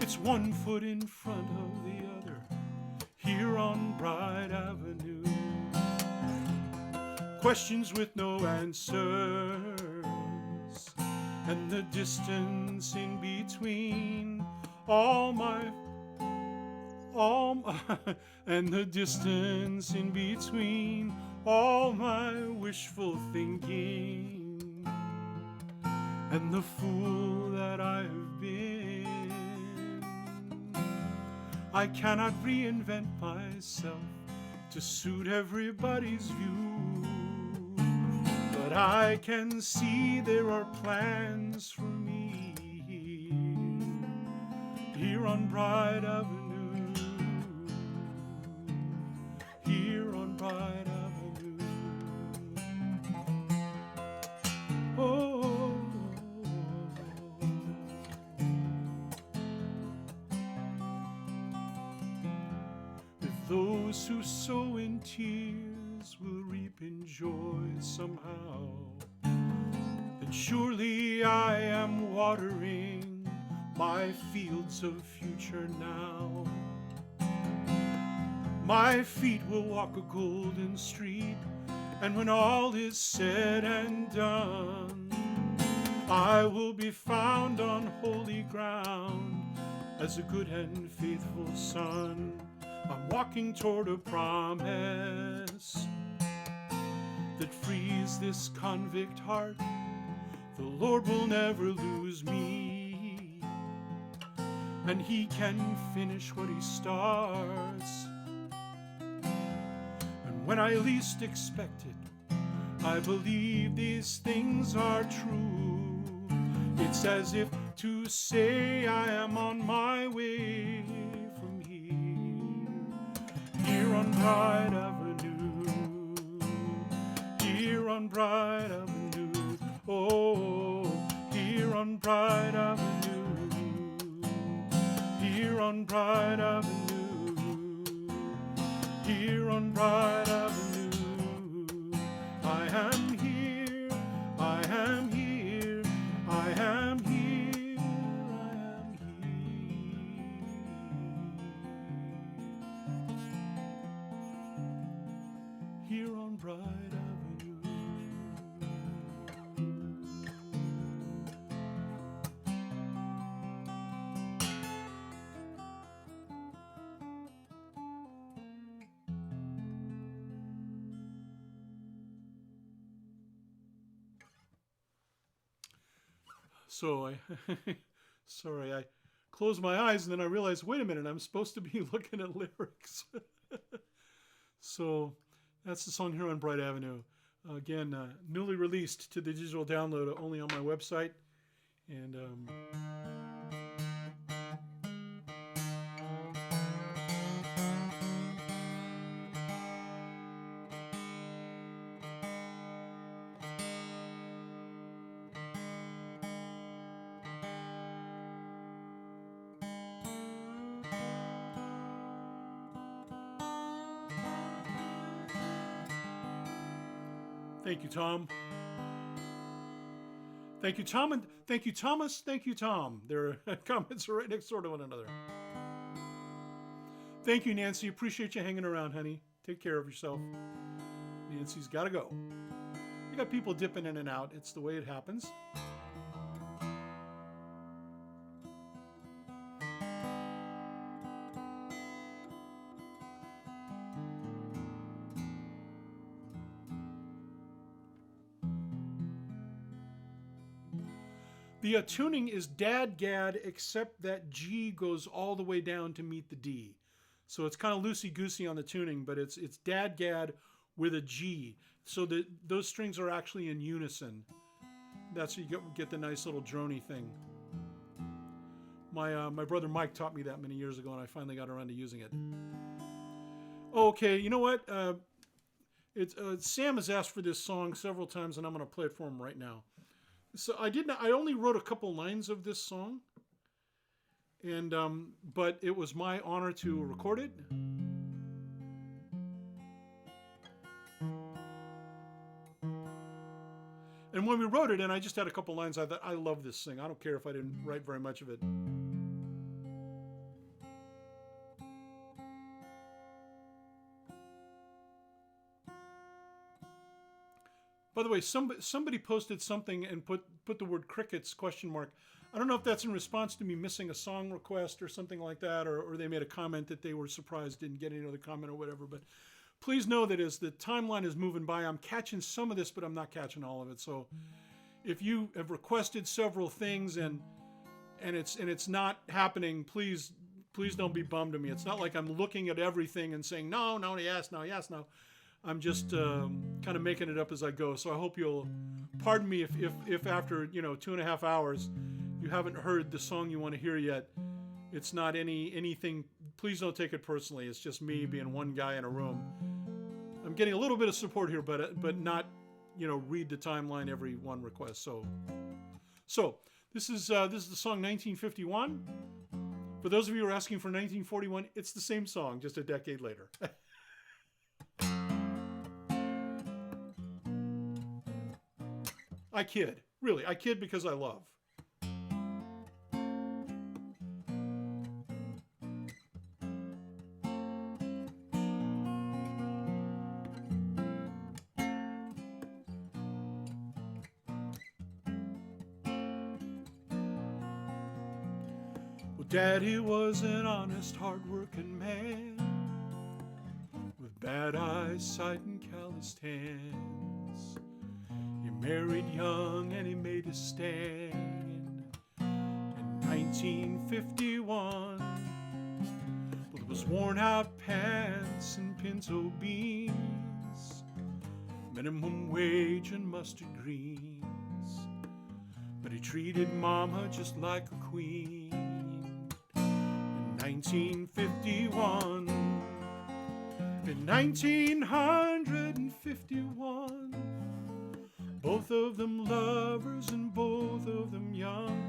It's one foot in front of the other here on Bright Avenue. Questions with no answers, and the distance in between and the distance in between all my wishful thinking, and the fool that I have been. I cannot reinvent myself to suit everybody's view, but I can see there are plans for me here on Bright Avenue. Here on Bright Avenue. Oh, if those who sow in tears will reap in joy somehow, then surely I am watering my fields of future now. My feet will walk a golden street, and when all is said and done, I will be found on holy ground as a good and faithful son. I'm walking toward a promise that frees this convict heart. The Lord will never lose me, and He can finish what He starts. When I least expect it, I believe these things are true. It's as if to say I am on my way from here on Bright Avenue, here on Bright Avenue, oh, here on Bright Avenue, here on Bright Avenue, here on Bright Avenue. I am here, I am here, I am here, I am here on Bright Avenue. So sorry, I closed my eyes and then I realized, wait a minute, I'm supposed to be looking at lyrics. So that's the song here on Bright Avenue. Again, newly released to the digital download only on my website. And thank you, Tom. Thank you, Tom, and thank you, Thomas. Thank you, Tom. Their comments are right next door to one another. Thank you, Nancy. Appreciate you hanging around, honey. Take care of yourself. Nancy's got to go. You got people dipping in and out. It's the way it happens. The tuning is dad-gad, except that G goes all the way down to meet the D. So it's kind of loosey-goosey on the tuning, but it's dad-gad with a G. So those strings are actually in unison. That's how you get the nice little drony thing. My brother Mike taught me that many years ago, and I finally got around to using it. Okay, you know what? Sam has asked for this song several times, and I'm going to play it for him right now. So I only wrote a couple lines of this song, and but it was my honor to record it. And when we wrote it, and I just had a couple lines, I thought, I love this thing. I don't care if I didn't write very much of it. By the way, somebody posted something and put the word crickets ? I don't know if that's in response to me missing a song request or something like that, or they made a comment that they were surprised didn't get any other comment or whatever. But please know that as the timeline is moving by, I'm catching some of this, but I'm not catching all of it. So if you have requested several things and it's not happening, please don't be bummed at me. It's not like I'm looking at everything and saying no, yes, no, yes, no. I'm just kind of making it up as I go. So I hope you'll pardon me if after 2.5 hours you haven't heard the song you want to hear yet. It's not anything. Please don't take it personally. It's just me being one guy in a room. I'm getting a little bit of support here, but not read the timeline every one request. So this is the song 1951. For those of you who are asking for 1941, it's the same song, just a decade later. I kid. Really, I kid because I love. Well, Daddy was an honest, hard-working man with bad eyesight and calloused hands. Married young and he made a stand in 1951 with his worn out pants and pinto beans, minimum wage and mustard greens, but he treated Mama just like a queen. In 1951, in 1951, both of them lovers and both of them young.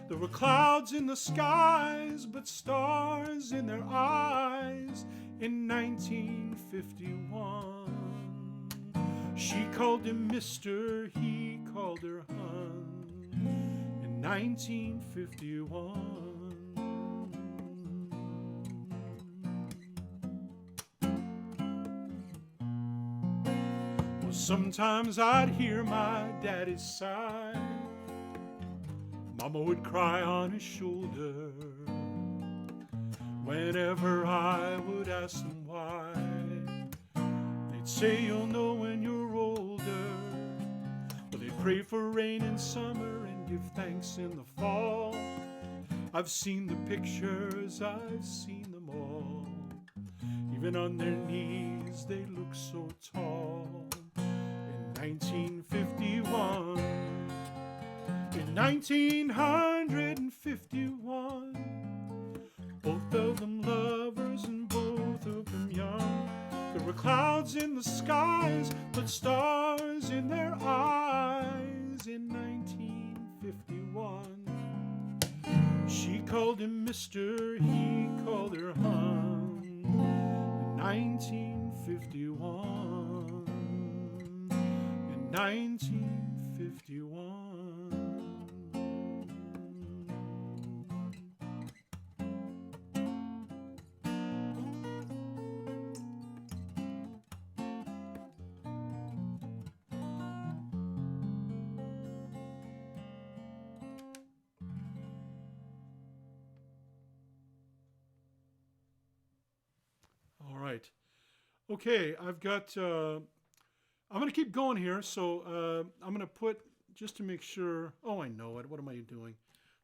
There were clouds in the skies, but stars in their eyes in 1951. She called him Mister, he called her hun in 1951. Sometimes I'd hear my daddy sigh. Mama would cry on his shoulder. Whenever I would ask them why, they'd say you'll know when you're older. But they'd pray for rain in summer and give thanks drinks in the fall. I've seen the pictures, I've seen them all. Even on their knees they look so tall. In 1951, in 1951, both of them lovers and both of them young. There were clouds in the skies, but stars in their eyes. In 1951, she called him Mister, he called her hon. In 1951, in 1951. Okay, I've got, I'm going to keep going here, so I'm going to put, just to make sure, oh, I know it, what am I doing?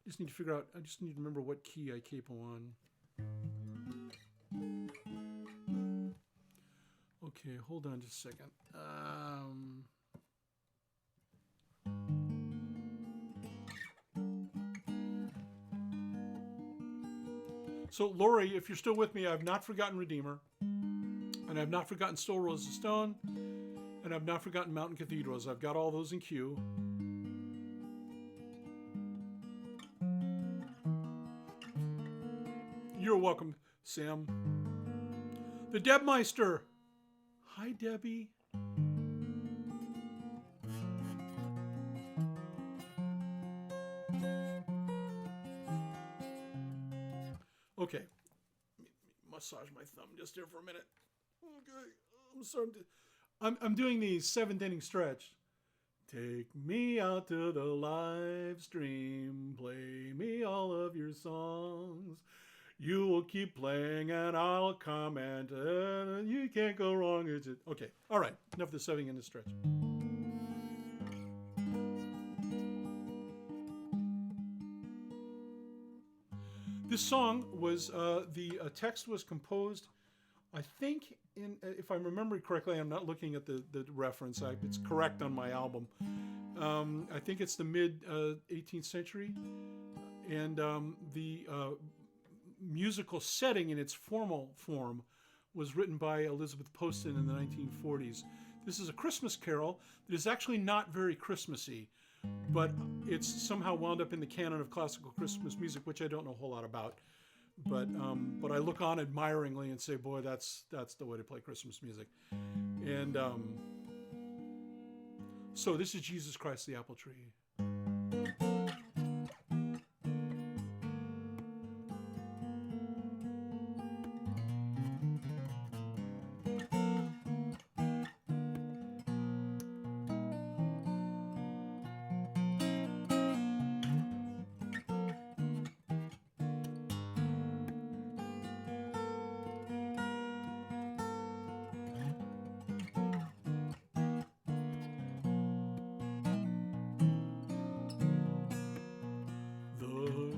I just need to figure out, I just need to remember what key I capo on. Okay, hold on just a second. So, Lori, if you're still with me, I've not forgotten Redeemer. And I've not forgotten Still Rose of Stone. And I've not forgotten Mountain Cathedrals. I've got all those in queue. You're welcome, Sam. The Debmeister. Hi, Debbie. Okay. Massage my thumb just here for a minute. Okay, I'm sorry. I'm doing the 7th inning stretch. Take me out to the live stream. Play me all of your songs. You will keep playing and I'll comment. You can't go wrong. Okay, all right. Enough of the 7th inning stretch. This song was, the text was composed, I think, if I remember correctly, I'm not looking at the reference, it's correct on my album. I think it's the mid-18th century, and the musical setting in its formal form was written by Elizabeth Poston in the 1940s. This is a Christmas carol that is actually not very Christmassy, but it's somehow wound up in the canon of classical Christmas music, which I don't know a whole lot about. But I look on admiringly and say, boy, that's the way to play Christmas music. And so this is Jesus Christ the Apple Tree.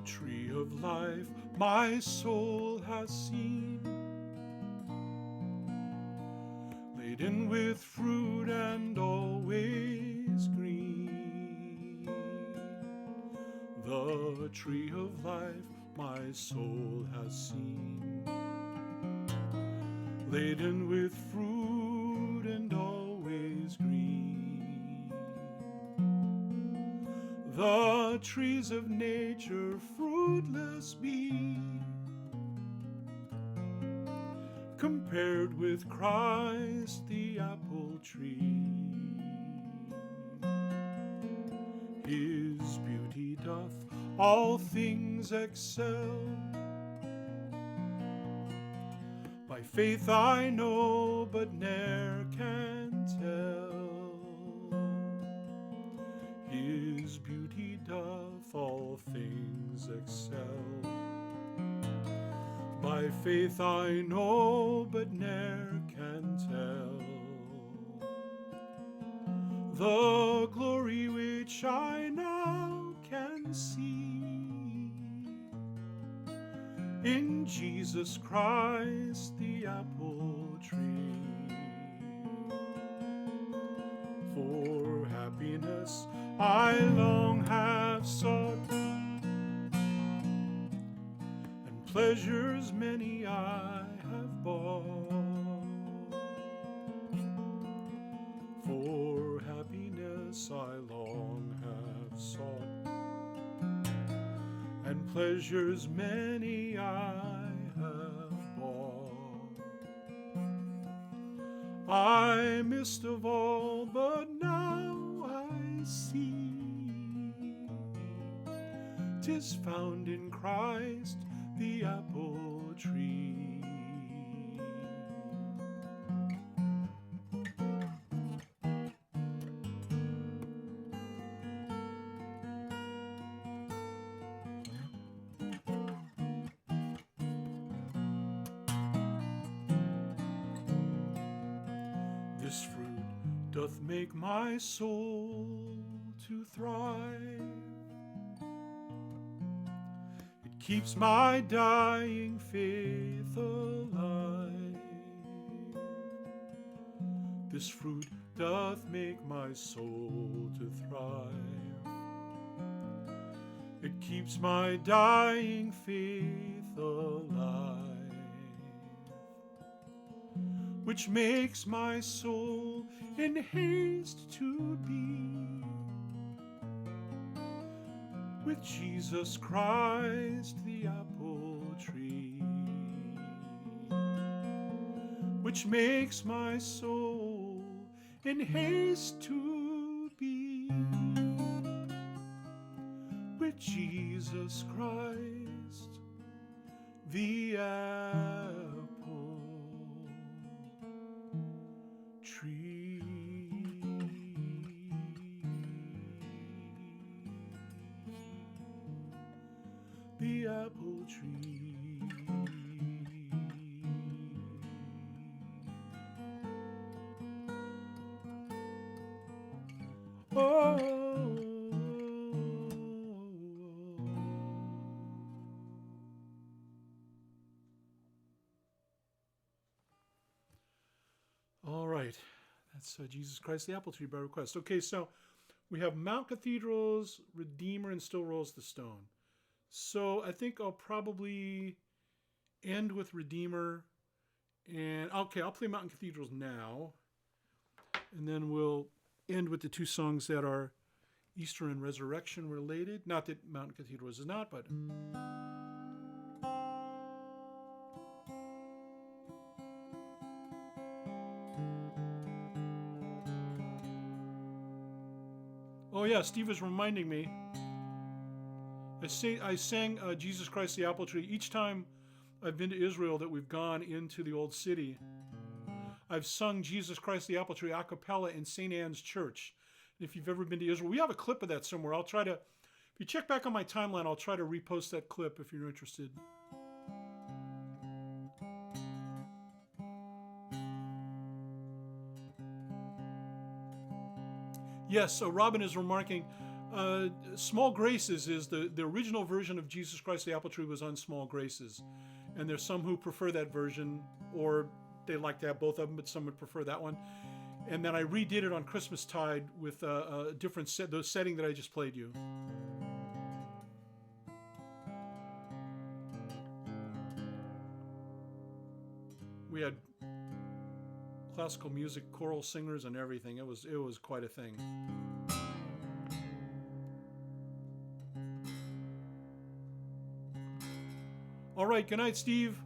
Tree of life my soul has seen, laden with fruit and always green. The tree of life my soul has seen, laden with fruit and always green. The trees of nature fruitless be, compared with Christ the apple tree. His beauty doth all things excel. By faith I know, but ne'er can tell. His beauty doth all things excel. By faith I know, but ne'er can tell. The glory which I now can see in Jesus Christ the apple tree. For happiness I long have sought, and pleasures many I have bought. For happiness I long have sought, and pleasures many I have bought. I missed of all, but now I see 'tis found in Christ the apple tree. This fruit doth make my soul to thrive. It keeps my dying faith alive. This fruit doth make my soul to thrive. It keeps my dying faith alive, which makes my soul in haste to be with Jesus Christ the apple tree, which makes my soul in haste to be with Jesus Christ the apple tree. The apple tree. Oh. All right. That's Jesus Christ the Apple Tree by request. Okay, so we have Mount Cathedrals, Redeemer, and Still Rolls the Stone. So I think I'll probably end with Redeemer. And okay, I'll play Mountain Cathedrals now. And then we'll end with the two songs that are Easter and Resurrection related. Not that Mountain Cathedrals is not, but... Oh yeah, Steve is reminding me. I sang Jesus Christ the Apple Tree each time I've been to Israel that we've gone into the old city. I've sung Jesus Christ the Apple Tree a cappella in St. Anne's Church. If you've ever been to Israel, we have a clip of that somewhere. I'll try to, if you check back on my timeline, I'll try to repost that clip if you're interested. Yes, so Robin is remarking, Small Graces is the original version of Jesus Christ the Apple Tree was on Small Graces. And there's some who prefer that version, or they like to have both of them, but some would prefer that one. And then I redid it on Christmastide with a different the setting that I just played you. We had classical music, choral singers, and everything. It was quite a thing. All right, good night, Steve.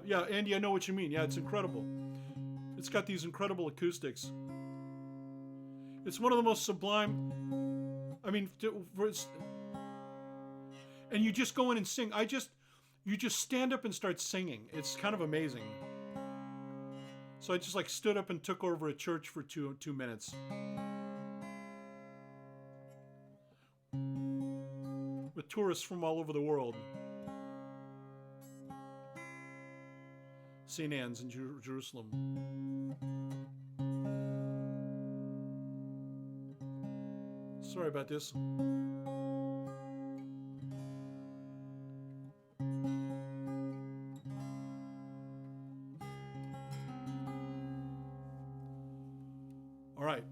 Yeah, Andy, I know what you mean. Yeah, it's incredible. It's got these incredible acoustics. It's one of the most sublime. I mean, and you just go in and sing. You just stand up and start singing. It's kind of amazing. So I just like stood up and took over a church for two minutes. With tourists from all over the world. St. Anne's in Jerusalem. Sorry about this. All right.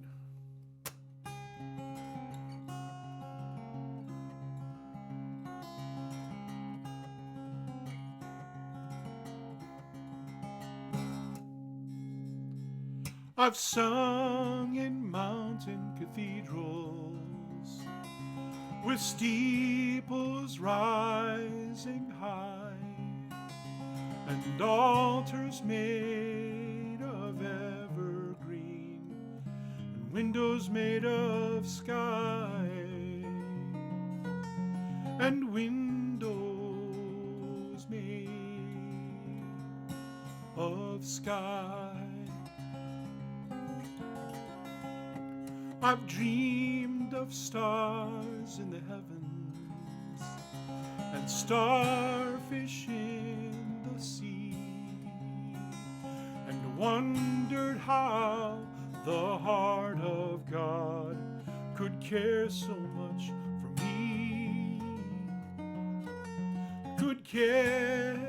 I've sung in mountain cathedrals with steeples rising high and altars made of evergreen and windows made of sky and windows made of sky. I've dreamed of stars in the heavens and starfish in the sea and wondered how the heart of God could care so much for me, could care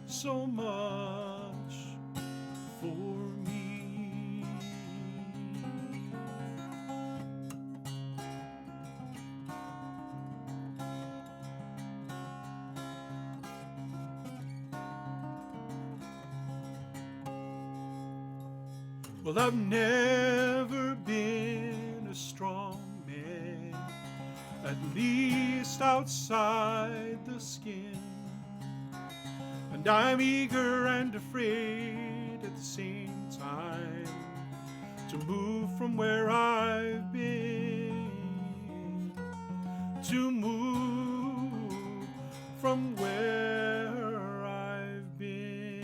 so much for me. Well, I've never been a strong man, at least outside the skin. And I'm eager and afraid at the same time to move from where I've been, to move from where I've been.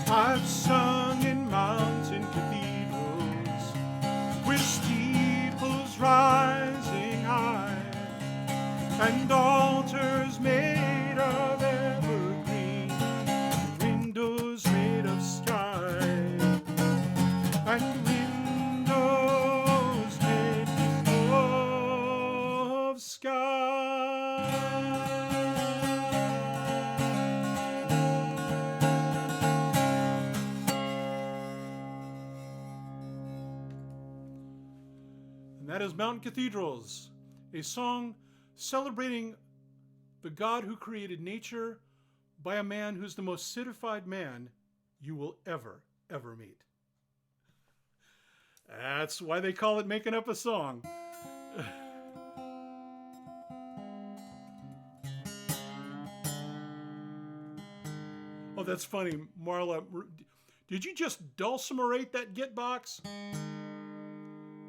I've sung in mountain cathedrals with steeples rising high and altars made of evergreen, windows made of sky, and windows made of sky. And that is Mountain Cathedrals, a song celebrating the God who created nature by a man who's the most citified man you will ever meet. That's why they call it making up a song. Oh, that's funny. Marla, did you just dulcimerate that git box?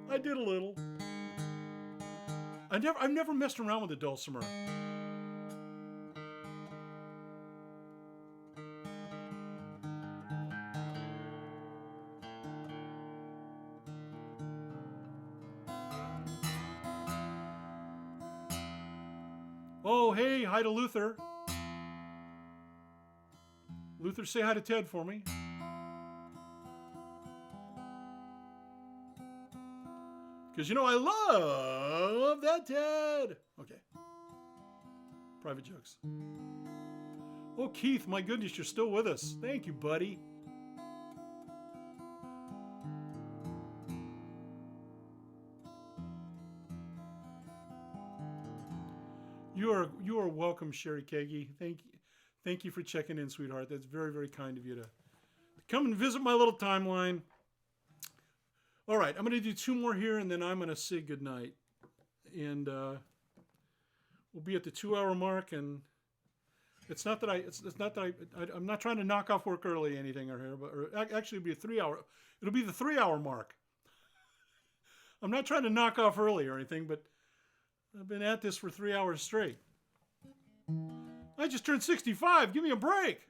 I did a little. I've never messed around with a dulcimer. Oh, hey, hi to Luther. Luther, say hi to Ted for me. Because, you know, I love that Ted. Okay. Private jokes. Oh, Keith, my goodness, you're still with us. Thank you, buddy. You are welcome, Sherry Kagi. Thank you for checking in, sweetheart. That's very, very kind of you to come and visit my little timeline. All right, I'm going to do 2 more here, and then I'm going to say goodnight. And we'll be at the 2-hour mark. And it's not that I'm not trying to knock off work early or anything or here, but actually it'll be a 3-hour. It'll be the 3-hour mark. I'm not trying to knock off early or anything, but I've been at this for 3 hours straight. I just turned 65. Give me a break.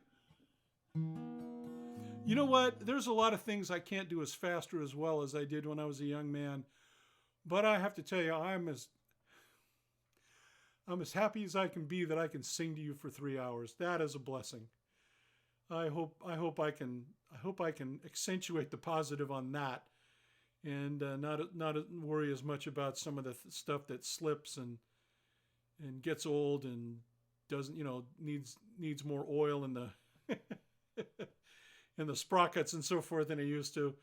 You know what? There's a lot of things I can't do as fast or as well as I did when I was a young man. But I have to tell you, I'm as happy as I can be that I can sing to you for 3 hours. That is a blessing. I hope I can accentuate the positive on that, and not worry as much about some of the stuff that slips and gets old and doesn't, needs more oil in the in the sprockets and so forth than it used to.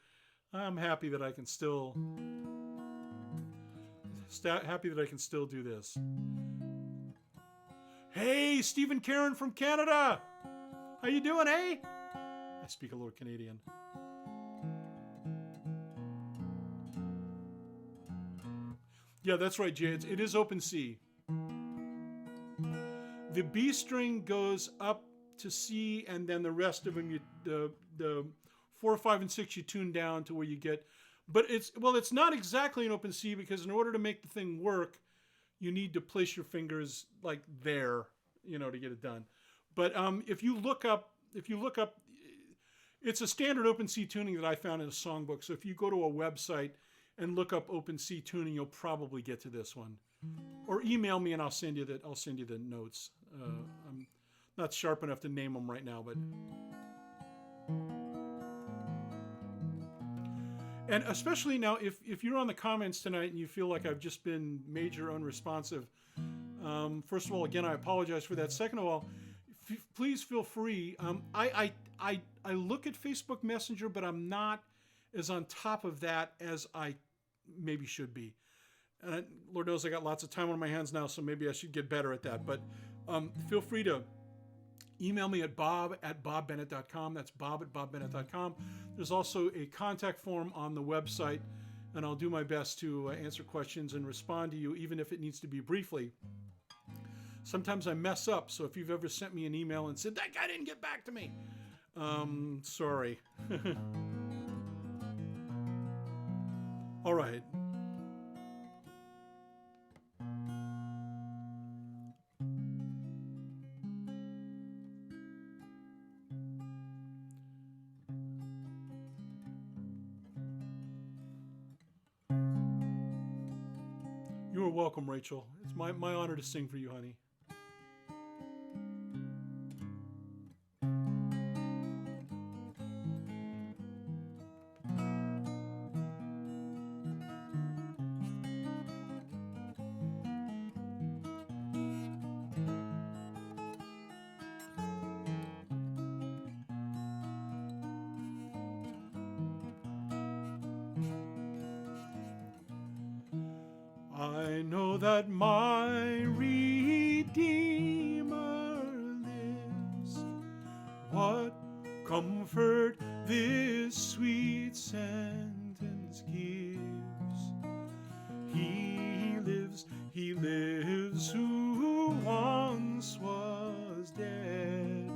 I'm happy that I can still do this. Hey, Stephen Karen from Canada. How you doing, eh? I speak a little Canadian. Yeah, that's right, Jay. It is open C. The B string goes up to C, and then the rest of them, the 4, 5, and 6, you tune down to where you get. But it's not exactly an open C, because in order to make the thing work, you need to place your fingers like there, to get it done. But if you look up, it's a standard open C tuning that I found in a songbook. So if you go to a website and look up open C tuning, you'll probably get to this one. Or email me and I'll send you the notes. I'm not sharp enough to name them right now, but. And especially now, if you're on the comments tonight and you feel like I've just been major unresponsive, first of all, again, I apologize for that. Second of all, please feel free. I look at Facebook Messenger, but I'm not as on top of that as I maybe should be. Lord knows I got lots of time on my hands now, so maybe I should get better at that. But feel free to email me at bob@bobbennett.com. That's bob@bobbennett.com. There's also a contact form on the website, and I'll do my best to answer questions and respond to you, even if it needs to be briefly. Sometimes I mess up, so if you've ever sent me an email and said, that guy didn't get back to me, sorry. All right. You are welcome, Rachel. It's my honor to sing for you, honey. I know that my Redeemer lives. What comfort this sweet sentence gives. He lives who once was dead.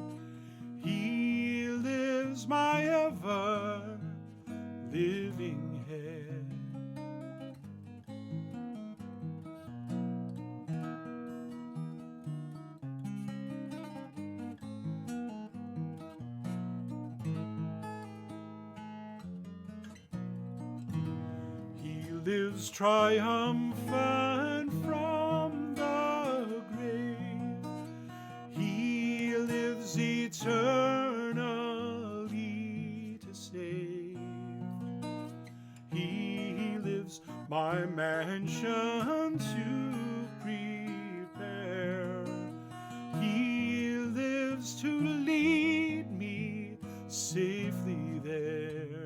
He lives my ever living head. lives triumphant from the grave. He lives eternally to save. He lives my mansion to prepare. He lives to lead me safely there.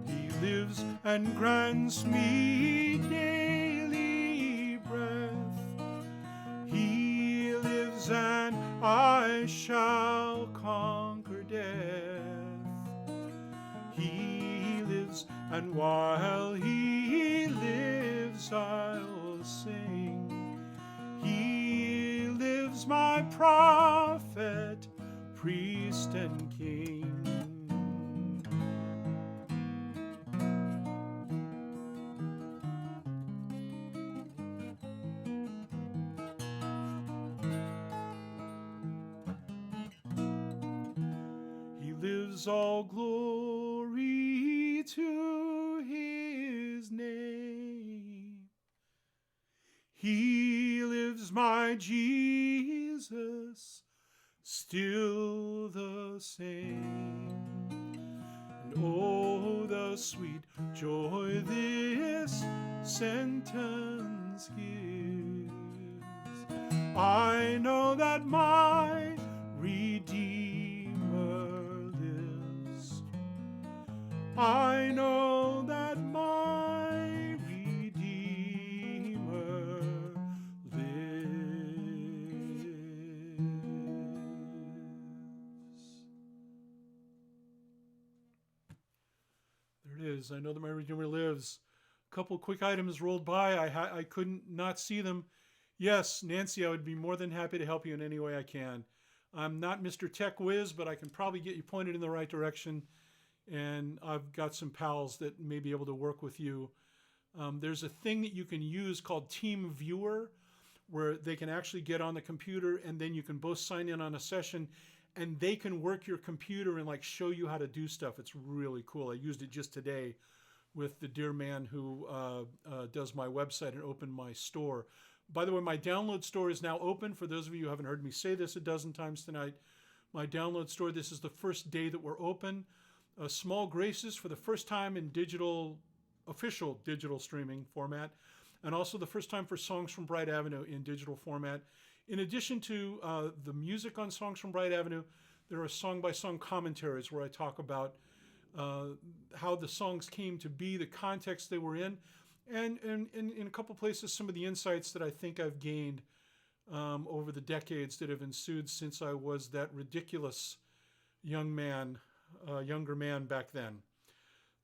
He lives and grants me daily breath. He lives and I shall conquer death. He lives and while he lives I'll sing. He lives my prophet, priest and king. Lives all glory to his name. He lives my Jesus, still the same. And oh, the sweet joy this sentence gives. I know that my Redeemer lives. I know that my Redeemer lives. There it is. I know that my Redeemer lives. A couple quick items rolled by. I couldn't not see them. Yes, Nancy, I would be more than happy to help you in any way I can. I'm not Mr. Tech Whiz, but I can probably get you pointed in the right direction. And I've got some pals that may be able to work with you. There's a thing that you can use called Team Viewer, where they can actually get on the computer and then you can both sign in on a session and they can work your computer and like show you how to do stuff. It's really cool. I used it just today with the dear man who does my website and opened my store. By the way, my download store is now open. For those of you who haven't heard me say this a dozen times tonight, my download store, this is the first day that we're open. Small graces for the first time in official digital streaming format, and also the first time for Songs from Bright Avenue in digital format. In addition to the music on Songs from Bright Avenue, there are song-by-song commentaries where I talk about how the songs came to be, the context they were in, and in a couple places, some of the insights that I think I've gained over the decades that have ensued since I was that ridiculous younger man back then.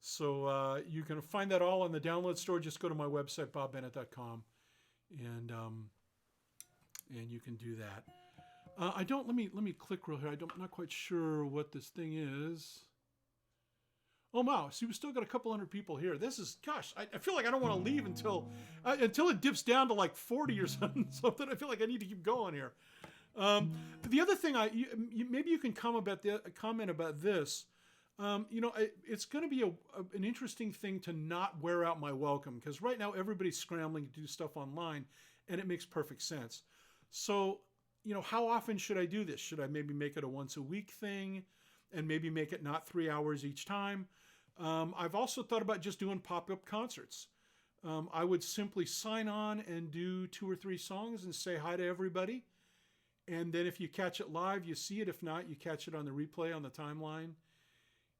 So you can find that all on the download store. Just go to my website, bobbennett.com, and you can do that. Let me click real here. I'm not quite sure what this thing is. Oh wow! See, we still got a couple hundred people here. This is, gosh, I feel like I don't want to leave until it dips down to like 40 or something. I feel like I need to keep going here. The other thing, maybe you can comment about this. It's going to be an interesting thing to not wear out my welcome, because right now everybody's scrambling to do stuff online, and it makes perfect sense. So, how often should I do this? Should I maybe make it a once a week thing, and maybe make it not 3 hours each time? I've also thought about just doing pop-up concerts. I would simply sign on and do 2 or 3 songs and say hi to everybody. And then if you catch it live, you see it. If not, you catch it on the replay on the timeline.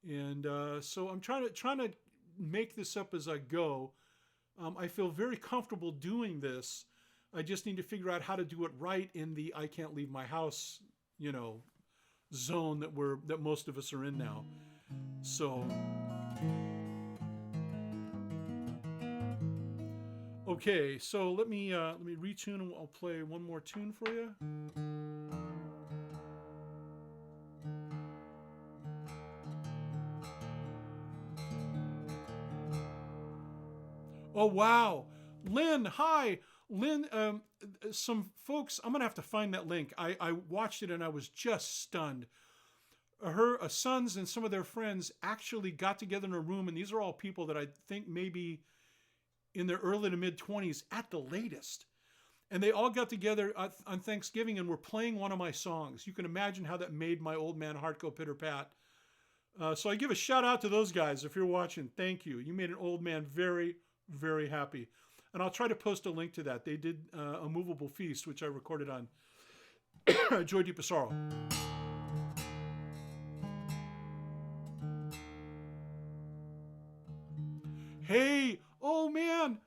And so I'm trying to make this up as I go. I feel very comfortable doing this. I just need to figure out how to do it right in the I can't leave my house, zone that most of us are in now. So, okay, so let me retune and I'll play one more tune for you. Oh wow! Lynn, hi. Lynn, some folks, I'm going to have to find that link. I watched it and I was just stunned. Her sons and some of their friends actually got together in a room, and these are all people that I think maybe in their early to mid 20s at the latest. And they all got together on Thanksgiving and were playing one of my songs. You can imagine how that made my old man heart go pitter-pat. So I give a shout out to those guys if you're watching. Thank you. You made an old man very, very happy. And I'll try to post a link to that. They did a movable feast, which I recorded on Joy Deep of Sorrow. Hey, oh man,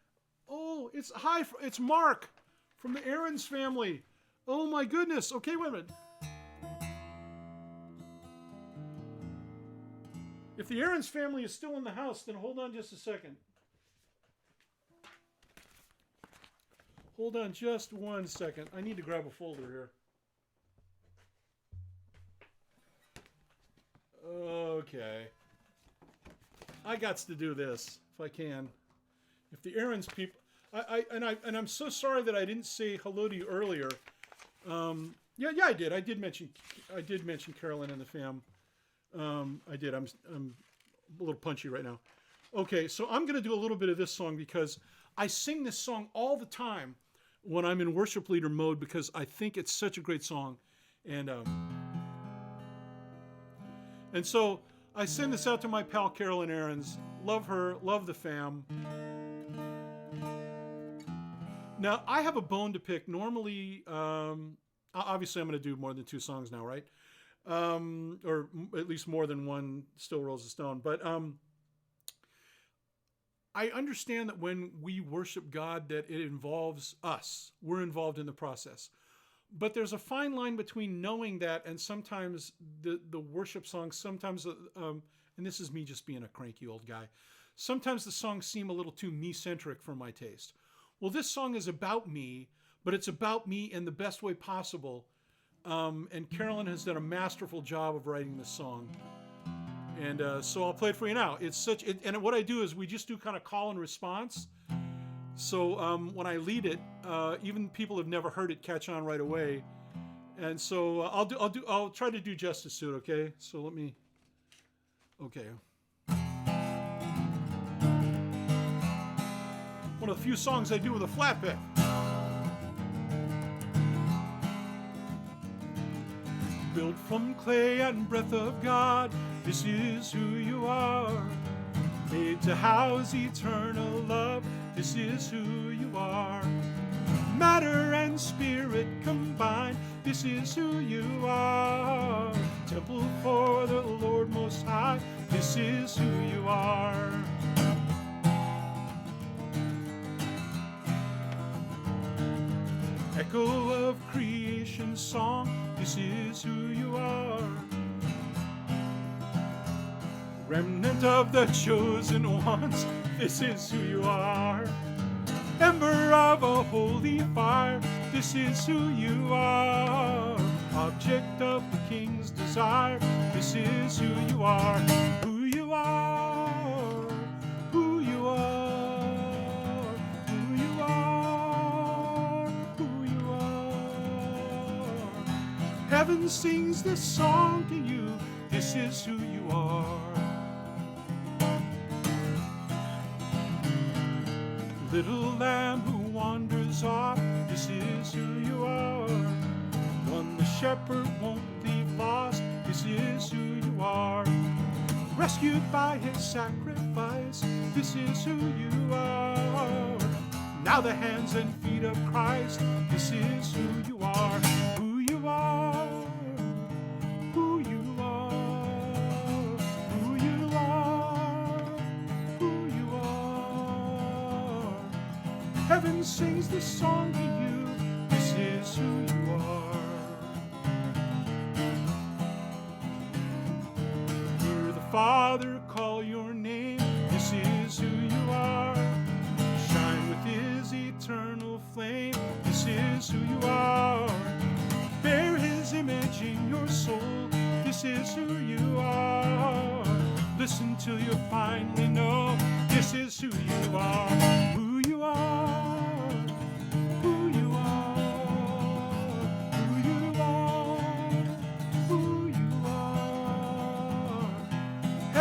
oh, it's Mark from the Aarons family. Oh my goodness. Okay, wait a minute. If the Aarons family is still in the house, then hold on just a second. Hold on just 1 second. I need to grab a folder here. Okay. I got to do this if I can. If the Aarons people, I'm so sorry that I didn't say hello to you earlier. Yeah, I did. I did mention Carolyn and the fam. I did. I'm a little punchy right now. Okay, so I'm going to do a little bit of this song because I sing this song all the time when I'm in worship leader mode because I think it's such a great song, and so I send this out to my pal Carolyn Aarons. Love her, love the fam. Now I have a bone to pick. Normally, obviously I'm going to do more than 2 songs now, right? Or at least more than one. Still Rolls the Stone, but I understand that when we worship God, that it involves us. We're involved in the process. But there's a fine line between knowing that and sometimes the worship songs, sometimes, and this is me just being a cranky old guy, sometimes the songs seem a little too me-centric for my taste. Well, this song is about me, but it's about me in the best way possible. And Carolyn has done a masterful job of writing this song. And so I'll play it for you now. And what I do is we just do kind of call and response. So when I lead it, even people who've never heard it catch on right away. And so I'll try to do justice to it. Okay. So let me. Okay. One of the few songs I do with a flat pick. Built from clay and breath of God, this is who you are. Made to house eternal love, this is who you are. Matter and spirit combined, this is who you are. Temple for the Lord Most High, this is who you are. Echo of creation's song, this is who you are. Remnant of the chosen ones, this is who you are. Ember of a holy fire, this is who you are. Object of the King's desire, this is who you are. Who you are, who you are, who you are, who you are. Heaven sings this song to you, this is who you are. Little lamb who wanders off, this is who you are. One the shepherd won't leave lost, this is who you are. Rescued by his sacrifice, this is who you are. Now the hands and feet of Christ, this is who you are. Who you are, who you are, who you are, who you are. Heaven sings this song to you, this is who you are. Hear the Father call your name, this is who you are. Shine with his eternal flame, this is who you are. Bear his image in your soul, this is who you are. Listen till you finally know, this is who you are. Who you are.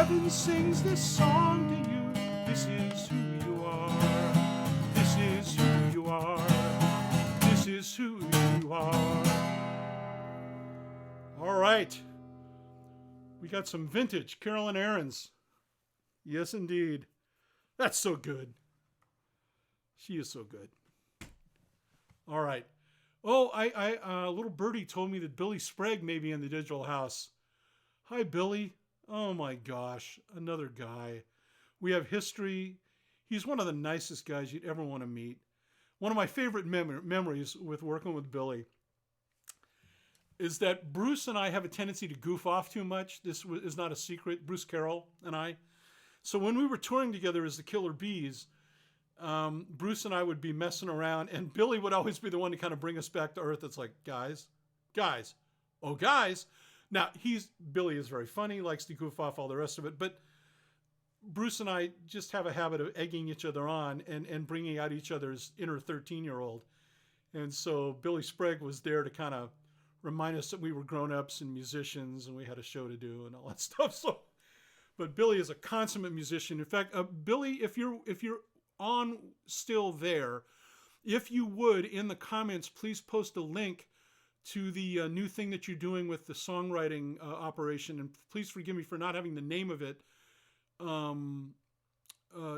Heaven sings this song to you. This is who you are. This is who you are. This is who you are. All right. We got some vintage Carolyn Aarons. Yes, indeed. That's so good. She is so good. All right. Oh, little birdie told me that Billy Sprague may be in the digital house. Hi, Billy. Oh my gosh, another guy. We have history. He's one of the nicest guys you'd ever want to meet. One of my favorite memories with working with Billy is that Bruce and I have a tendency to goof off too much. This is not a secret. Bruce Carroll and I. So when we were touring together as the Killer Bees, Bruce and I would be messing around, and Billy would always be the one to kind of bring us back to earth. It's like, guys. Now, Billy is very funny, likes to goof off, all the rest of it, but Bruce and I just have a habit of egging each other on and bringing out each other's inner 13-year-old. And so Billy Sprague was there to kind of remind us that we were grown-ups and musicians and we had a show to do and all that stuff. But Billy is a consummate musician. In fact, Billy, if you're on still there, if you would, in the comments, please post a link to the new thing that you're doing with the songwriting operation. And please forgive me for not having the name of it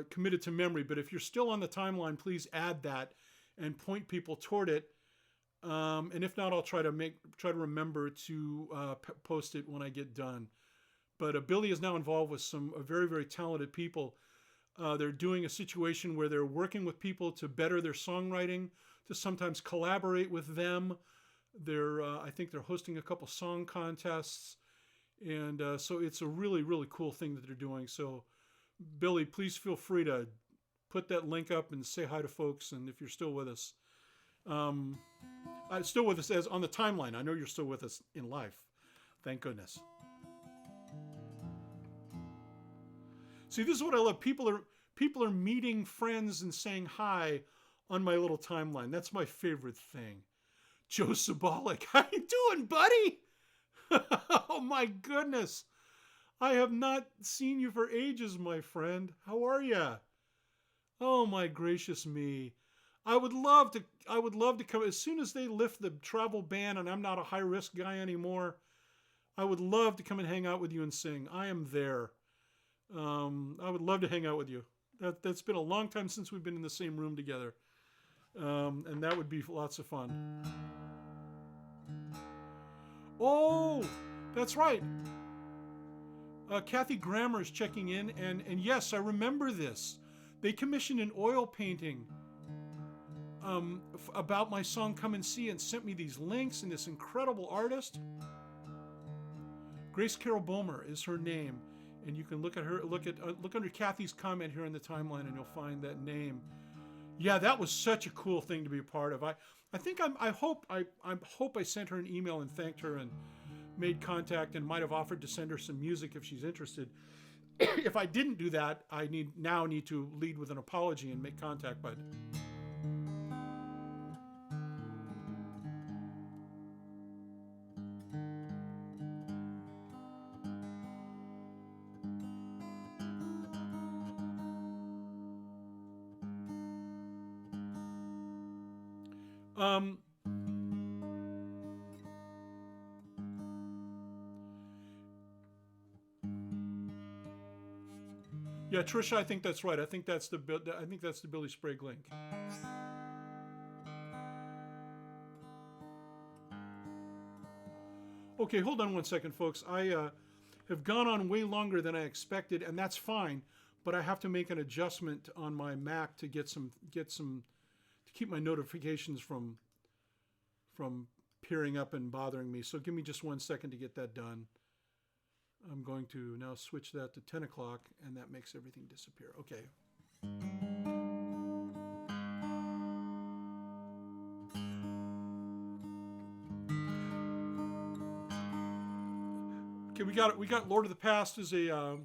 committed to memory. But if you're still on the timeline, please add that and point people toward it. And if not, I'll try to remember to post it when I get done. But Billy is now involved with some very, very talented people. They're doing a situation where they're working with people to better their songwriting, to sometimes collaborate with them. I think they're hosting a couple song contests. And so it's a really, really cool thing that they're doing. So, Billy, please feel free to put that link up and say hi to folks. And if you're still with us, still with us as on the timeline. I know you're still with us in life. Thank goodness. See, this is what I love. People are meeting friends and saying hi on my little timeline. That's my favorite thing. Joe Sabolic, how you doing, buddy? Oh my goodness. I have not seen you for ages, my friend. How are you? Oh my gracious me. I would love to come as soon as they lift the travel ban and I'm not a high risk guy anymore. I would love to come and hang out with you and sing. I am there. I would love to hang out with you. That's been a long time since we've been in the same room together. And that would be lots of fun. Oh, that's right. Kathy Grammer is checking in, and yes, I remember this. They commissioned an oil painting about my song "Come and See" and sent me these links and this incredible artist. Grace Carol Bomer is her name, and you can look at her. Look under Kathy's comment here in the timeline, and you'll find that name. Yeah, that was such a cool thing to be a part of. I hope I sent her an email and thanked her and made contact and might have offered to send her some music if she's interested. If I didn't do that, I need to lead with an apology and make contact. But yeah, Trisha, I think that's right. I think that's the Billy Sprague link. Okay, hold on one second, folks. I have gone on way longer than I expected, and that's fine. But I have to make an adjustment on my Mac to get some to keep my notifications from peering up and bothering me. So give me just 1 second to get that done. I'm going to now switch that to 10 o'clock, and that makes everything disappear. Okay. Okay, we got Lord of the Past as a,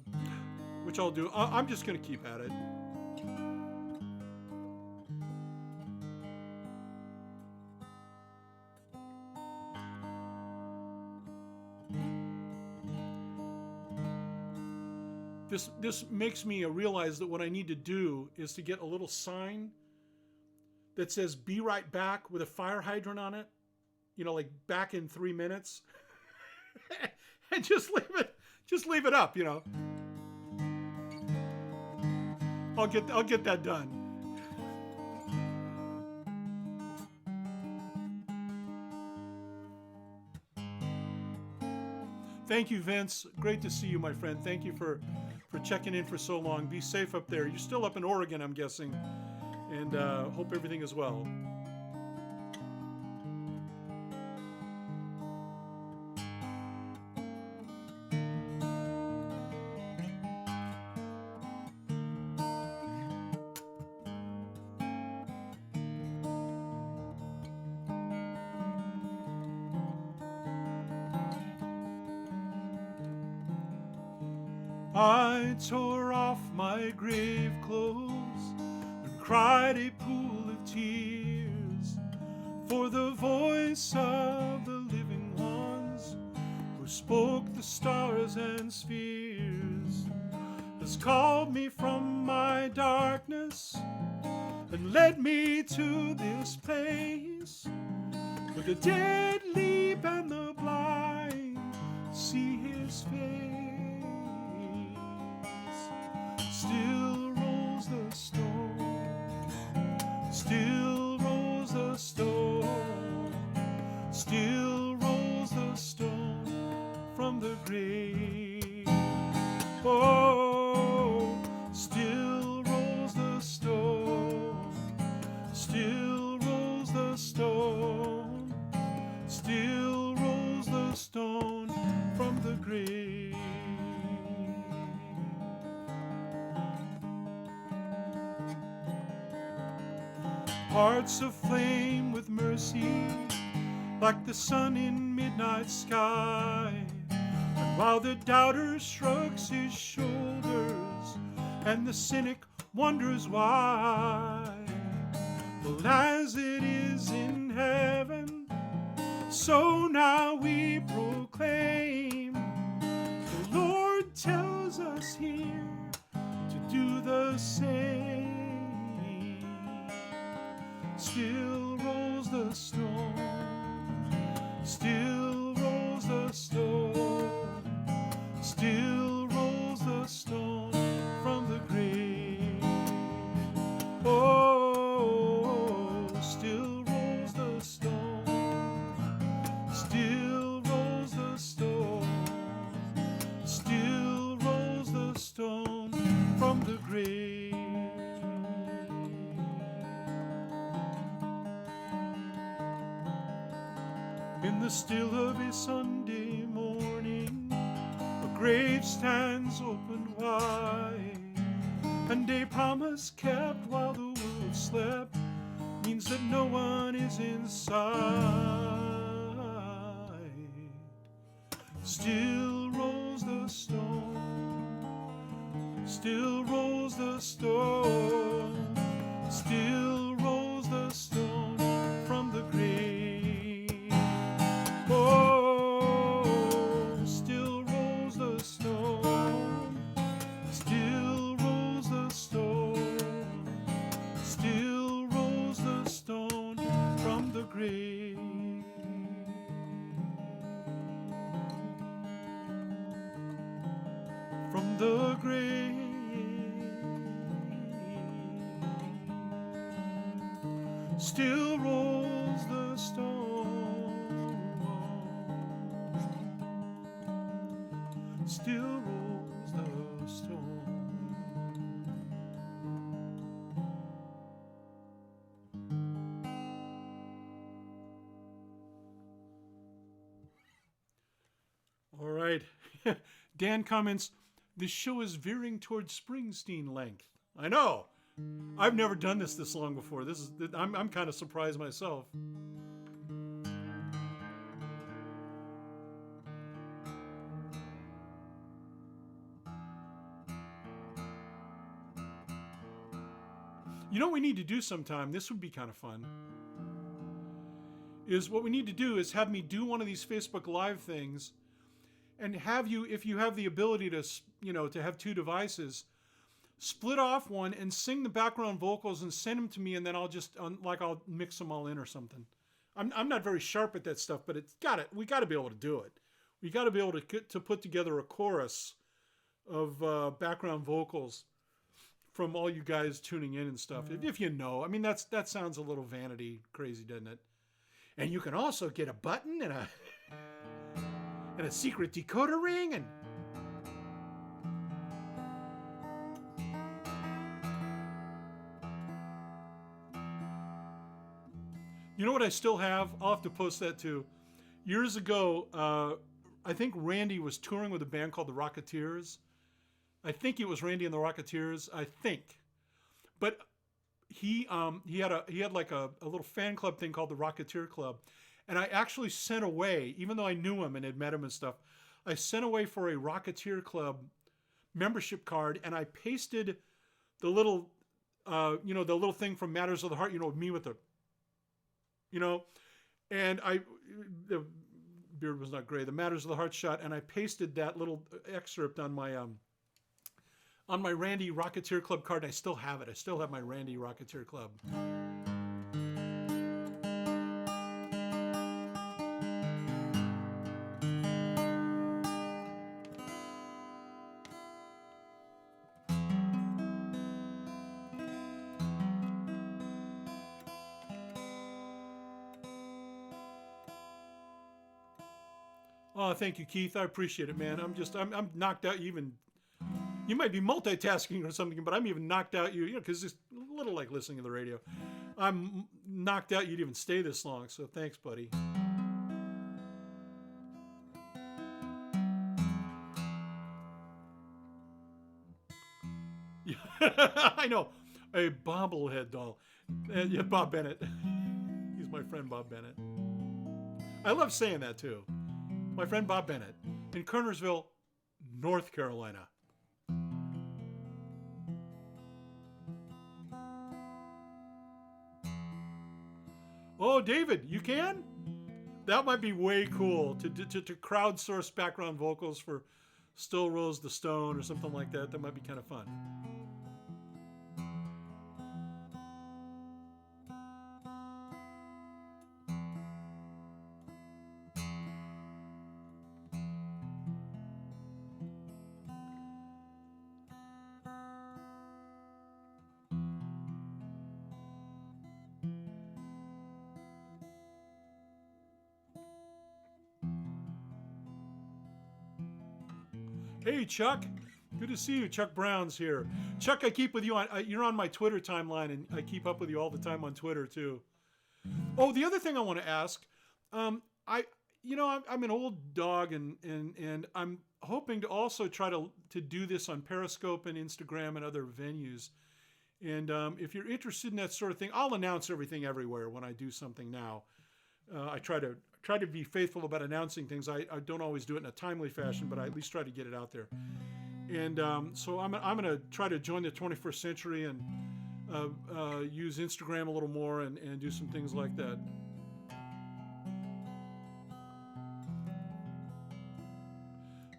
which I'll do. I'm just going to keep at it. this makes me realize that what I need to do is to get a little sign that says "Be right back" with a fire hydrant on it, like back in 3 minutes, and just leave it up, I'll get that done. Thank you, Vince. Great to see you, my friend. Thank you for checking in for so long. Be safe up there. You're still up in Oregon, I'm guessing, and hope everything is well. I tore off my grave clothes and cried a pool of tears for the voice of the living ones who spoke the stars and spheres, has called me from my darkness and led me to this place where the dead leap and the blind see his face. Still rolls the stone, still rolls the stone, still rolls the stone from the grave. Oh, still rolls the stone, still rolls the stone, still rolls the stone from the grave. Hearts aflame with mercy, like the sun in midnight sky. And while the doubter shrugs his shoulders, and the cynic wonders why, well, as it is in heaven, so now we proclaim. The Lord tells us here to do the same. Still rolls the stone, still rolls the stone, still rolls the stone from the grave. Oh, still rolls the stone, still rolls the stone, still rolls the stone from the grave. In the still of a Sunday morning, a grave stands open wide, and a promise kept while the world slept means that no one is inside. Still rolls the stone, still rolls the stone, still rolls the stone from the grave. Oh, still rolls the stone, still rolls the stone, still rolls the stone from the grave. From the grave, still rolls the stone, still rolls the stone. All right. Dan comments, this show is veering towards Springsteen length. I know. I've never done this long before. I'm kind of surprised myself. You know what we need to do sometime? This would be kind of fun. What we need to do is have me do one of these Facebook Live things and if you have the ability to, to have two devices, split off one and sing the background vocals and send them to me, and then I'll mix them all in or something. I'm not very sharp at that stuff, but we got to be able to do it. We got to be able to put together a chorus of background vocals from all you guys tuning in and stuff. If you know, I mean, that sounds a little vanity crazy, doesn't it? And you can also get a button and a secret decoder ring and. You know what I still have? I'll have to post that too. Years ago, I think Randy was touring with a band called the Rocketeers. I think it was Randy and the Rocketeers. I think, but he had like a little fan club thing called the Rocketeer Club, and I actually sent away, even though I knew him and had met him and stuff, I sent away for a Rocketeer Club membership card, and I pasted the little, the little thing from Matters of the Heart, me with the. And the beard was not gray. The Matters of the Heart shot, and I pasted that little excerpt on my Randy Rocketeer Club card. And I still have it. I still have my Randy Rocketeer Club. Oh, thank you, Keith. I appreciate it, man. I'm knocked out. You might be multitasking or something, but I'm even knocked out. Because it's a little like listening to the radio. I'm knocked out. You'd even stay this long. So thanks, buddy. Yeah, I know. A bobblehead doll. Yeah, Bob Bennett. He's my friend, Bob Bennett. I love saying that too. My friend Bob Bennett in Kernersville, North Carolina. Oh, David, you can? That might be way cool to crowdsource background vocals for Still Rose the Stone or something like that. That might be kind of fun. Hey, Chuck. Good to see you. Chuck Brown's here. Chuck, I keep with you you're on my Twitter timeline, and I keep up with you all the time on Twitter too. Oh, the other thing I want to ask, I'm an old dog, and I'm hoping to also try to do this on Periscope and Instagram and other venues. And if you're interested in that sort of thing, I'll announce everything everywhere when I do something now. I try to be faithful about announcing things. I don't always do it in a timely fashion, but I at least try to get it out there. And so I'm going to try to join the 21st century and use Instagram a little more and do some things like that.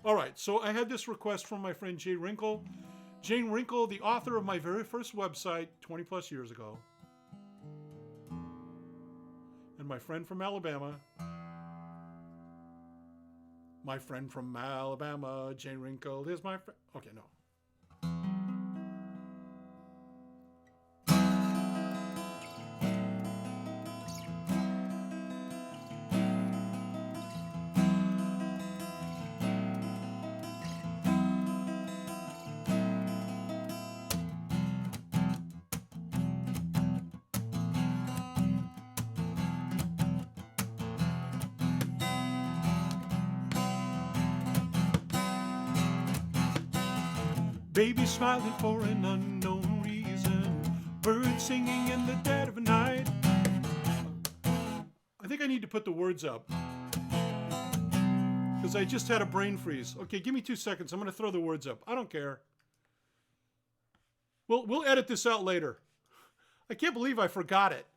All right, so I had this request from my friend Jane Wrinkle. Jane Wrinkle, the author of my very first website 20 plus years ago. And my friend from Alabama. My friend from Alabama, Jane Wrinkle is my friend. Okay, no. Baby smiling for an unknown reason. Birds singing in the dead of night. I think I need to put the words up, because I just had a brain freeze. Okay, give me 2 seconds. I'm going to throw the words up. I don't care. We'll edit this out later. I can't believe I forgot it,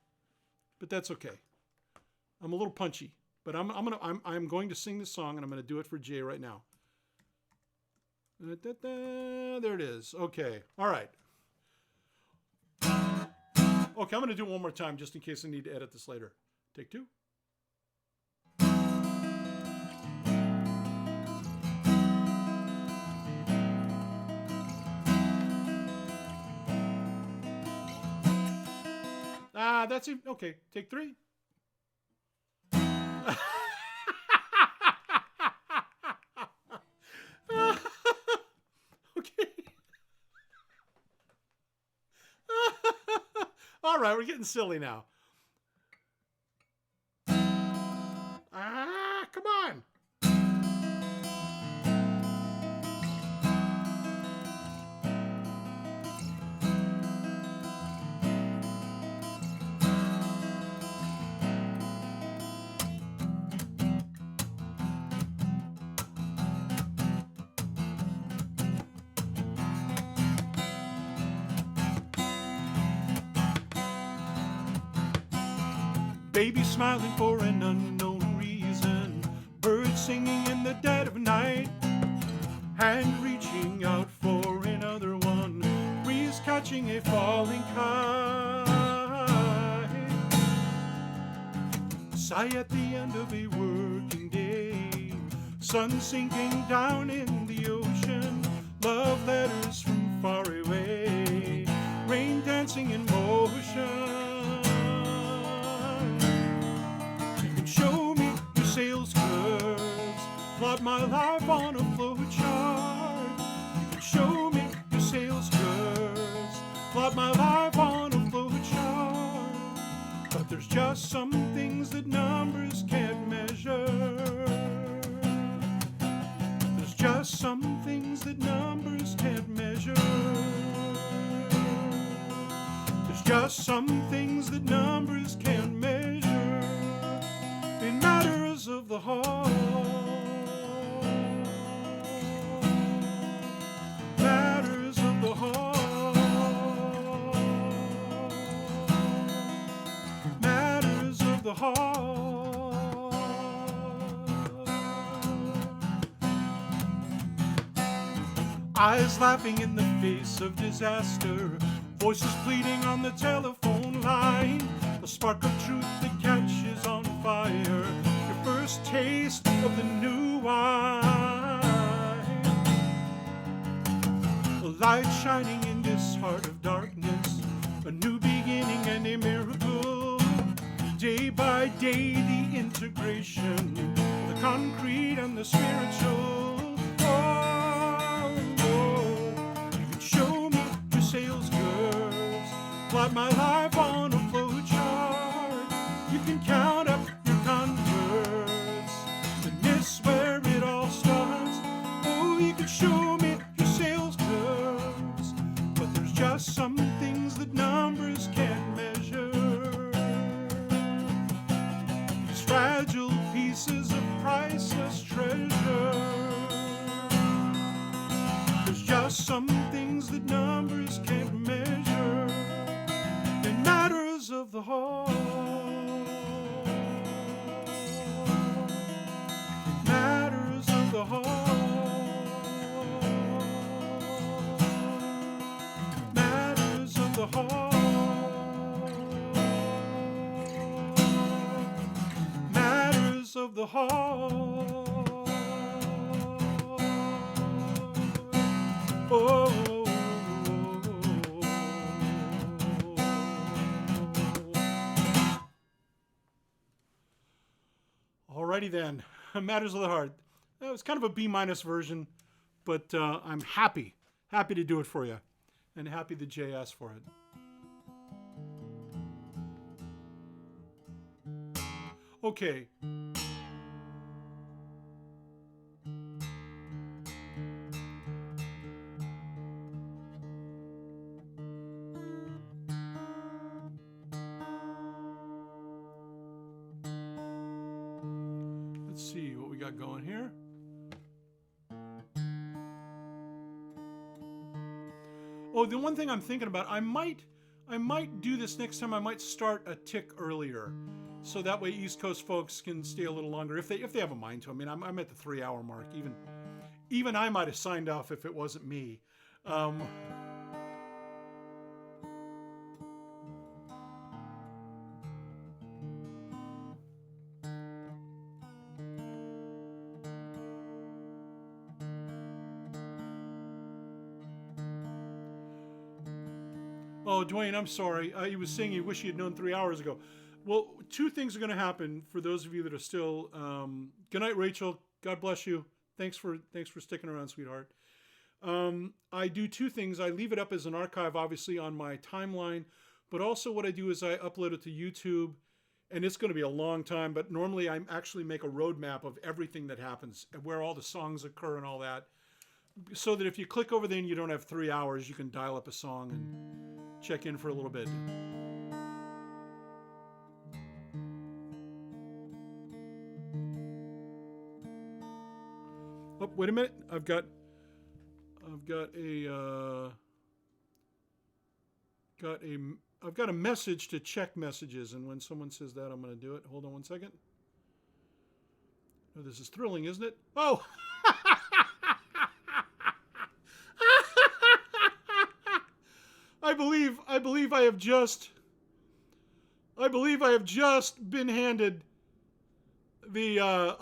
but that's okay. I'm a little punchy, but I'm going to sing this song, and I'm going to do it for Jay right now. There it is. Okay. All right. Okay, I'm going to do it one more time just in case I need to edit this later. Take two. That's it. Okay, take three. Okay. All right, we're getting silly now. Come on. Baby smiling for an unknown reason, birds singing in the dead of night, hand reaching out for another one, breeze catching a falling kite, sigh at the end of a working day, sun sinking down in the ocean, love letters from far away, rain dancing in motion. Show me your sails curves, plot my life on a flow chart. You can show me your sails curves, plot my life on a flow chart. But there's just some things that numbers can't measure. There's just some things that numbers can't measure. There's just some things that numbers can't measure. In matters of the heart, matters of the heart, matters of the heart. Eyes laughing in the face of disaster, voices pleading on the telephone line, a spark of truth that catches on fire, your first taste of the new wine, a light shining in this heart of darkness, a new beginning and a miracle, day by day the integration of the concrete and the spiritual. Oh, Lord, you can show me your sails curves, plot my life on a flow chart. You can count up your converts and miss where it all starts. Oh, you can show me your sales curves, but there's just some things that numbers can't measure. These fragile pieces of priceless treasure. There's just some things that numbers can't measure. In matters of the heart. Matters of the heart. Matters of the heart. Matters of the heart. Oh. Alrighty then, Matters of the Heart. It was kind of a B- version, but I'm happy to do it for you, and happy that Jay asked for it. Okay. Let's see what we got going here. Oh, the one thing I'm thinking about, I might do this next time. I might start a tick earlier, so that way East Coast folks can stay a little longer if they have a mind to. I mean, I'm at the 3-hour mark. even I might have signed off if it wasn't me. Oh, Dwayne, I'm sorry. He was saying he wish he had known 3 hours ago. Well, two things are going to happen for those of you that are still. Good night, Rachel. God bless you. Thanks for sticking around, sweetheart. I do two things. I leave it up as an archive, obviously, on my timeline. But also what I do is I upload it to YouTube. And it's going to be a long time. But normally I actually make a roadmap of everything that happens, where all the songs occur and all that. So that if you click over there and you don't have 3 hours, you can dial up a song and check in for a little bit. Oh, wait a minute. I've got a message to check messages, and when someone says that, I'm going to do it. Hold on 1 second. Oh, this is thrilling, isn't it? Oh. I believe I have just been handed the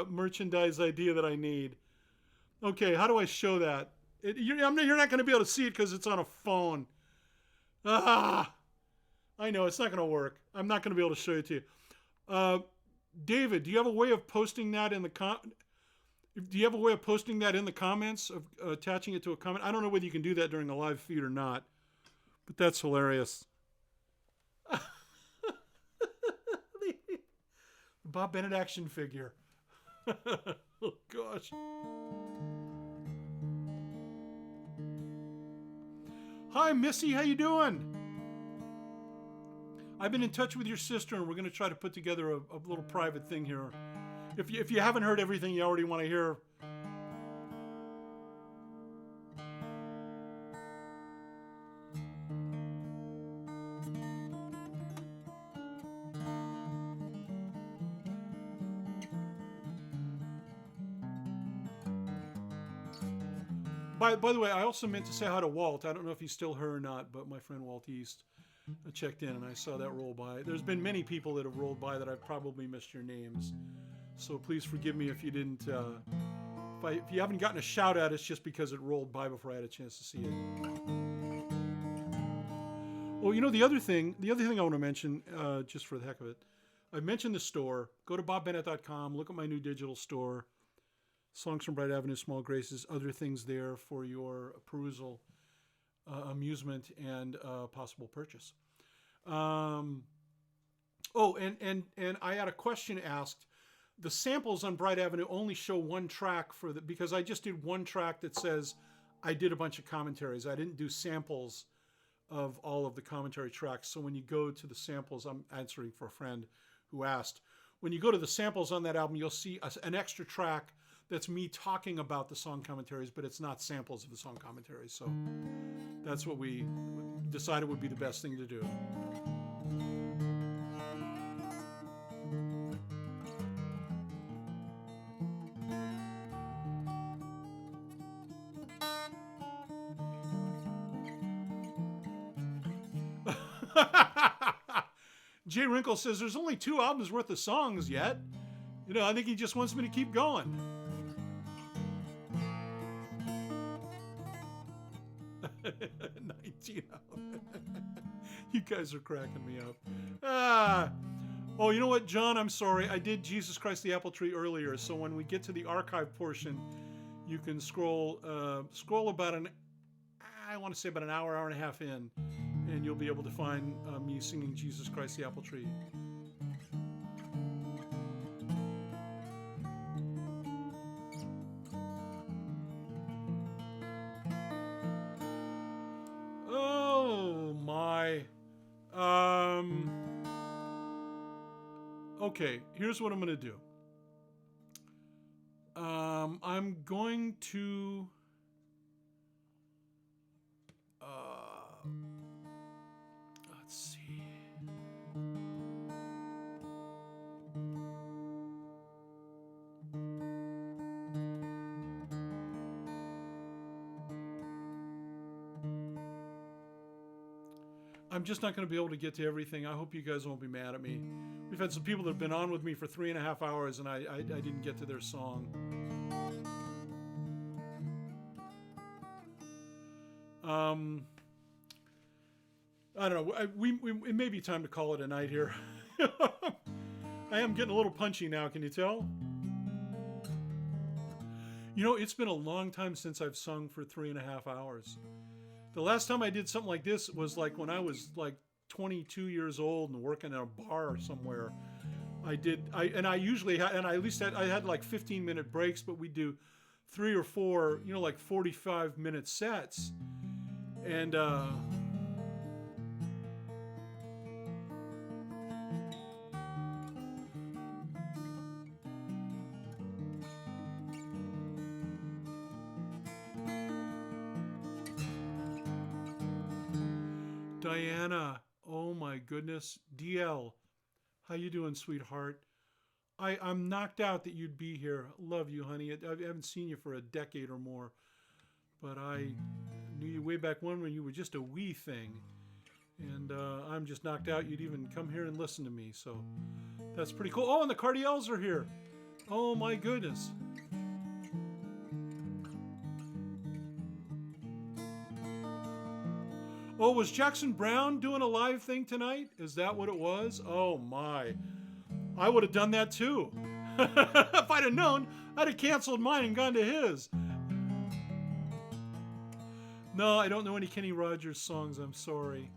merchandise idea that I need. Okay, how do I show that? You're not going to be able to see it because it's on a phone. I know it's not going to work. I'm not going to be able to show it to you. David, do you have a way of posting that in the comments, of attaching it to a comment? I don't know whether you can do that during a live feed or not, but that's hilarious. The Bob Bennett action figure. Oh, gosh. Hi, Missy. How you doing? I've been in touch with your sister, and we're going to try to put together a little private thing here. If you haven't heard everything you already want to hear. By the way, I also meant to say hi to Walt. I don't know if he's still here or not, but my friend Walt East checked in, and I saw that roll by. There's been many people that have rolled by that I've probably missed your names. So please forgive me if you didn't. If you haven't gotten a shout out, it's just because it rolled by before I had a chance to see it. Well, the other thing I want to mention, just for the heck of it, I mentioned the store. Go to bobbennett.com. Look at my new digital store. Songs from Bright Avenue, Small Graces, other things there for your perusal, amusement, and possible purchase. And I had a question asked. The samples on Bright Avenue only show one track because I just did one track that says I did a bunch of commentaries. I didn't do samples of all of the commentary tracks. So when you go to the samples, I'm answering for a friend who asked. When you go to the samples on that album, you'll see an extra track that's me talking about the song commentaries, but it's not samples of the song commentaries. So that's what we decided would be the best thing to do. Jay Wrinkle says there's only 2 albums worth of songs yet. I think he just wants me to keep going. 19 albums. You guys are cracking me up. Oh, you know what, John? I'm sorry. I did Jesus Christ the Apple Tree earlier, so when we get to the archive portion, you can scroll about an hour and a half in, and you'll be able to find me singing Jesus Christ the Apple Tree. Oh my. Okay, here's what I'm going to do. I'm going to let's see. I'm just not going to be able to get to everything. I hope you guys won't be mad at me. We've had some people that have been on with me for 3.5 hours, and I didn't get to their song. I don't know. It may be time to call it a night here. I am getting a little punchy now. Can you tell? You know, it's been a long time since I've sung for 3.5 hours. The last time I did something like this was like when I was like 22 years old and working in a bar somewhere. I had like 15-minute breaks, but we'd do 3 or 4, like 45-minute sets. And Diana, oh my goodness. DL, how you doing, sweetheart? I'm knocked out that you'd be here. Love you, honey. I haven't seen you for a decade or more. But I knew you way back when you were just a wee thing. And I'm just knocked out you'd even come here and listen to me. So that's pretty cool. Oh, and the Cardiels are here. Oh my goodness. Oh, was Jackson Brown doing a live thing tonight? Is that what it was? Oh my. I would have done that too. If I'd have known, I'd have canceled mine and gone to his. No, I don't know any Kenny Rogers songs. I'm sorry.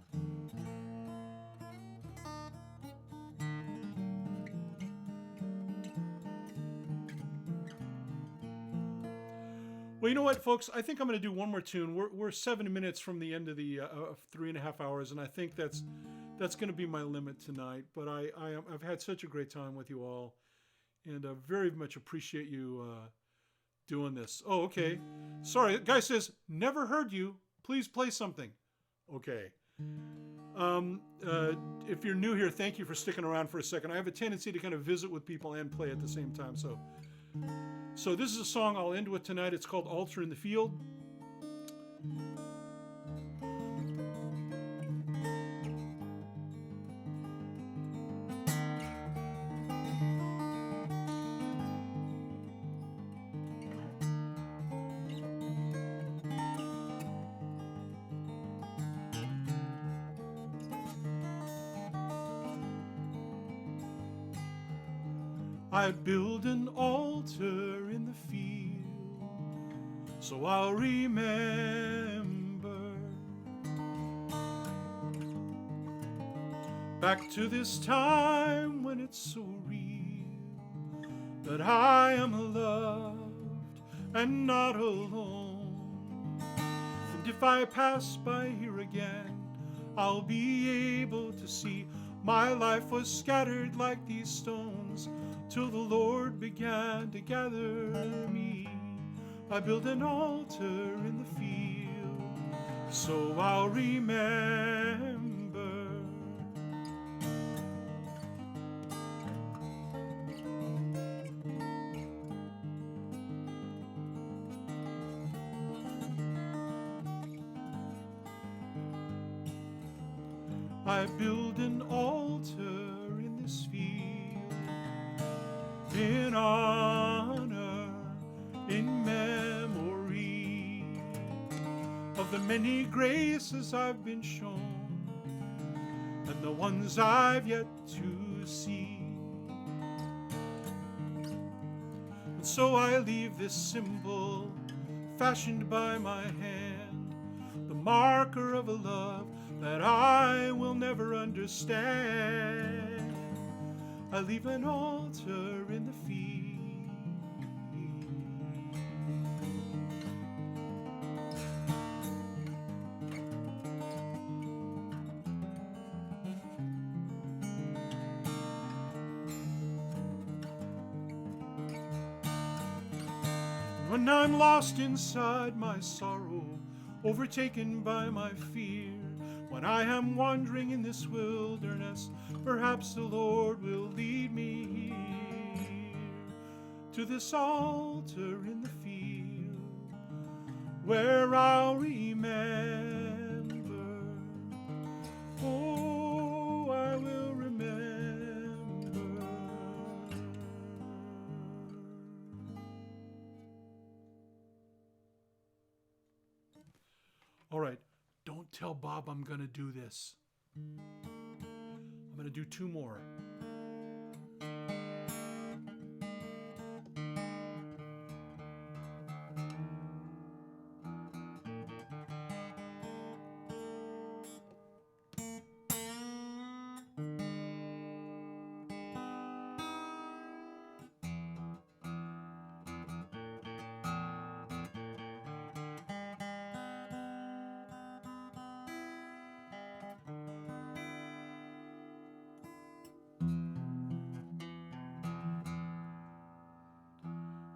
Well, you know what, folks? I think I'm going to do one more tune. We're 7 minutes from the end of the 3.5 hours, and I think that's going to be my limit tonight. But I've had such a great time with you all, and I very much appreciate you doing this. Oh, okay. Sorry, guy says never heard you. Please play something. Okay. If you're new here, thank you for sticking around for a second. I have a tendency to kind of visit with people and play at the same time, So this is a song I'll end with tonight. It's called Altar in the Field. I build an altar in the field, so I'll remember back to this time when it's so real that I am loved and not alone. And if I pass by here again, I'll be able to see my life was scattered like these stones till the Lord began to gather me. I built an altar in the field, so I'll remember. I build an altar in this field, in honor, in memory of the many graces I've been shown and the ones I've yet to see. And so I leave this symbol fashioned by my hand, the marker of a love that I will never understand. I leave an altar in the field. When I'm lost inside my sorrow, overtaken by my fear, when I am wandering in this wilderness, perhaps the Lord will lead me here to this altar in the field, where I'll remember. Oh, All right, don't tell Bob I'm going to do this. I'm going to do 2 more.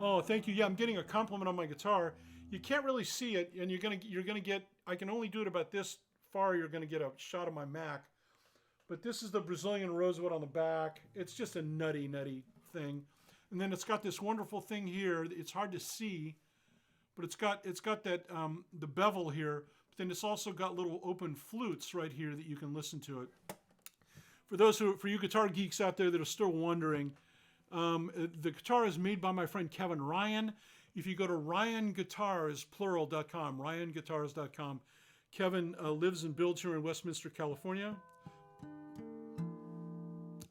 Oh, thank you. Yeah, I'm getting a compliment on my guitar. You can't really see it, and you're gonna get. I can only do it about this far. You're gonna get a shot of my Mac, but this is the Brazilian rosewood on the back. It's just a nutty thing, and then it's got this wonderful thing here. It's hard to see, but it's got that the bevel here. But then it's also got little open flutes right here that you can listen to it. For you guitar geeks out there that are still wondering. The guitar is made by my friend Kevin Ryan. If you go to ryanguitars.com, ryanguitars.com, Kevin lives and builds here in Westminster, California.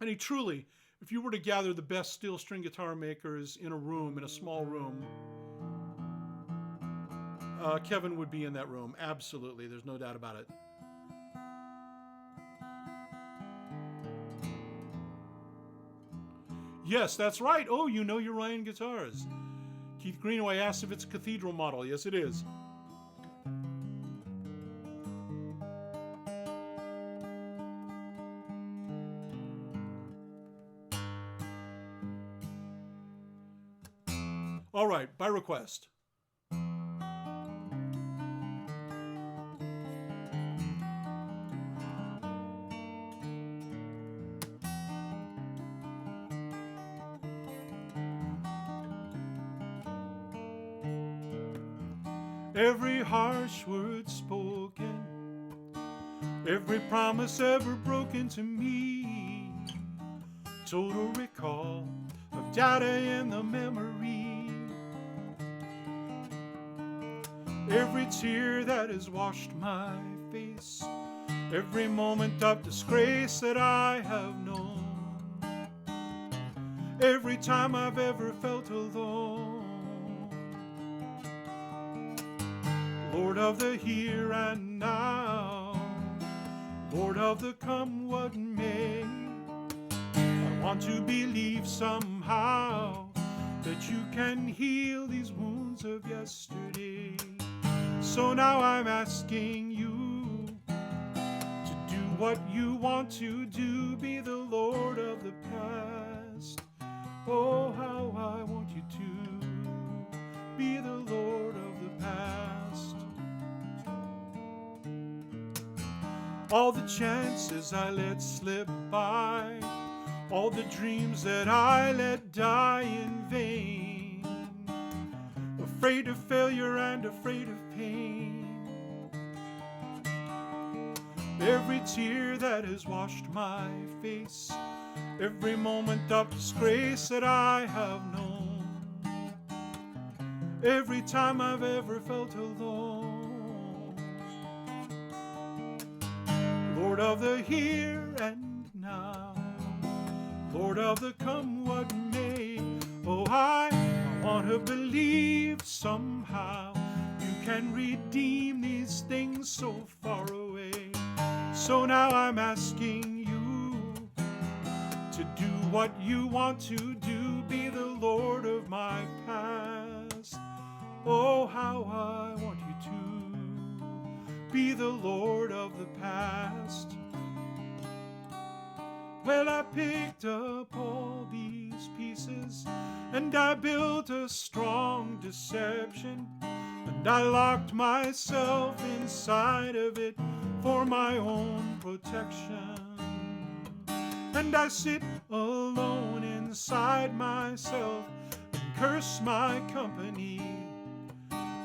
And he truly, if you were to gather the best steel string guitar makers in a small room, Kevin would be in that room. Absolutely. There's no doubt about it. Yes, that's right. Oh, you know your Ryan guitars. Keith Greenaway asked if it's a Cathedral model. Yes, it is. All right, by request. Every harsh word spoken, every promise ever broken to me, total recall of data in the memory. Every tear that has washed my face, every moment of disgrace that I have known, every time I've ever felt alone. Lord of the here and now, Lord of the come what may, I want to believe somehow that you can heal these wounds of yesterday. So now I'm asking you to do what you want to do, be the Lord of the past. Oh, how I want you to be the Lord of the past. All the chances I let slip by, all the dreams that I let die in vain, afraid of failure and afraid of pain. Every tear that has washed my face, every moment of disgrace that I have known, every time I've ever felt alone. Lord of the here and now, Lord of the come what may, oh, I want to believe somehow you can redeem these things so far away. So now I'm asking you to do what you want to do, be the Lord of my past. Oh, how I want you to be the Lord of the past. Well, I picked up all these pieces and I built a strong deception, and I locked myself inside of it for my own protection. And I sit alone inside myself and curse my company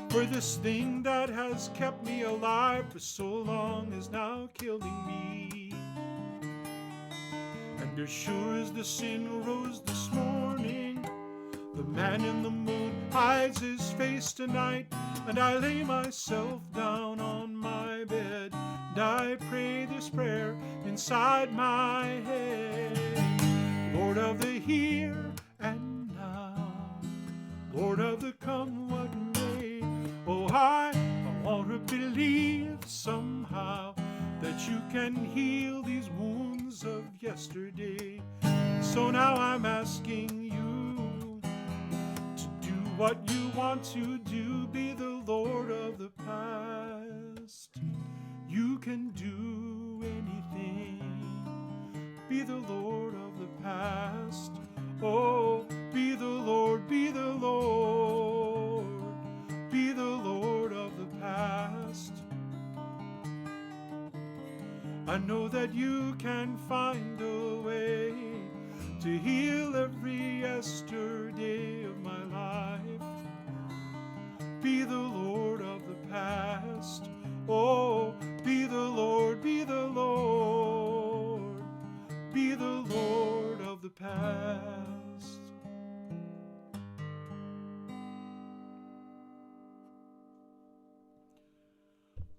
for this thing that has kept me alive for so long is now killing me. And as sure as the sun rose this morning, the man in the moon hides his face tonight, and I lay myself down on my and I pray this prayer inside my head. Lord of the here and now, Lord of the come what may. Oh, I want to believe somehow that you can heal these wounds of yesterday. So now I'm asking you to do what you want to do. Be the Lord of the past. You can do anything. Be the Lord of the past. Oh, be the Lord, be the Lord. Be the Lord of the past. I know that you can find a way to heal every yesterday of my life. Be the Lord of the past. Oh, be the Lord, be the Lord. Be the Lord of the past.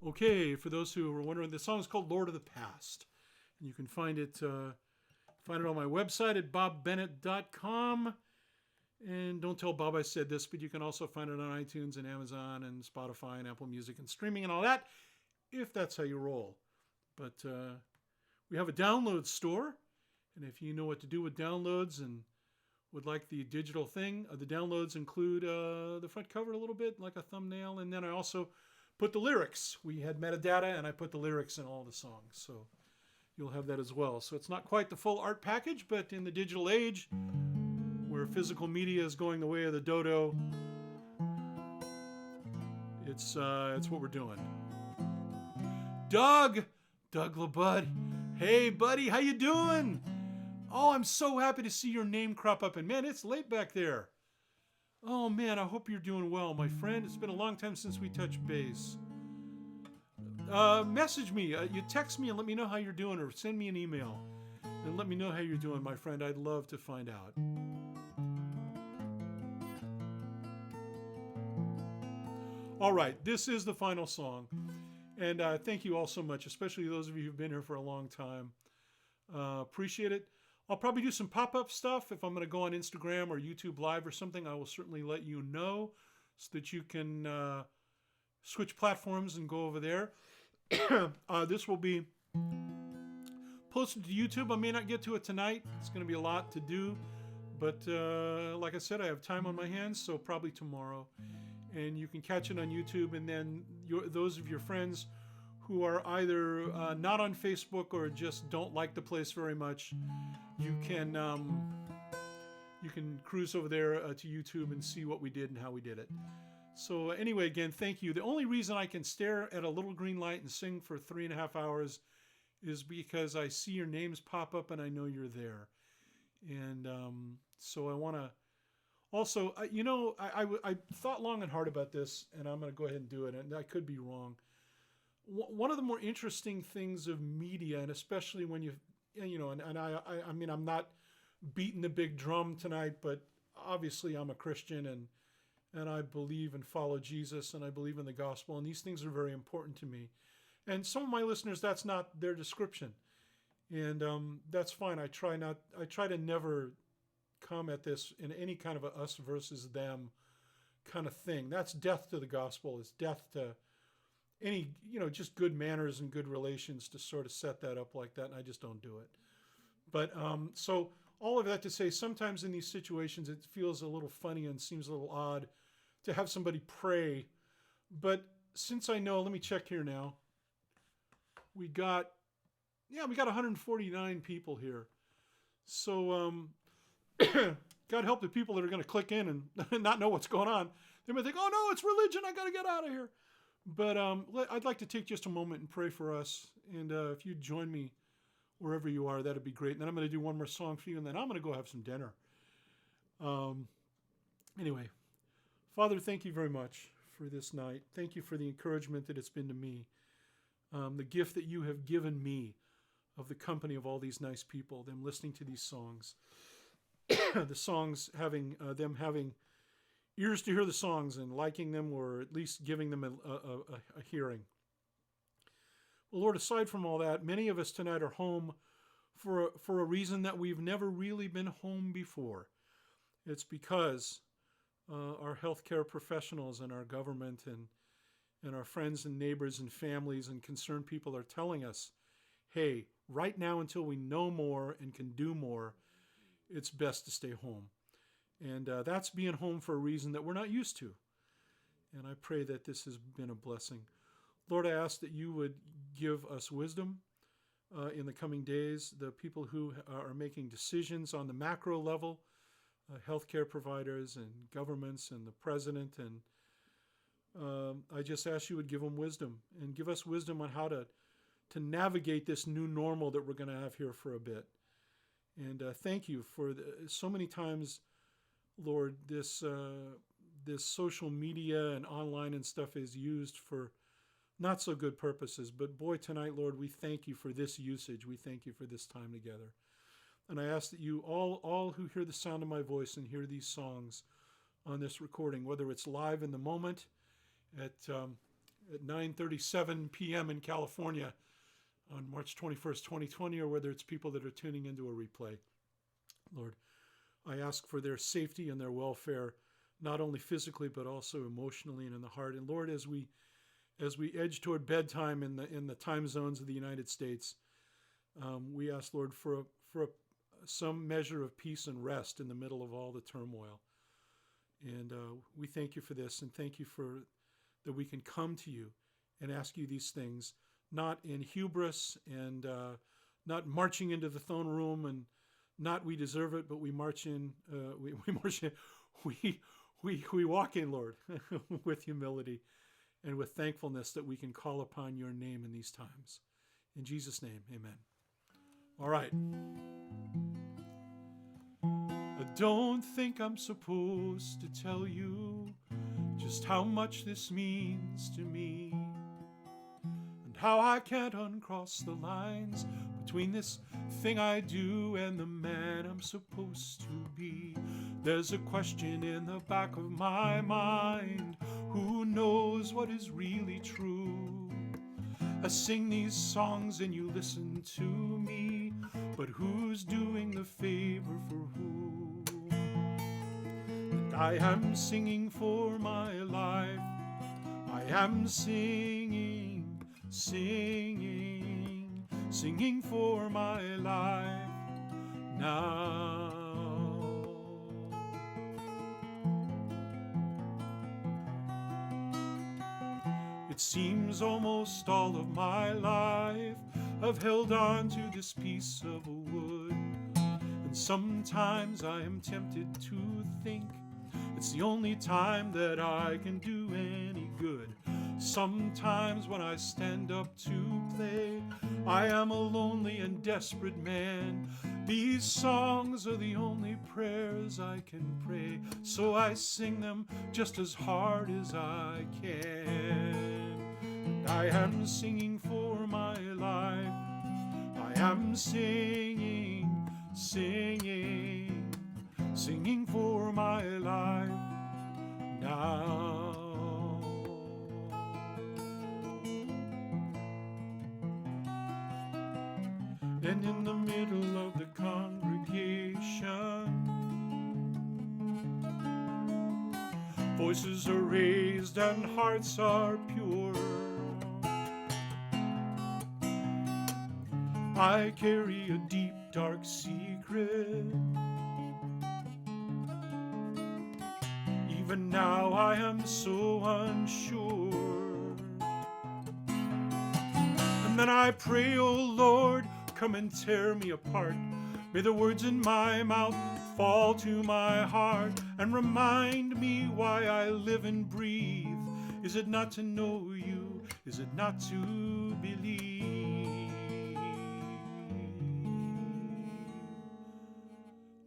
Okay, for those who were wondering, the song is called Lord of the Past. And you can find it on my website at bobbennett.com. And don't tell Bob I said this, but you can also find it on iTunes and Amazon and Spotify and Apple Music and streaming and all that, if that's how you roll. But we have a download store. And if you know what to do with downloads and would like the digital thing, the downloads include the front cover a little bit, like a thumbnail. And then I also put the lyrics. We had metadata, and I put the lyrics in all the songs. So you'll have that as well. So it's not quite the full art package, but in the digital age, where physical media is going the way of the dodo, it's what we're doing. Doug LaBud. Hey, buddy, how you doing? Oh, I'm so happy to see your name crop up. And, man, it's late back there. Oh, man, I hope you're doing well, my friend. It's been a long time since we touched base. Message me. You text me and let me know how you're doing, or send me an email and let me know how you're doing, my friend. I'd love to find out. All right, this is the final song. And thank you all so much, especially those of you who've been here for a long time. Appreciate it. I'll probably do some pop-up stuff. If I'm going to go on Instagram or YouTube Live or something, I will certainly let you know so that you can switch platforms and go over there. This will be posted to YouTube. I may not get to it tonight. It's going to be a lot to do. But like I said, I have time on my hands, so probably tomorrow. And you can catch it on YouTube. And then those of your friends who are either not on Facebook or just don't like the place very much, you can cruise over there to YouTube and see what we did and how we did it. So anyway, again, thank you. The only reason I can stare at a little green light and sing for 3.5 hours is because I see your names pop up and I know you're there. And so I want to also, I thought long and hard about this, and I'm going to go ahead and do it, and I could be wrong. One of the more interesting things of media, and especially when I mean, I'm not beating the big drum tonight, but obviously I'm a Christian, and I believe and follow Jesus, and I believe in the gospel, and these things are very important to me. And some of my listeners, that's not their description, and that's fine. I try to never come at this in any kind of a us versus them kind of thing. That's death to the gospel. It's death to any, just good manners and good relations to sort of set that up like that, and I just don't do it. But so all of that to say, sometimes in these situations it feels a little funny and seems a little odd to have somebody pray. But since I know, let me check here now. We got 149 people here. So God help the people that are going to click in and not know what's going on. They might think, oh no, it's religion, I got to get out of here. But I'd like to take just a moment and pray for us. And if you'd join me wherever you are, that'd be great. And then I'm going to do one more song for you, and then I'm going to go have some dinner. Anyway, Father, thank you very much for this night. Thank you for the encouragement that it's been to me. The gift that you have given me of the company of all these nice people, them listening to these songs. The songs having ears to hear the songs and liking them, or at least giving them a hearing. Lord, aside from all that, many of us tonight are home for a reason that we've never really been home before. It's because our healthcare professionals and our government and our friends and neighbors and families and concerned people are telling us, hey, right now until we know more and can do more, it's best to stay home. And that's being home for a reason that we're not used to. And I pray that this has been a blessing. Lord, I ask that you would give us wisdom in the coming days, the people who are making decisions on the macro level, healthcare providers and governments and the president. And I just ask you would give them wisdom and give us wisdom on how to navigate this new normal that we're going to have here for a bit. And thank you for so many times, Lord, this social media and online and stuff is used for not so good purposes. But boy, tonight, Lord, we thank you for this usage. We thank you for this time together. And I ask that you, all who hear the sound of my voice and hear these songs on this recording, whether it's live in the moment at 9:37 p.m. in California on March 21st, 2020, or whether it's people that are tuning into a replay, Lord, I ask for their safety and their welfare, not only physically, but also emotionally and in the heart. And Lord, as we edge toward bedtime in the time zones of the United States, we ask, Lord, for some measure of peace and rest in the middle of all the turmoil. And we thank you for this, and thank you for that we can come to you and ask you these things, not in hubris and not marching into the throne room and not we deserve it, but we march in. We march in. We walk in, Lord, with humility and with thankfulness that we can call upon your name in these times. In Jesus' name, amen. All right. I don't think I'm supposed to tell you just how much this means to me and how I can't uncross the lines between this thing I do and the man I'm supposed to be. There's a question in the back of my mind. Who knows what is really true? I sing these songs and you listen to me, but who's doing the favor for who? And I am singing for my life. I am singing, singing, singing for my life now. It seems almost all of my life I've held on to this piece of wood, and sometimes I am tempted to think it's the only time that I can do any good. Sometimes when I stand up to play, I am a lonely and desperate man. These songs are the only prayers I can pray, so I sing them just as hard as I can. And I am singing for my life. I am singing, singing, singing for my life now. And in the middle of the congregation, voices are raised and hearts are pure. I carry a deep, dark secret. Even now I am so unsure. And then I pray, oh Lord, come and tear me apart. May the words in my mouth fall to my heart and remind me why I live and breathe. Is it not to know you? Is it not to believe?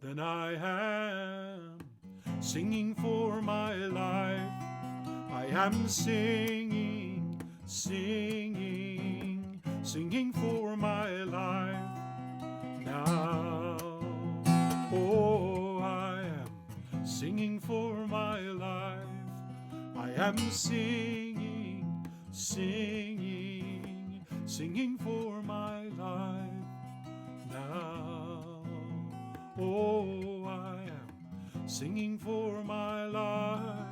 Then I am singing for my life. I am singing, singing, singing for my life now. Oh, I am singing for my life. I am singing, singing, singing for my life now. Oh, I am singing for my life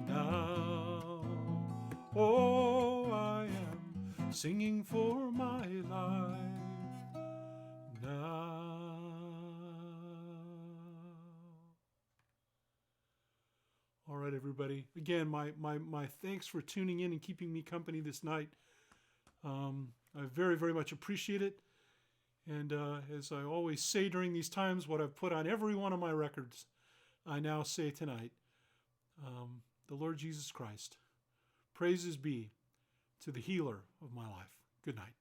now. Oh, I am singing for my life now. All right, everybody. Again, my thanks for tuning in and keeping me company this night. I very, very much appreciate it. And as I always say during these times, what I've put on every one of my records, I now say tonight, the Lord Jesus Christ. Praises be to the healer of my life. Good night.